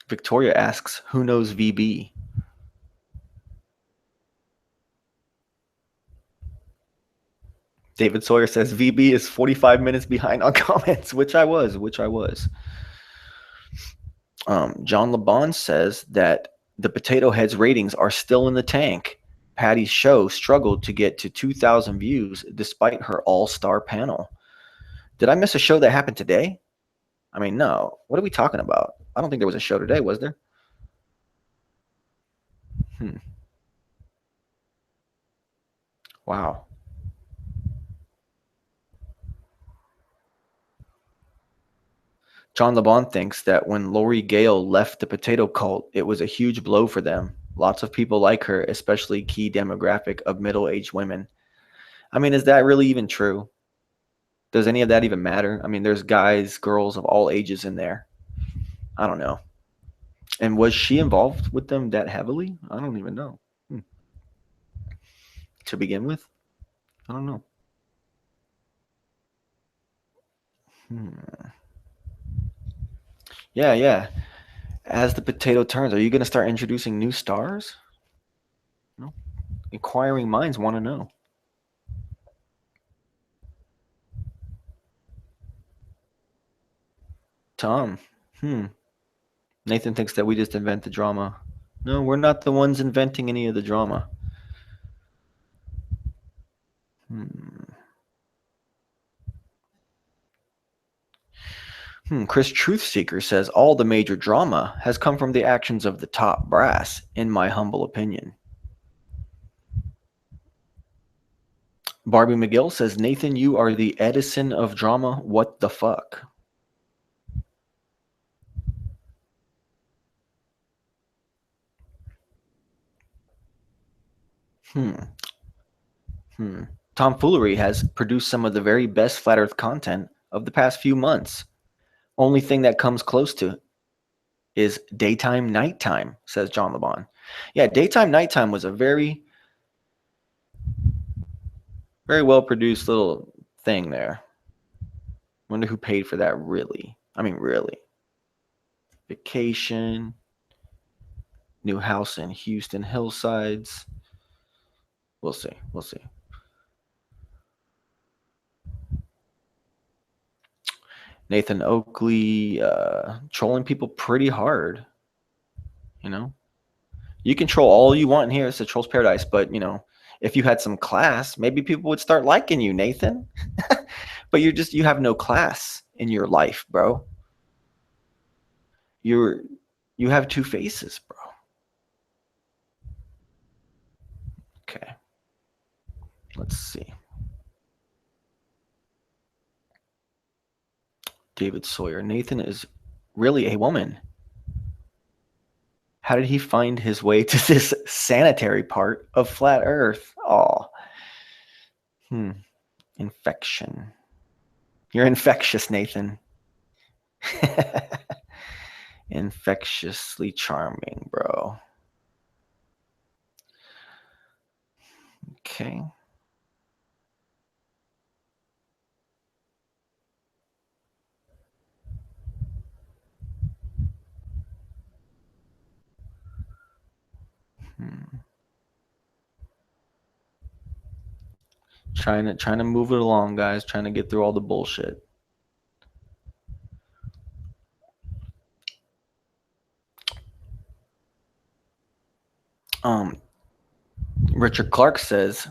Victoria asks, who knows VB? David Sawyer says VB is 45 minutes behind on comments, which I was. John LeBon says that the Potato Heads ratings are still in the tank. Patty's show struggled to get to 2,000 views despite her all-star panel. Did I miss a show that happened today? I mean, no. What are we talking about? I don't think there was a show today, was there? Wow. John LeBon thinks that when Lori Gale left the potato cult, it was a huge blow for them. Lots of people like her, especially key demographic of middle-aged women. I mean, is that really even true? Does any of that even matter? I mean, there's guys, girls of all ages in there. I don't know. And was she involved with them that heavily? I don't even know. To begin with, I don't know. Yeah. As the potato turns, are you going to start introducing new stars? No. Inquiring minds want to know. Tom. Nathan thinks that we just invent the drama. No, we're not the ones inventing any of the drama. Chris Truthseeker says all the major drama has come from the actions of the top brass, in my humble opinion. Barbie McGill says, Nathan, you are the Edison of drama. What the fuck? Tomfoolery has produced some of the very best Flat Earth content of the past few months. Only thing that comes close to is Daytime Nighttime, says John LeBon. Yeah, Daytime Nighttime was a very, very well produced little thing there. Wonder who paid for that, really. I mean, really. Vacation, new house in Houston Hillsides. We'll see. Nathan Oakley trolling people pretty hard. You know, you can troll all you want in here. It's a troll's paradise, but if you had some class, maybe people would start liking you, Nathan. But you have no class in your life, bro. You have two faces, bro. Okay. Let's see. David Sawyer. Nathan is really a woman. How did he find his way to this sanitary part of flat Earth? Oh. Infection. You're infectious, Nathan. Infectiously charming, bro. Okay. Trying to move it along, guys. Trying to get through all the bullshit. Richard Clark says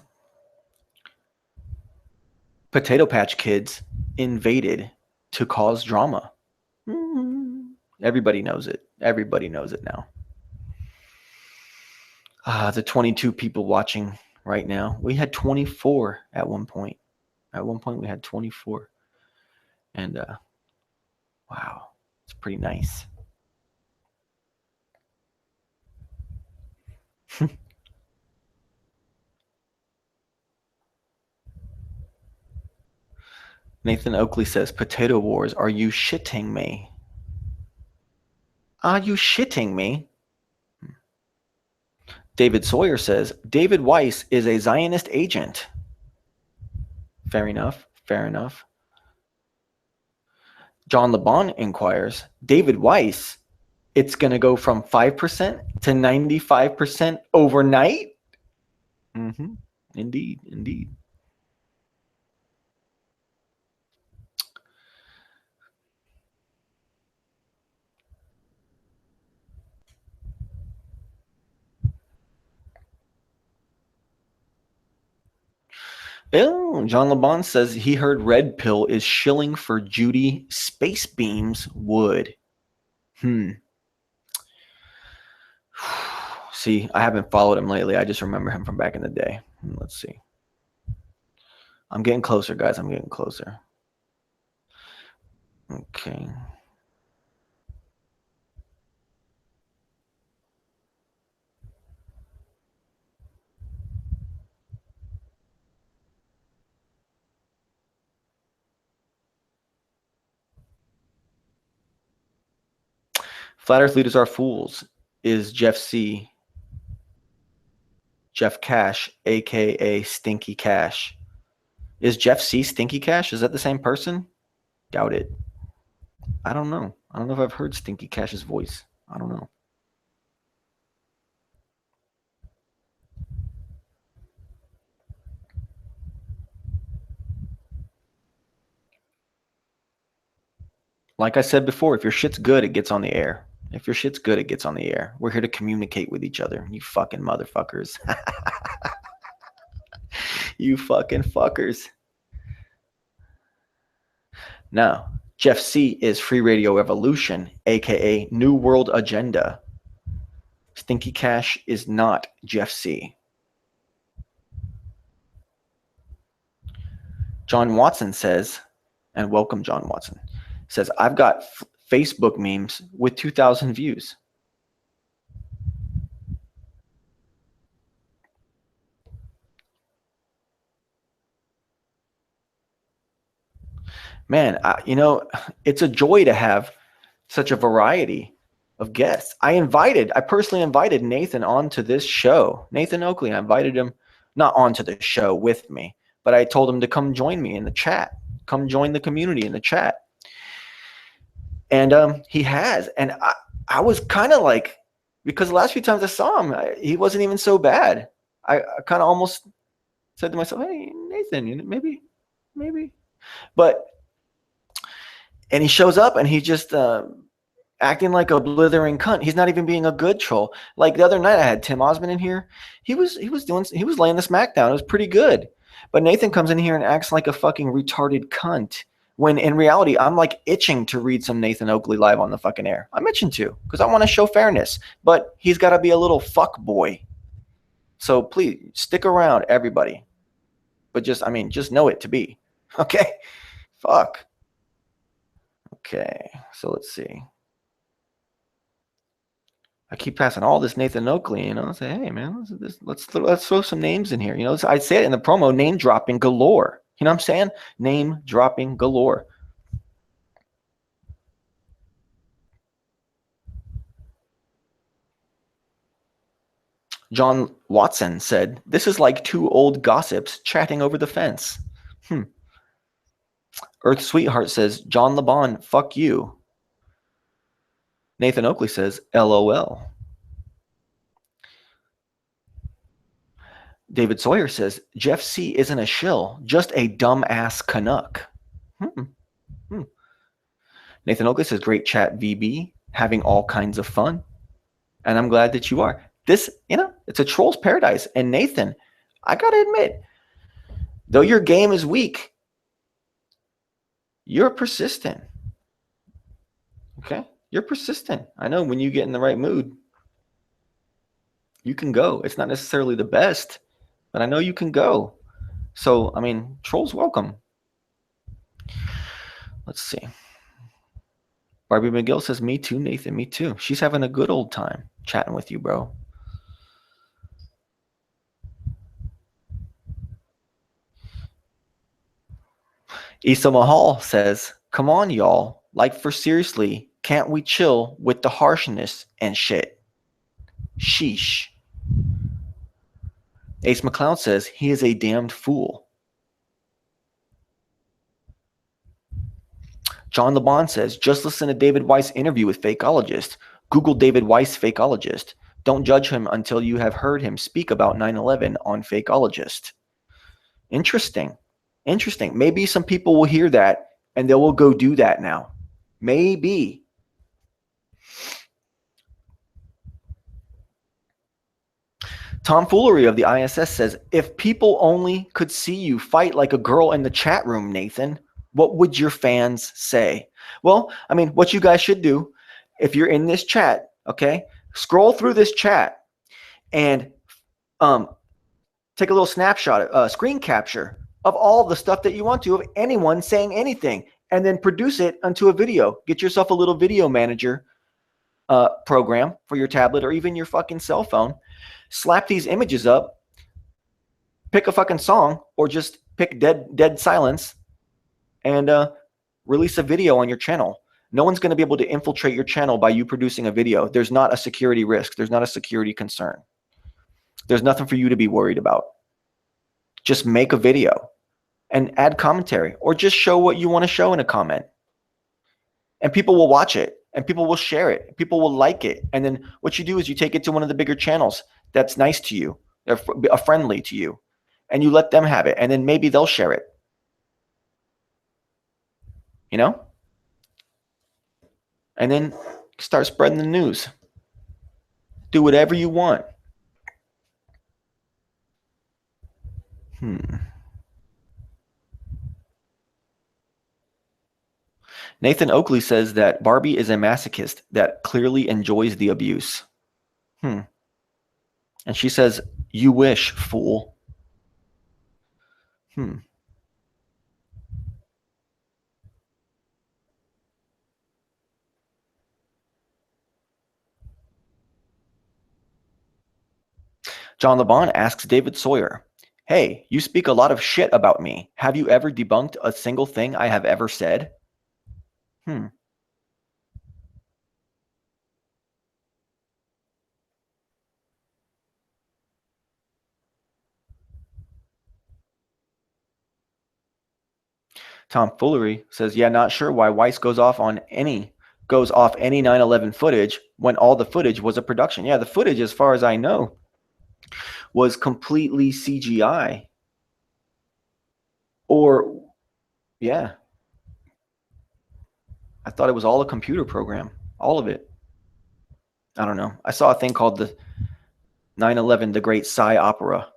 Potato Patch Kids invaded to cause drama. Everybody knows it. Everybody knows it now. The 22 people watching right now. We had 24 at one point. At one point, we had 24. And wow, it's pretty nice. Nathan Oakley says, Potato Wars, are you shitting me? Are you shitting me? David Sawyer says, David Weiss is a Zionist agent. Fair enough. Fair enough. John LeBon inquires, David Weiss, it's going to go from 5% to 95% overnight? Mm-hmm. Indeed, indeed. Oh, John LeBon says he heard Red Pill is shilling for Judy Space Beams wood. See, I haven't followed him lately. I just remember him from back in the day. Let's see. I'm getting closer, guys. I'm getting closer. Okay. Flat Earth leaders are fools is Jeff C. Jeff Cash, aka Stinky Cash. Is Jeff C. Stinky Cash? Is that the same person? Doubt it. I don't know. I don't know if I've heard Stinky Cash's voice. I don't know. Like I said before, if your shit's good, it gets on the air. If your shit's good, it gets on the air. We're here to communicate with each other. You fucking motherfuckers. You fucking fuckers. Now, Jeff C. is Free Radio Revolution, aka New World Agenda. Stinky Cash is not Jeff C. John Watson says, and welcome John Watson, says, I've got Facebook memes with 2,000 views. Man, it's a joy to have such a variety of guests. I personally invited Nathan onto this show. Nathan Oakley, I invited him not onto the show with me, but I told him to come join me in the chat. Come join the community in the chat. And he has. And I was kind of like, because the last few times I saw him, he wasn't even so bad. I kind of almost said to myself, hey, Nathan, maybe. And he shows up and he just acting like a blithering cunt. He's not even being a good troll. Like the other night I had Tim Osmond in here. He was laying the smackdown. It was pretty good. But Nathan comes in here and acts like a fucking retarded cunt. When in reality, I'm like itching to read some Nathan Oakley live on the fucking air. I'm itching to, because I want to show fairness. But he's got to be a little fuck boy. So please stick around, everybody. But just know it to be. Okay? Fuck. Okay, so let's see. I keep passing all this Nathan Oakley, say, hey man, let's throw some names in here. I say it in the promo, name dropping galore. You know what I'm saying? Name dropping galore. John Watson said, this is like two old gossips chatting over the fence. Earth Sweetheart says, John LeBon, fuck you. Nathan Oakley says, LOL. David Sawyer says, Jeff C. isn't a shill, just a dumbass Canuck. Nathan Oakley says, great chat, VB, having all kinds of fun. And I'm glad that you are. This, it's a troll's paradise. And Nathan, I got to admit, though your game is weak, you're persistent. Okay? You're persistent. I know when you get in the right mood, you can go. It's not necessarily the best, but I know you can go. So, trolls welcome. Let's see. Barbie McGill says, me too, Nathan, me too. She's having a good old time chatting with you, bro. Issa Mahal says, come on, y'all. Like, for seriously, can't we chill with the harshness and shit? Sheesh. Ace McCloud says, he is a damned fool. John LeBon says, just listen to David Weiss interview with Fakeologist. Google David Weiss Fakeologist. Don't judge him until you have heard him speak about 9/11 on Fakeologist. Interesting. Interesting. Maybe some people will hear that and they will go do that now. Maybe. Tomfoolery of the ISS says, if people only could see you fight like a girl in the chat room, Nathan, what would your fans say? Well, I mean, what you guys should do, if you're in this chat, okay, scroll through this chat and take a little snapshot, screen capture of all the stuff that you want to, of anyone saying anything, and then produce it onto a video. Get yourself a little video manager program for your tablet or even your fucking cell phone. Slap these images up, pick a fucking song, or just pick dead silence and release a video on your channel. No one's going to be able to infiltrate your channel by you producing a video. There's not a security risk. There's not a security concern. There's nothing for you to be worried about. Just make a video and add commentary, or just show what you want to show in a comment. And people will watch it, and people will share it. People will like it. And then what you do is you take it to one of the bigger channels that's nice to you, they're friendly to you, and you let them have it. And then maybe they'll share it. You know? And then start spreading the news. Do whatever you want. Nathan Oakley says that Barbie is a masochist that clearly enjoys the abuse. And she says, you wish, fool. John LeBon asks David Sawyer, hey, you speak a lot of shit about me. Have you ever debunked a single thing I have ever said? Tomfoolery says, yeah, not sure why Weiss goes off any 9/11 footage when all the footage was a production. Yeah, the footage, as far as I know, was completely CGI. Or, yeah. I thought it was all a computer program. All of it. I don't know. I saw a thing called the 9/11 The Great Psy Opera.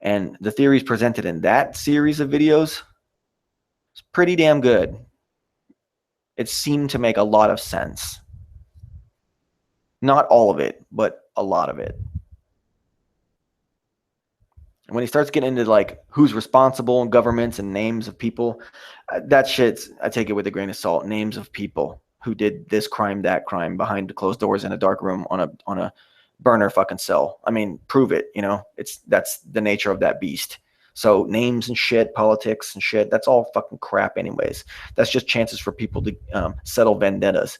And the theories presented in that series of videos is pretty damn good. It seemed to make a lot of sense. Not all of it, but a lot of it. When he starts getting into like who's responsible and governments and names of people, that shit's, I take it with a grain of salt. Names of people who did this crime, that crime, behind closed doors in a dark room on a burner fucking cell. I mean, prove it. You know, that's the nature of that beast. So names and shit, politics and shit, that's all fucking crap anyways. That's just chances for people to settle vendettas,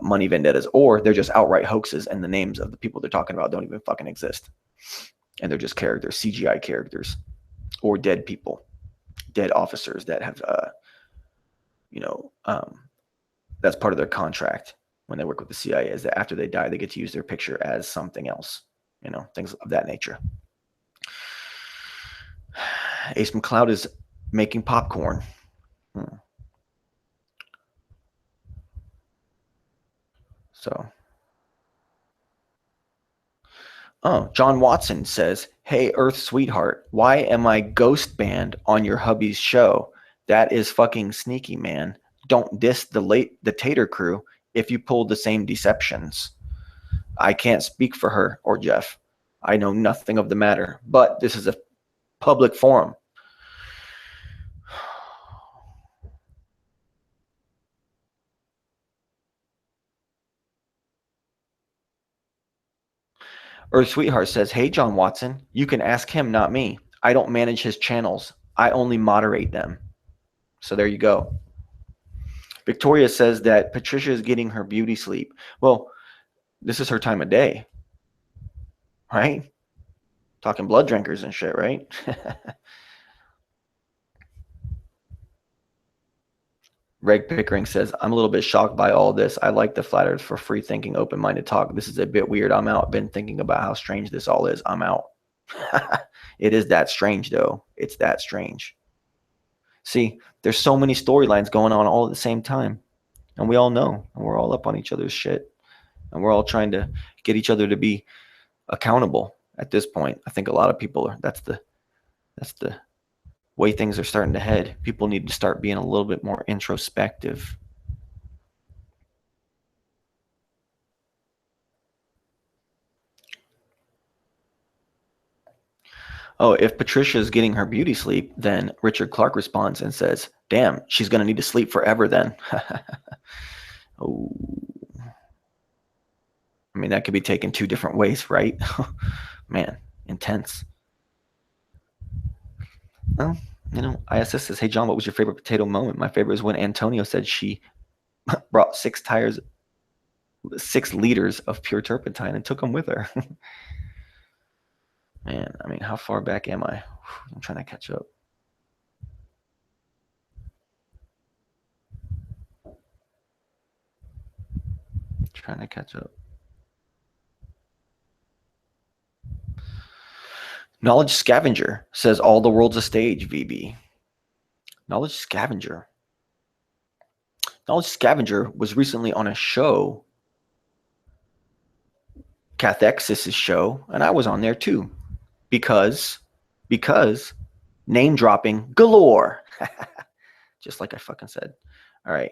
money vendettas, or they're just outright hoaxes and the names of the people they're talking about don't even fucking exist. And they're just characters, CGI characters, or dead people, dead officers that have, that's part of their contract when they work with the CIA, is that after they die, they get to use their picture as something else, things of that nature. Ace McCloud is making popcorn. So. Oh, John Watson says, hey, Earth sweetheart, why am I ghost banned on your hubby's show? That is fucking sneaky, man. Don't diss the Tater crew if you pulled the same deceptions. I can't speak for her or Jeff. I know nothing of the matter, but this is a public forum. Earth Sweetheart says, hey, John Watson, you can ask him, not me. I don't manage his channels. I only moderate them. So there you go. Victoria says that Patricia is getting her beauty sleep. Well, this is her time of day, right? Talking blood drinkers and shit, right? Greg Pickering says, I'm a little bit shocked by all this. I like the flat earth for free thinking, open-minded talk. This is a bit weird. I'm out. Been thinking about how strange this all is. I'm out. It is that strange, though. It's that strange. See, there's so many storylines going on all at the same time. And we all know. And we're all up on each other's shit. And we're all trying to get each other to be accountable at this point. I think a lot of people are, that's the way things are starting to head. People need to start being a little bit more introspective. Oh, if Patricia is getting her beauty sleep, then Richard Clark responds and says, damn, she's going to need to sleep forever then. Oh, I mean, that could be taken two different ways, right? Man, intense. Well, you know, ISS says, hey, John, what was your favorite potato moment? My favorite was when Antonio said she brought 6 liters of pure turpentine and took them with her. Man, I mean, how far back am I? I'm trying to catch up. Trying to catch up. Knowledge Scavenger says all the world's a stage, VB. Knowledge Scavenger. Knowledge Scavenger was recently on a show, Cathexis' show, and I was on there too. Because name dropping galore. Just like I fucking said. All right.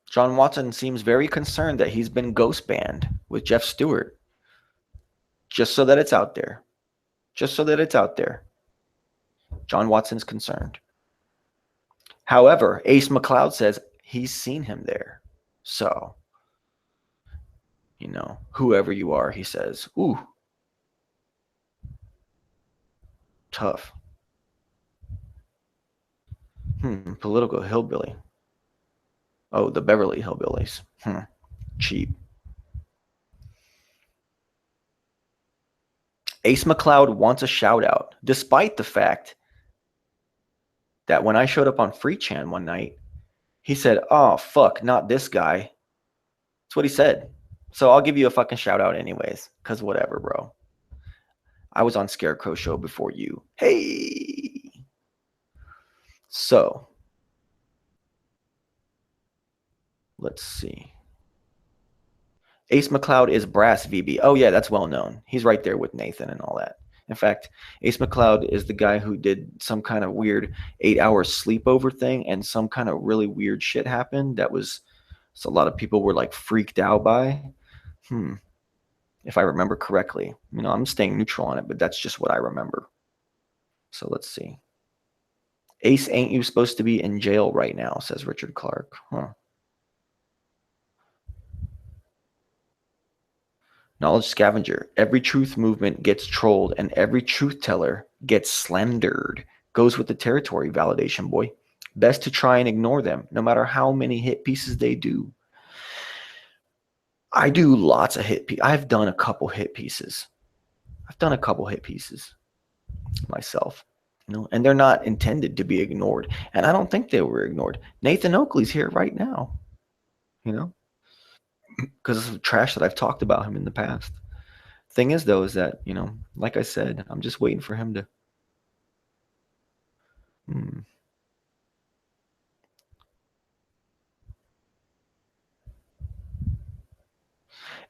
John Watson seems very concerned that he's been ghost banned with Jeff Stewart. Just so that it's out there. Just so that it's out there. John Watson's concerned. However, Ace McLeod says he's seen him there. So, you know, whoever you are, he says, ooh, tough. Political hillbilly. Oh, the Beverly Hillbillies. Cheap. Ace McLeod wants a shout out, despite the fact that when I showed up on Free Chan one night, he said, oh, fuck, not this guy. That's what he said. So I'll give you a fucking shout out anyways, because whatever, bro. I was on Scarecrow Show before you. Hey. So, let's see. Ace McLeod is Brass VB. Oh, yeah, that's well known. He's right there with Nathan and all that. In fact, Ace McLeod is the guy who did some kind of weird 8-hour sleepover thing, and some kind of really weird shit happened that was, so a lot of people were like freaked out by. If I remember correctly. You know, I'm staying neutral on it, but that's just what I remember. So let's see. Ace, ain't you supposed to be in jail right now, says Richard Clark. Knowledge Scavenger. Every truth movement gets trolled and every truth teller gets slandered. Goes with the territory validation, boy. Best to try and ignore them, no matter how many hit pieces they do. I do lots of hit pieces. I've done a couple hit pieces. Myself. You know, and they're not intended to be ignored. And I don't think they were ignored. Nathan Oakley's here right now. You know? Because of the trash that I've talked about him in the past. Thing is, though, is that, you know, like I said, I'm just waiting for him to.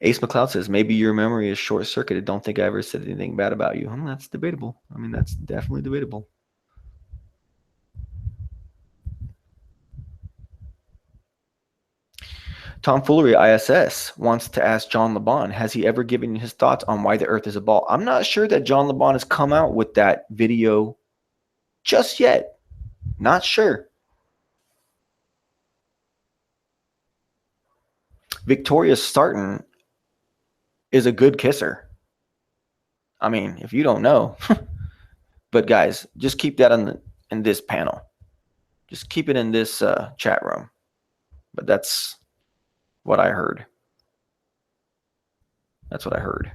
Ace McLeod says, maybe your memory is short-circuited. Don't think I ever said anything bad about you. That's debatable. I mean, that's definitely debatable. Tomfoolery ISS wants to ask John LeBon, has he ever given his thoughts on why the Earth is a ball? I'm not sure that John LeBon has come out with that video just yet. Not sure. Victoria Starton is a good kisser. I mean, if you don't know, but guys, just keep that in this panel. Just keep it in this chat room. But that's what I heard. That's what I heard.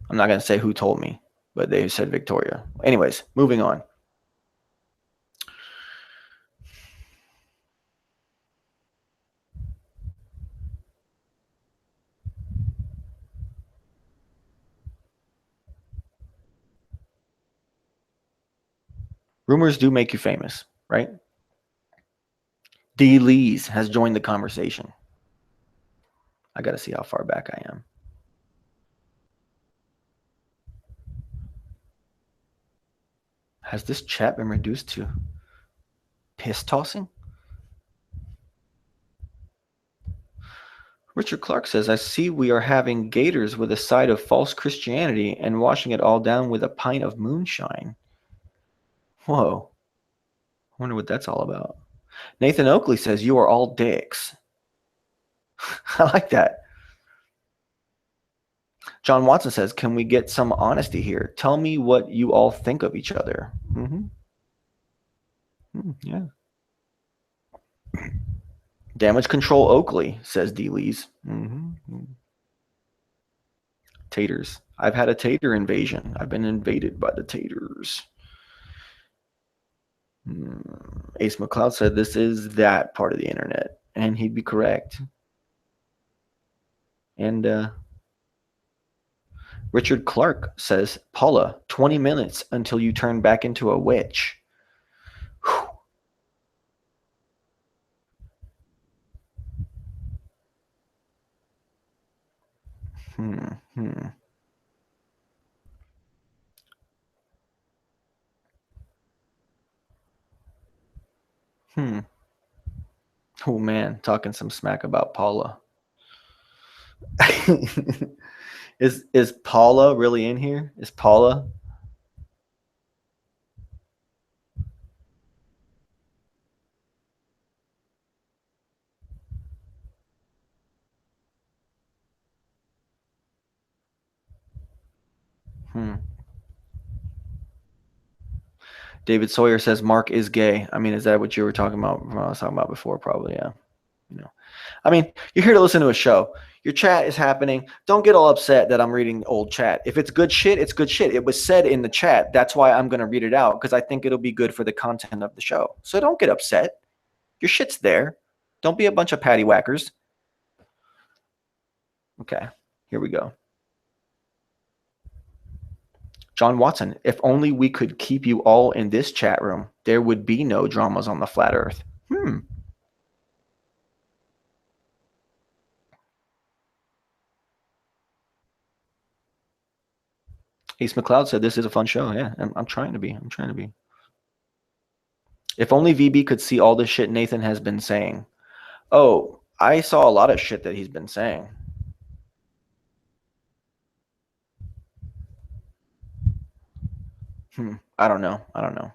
I'm not going to say who told me, but they said Victoria. Anyways, moving on. Rumors do make you famous, right? D. Lees has joined the conversation. I got to see how far back I am. Has this chat been reduced to piss tossing? Richard Clark says, I see we are having gators with a side of false Christianity and washing it all down with a pint of moonshine. Whoa. I wonder what that's all about. Nathan Oakley says, you are all dicks. I like that. John Watson says, can we get some honesty here? Tell me what you all think of each other. Yeah. Damage Control Oakley, says D. Lees. Taters. I've had a tater invasion. I've been invaded by the taters. Ace McLeod said this is that part of the internet, and he'd be correct. And Richard Clark says, Paula, 20 minutes until you turn back into a witch. Oh man, talking some smack about Paula. Is Paula really in here? Is Paula? David Sawyer says Mark is gay. I mean, is that what you were talking about? I was talking about before, probably. Yeah. You know, I mean, you're here to listen to a show. Your chat is happening. Don't get all upset that I'm reading old chat. If it's good shit, it's good shit. It was said in the chat. That's why I'm going to read it out, because I think it'll be good for the content of the show. So don't get upset. Your shit's there. Don't be a bunch of patty whackers. Okay, here we go. John Watson, if only we could keep you all in this chat room, there would be no dramas on the flat earth. Ace McLeod said this is a fun show. Yeah, I'm trying to be. I'm trying to be. If only VB could see all the shit Nathan has been saying. Oh, I saw a lot of shit that he's been saying. I don't know. I don't know.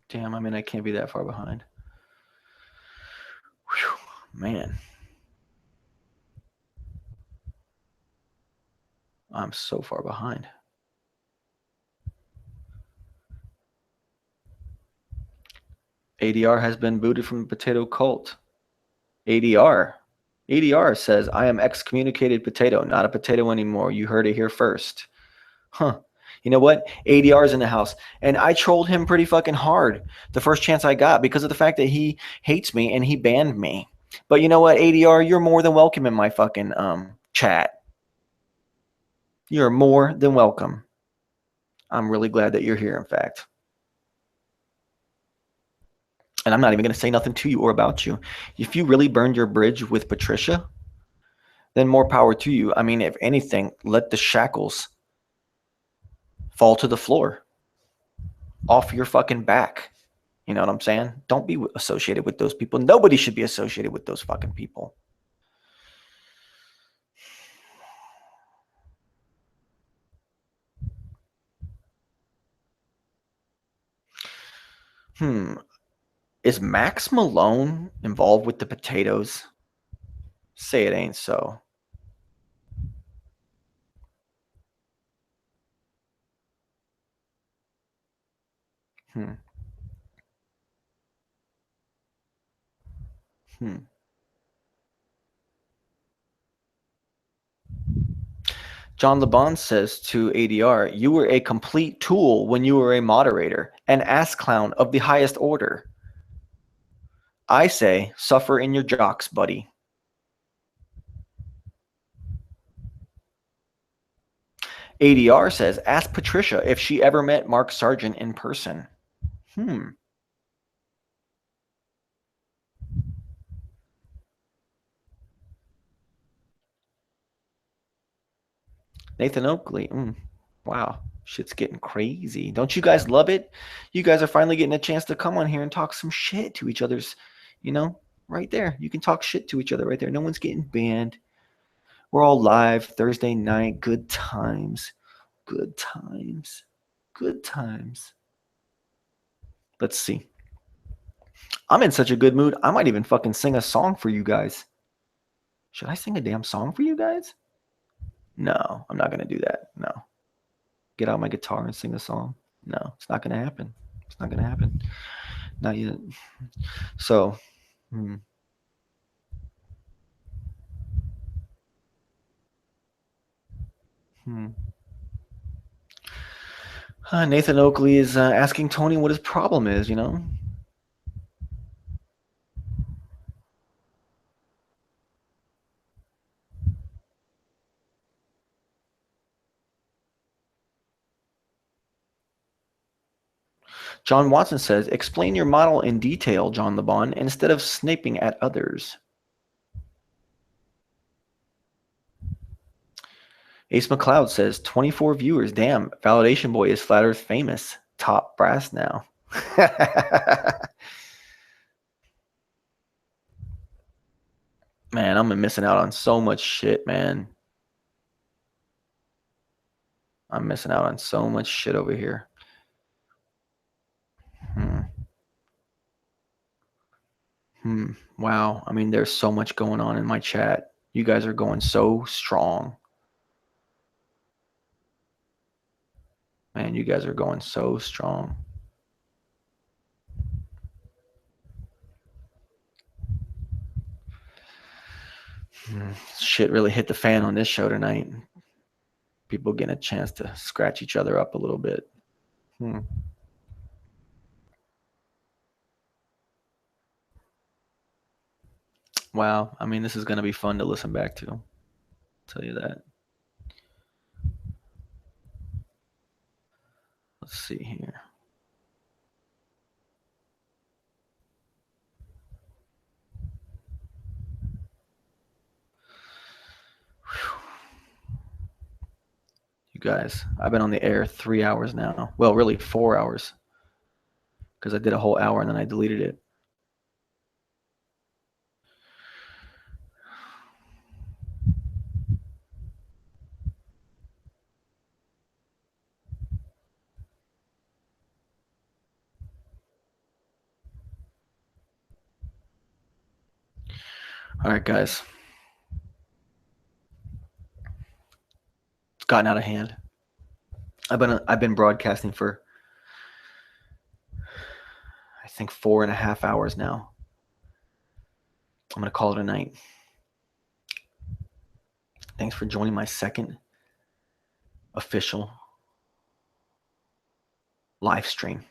Damn, I mean, I can't be that far behind. Whew, man. I'm so far behind. ADR has been booted from the potato cult. ADR says, I am excommunicated potato, not a potato anymore. You heard it here first. Huh. You know what? ADR's in the house. And I trolled him pretty fucking hard the first chance I got because of the fact that he hates me and he banned me. But you know what, ADR, you're more than welcome in my fucking chat. You're more than welcome. I'm really glad that you're here, in fact. And I'm not even going to say nothing to you or about you. If you really burned your bridge with Patricia, then more power to you. I mean, if anything, let the shackles fall to the floor off your fucking back. You know what I'm saying? Don't be associated with those people. Nobody should be associated with those fucking people. Is Max Malone involved with the potatoes? Say it ain't so. Hmm. Hmm. John LeBon says to ADR, "You were a complete tool when you were a moderator, an ass clown of the highest order. I say, suffer in your jocks, buddy." ADR says, "Ask Patricia if she ever met Mark Sargent in person." Nathan Oakley. Wow. Shit's getting crazy. Don't you guys love it? You guys are finally getting a chance to come on here and talk some shit to each other's, right there. You can talk shit to each other right there. No one's getting banned. We're all live Thursday night. Good times. Good times. Good times. Let's see. I'm in such a good mood. I might even fucking sing a song for you guys. Should I sing a damn song for you guys? No, I'm not going to do that. No. Get out my guitar and sing a song. No, it's not going to happen. It's not going to happen. Not yet. So, hmm. Nathan Oakley is asking Tony what his problem is, John Watson says, "Explain your model in detail, John LeBon, instead of sniping at others." Ace McLeod says, 24 viewers. Damn, Validation Boy is Flat Earth famous. Top brass now. Man, I'm missing out on so much shit, man. I'm missing out on so much shit over here. Wow. I mean, there's so much going on in my chat. You guys are going so strong. Man, you guys are going so strong. Shit really hit the fan on this show tonight. People getting a chance to scratch each other up a little bit. Wow. I mean, this is going to be fun to listen back to. I'll tell you that. Let's see here. You guys, I've been on the air 3 hours now. Well, really 4 hours, because I did a whole hour and then I deleted it. All right, guys. It's gotten out of hand. I've been broadcasting for, I think, 4.5 hours now. I'm going to call it a night. Thanks for joining my second official live stream.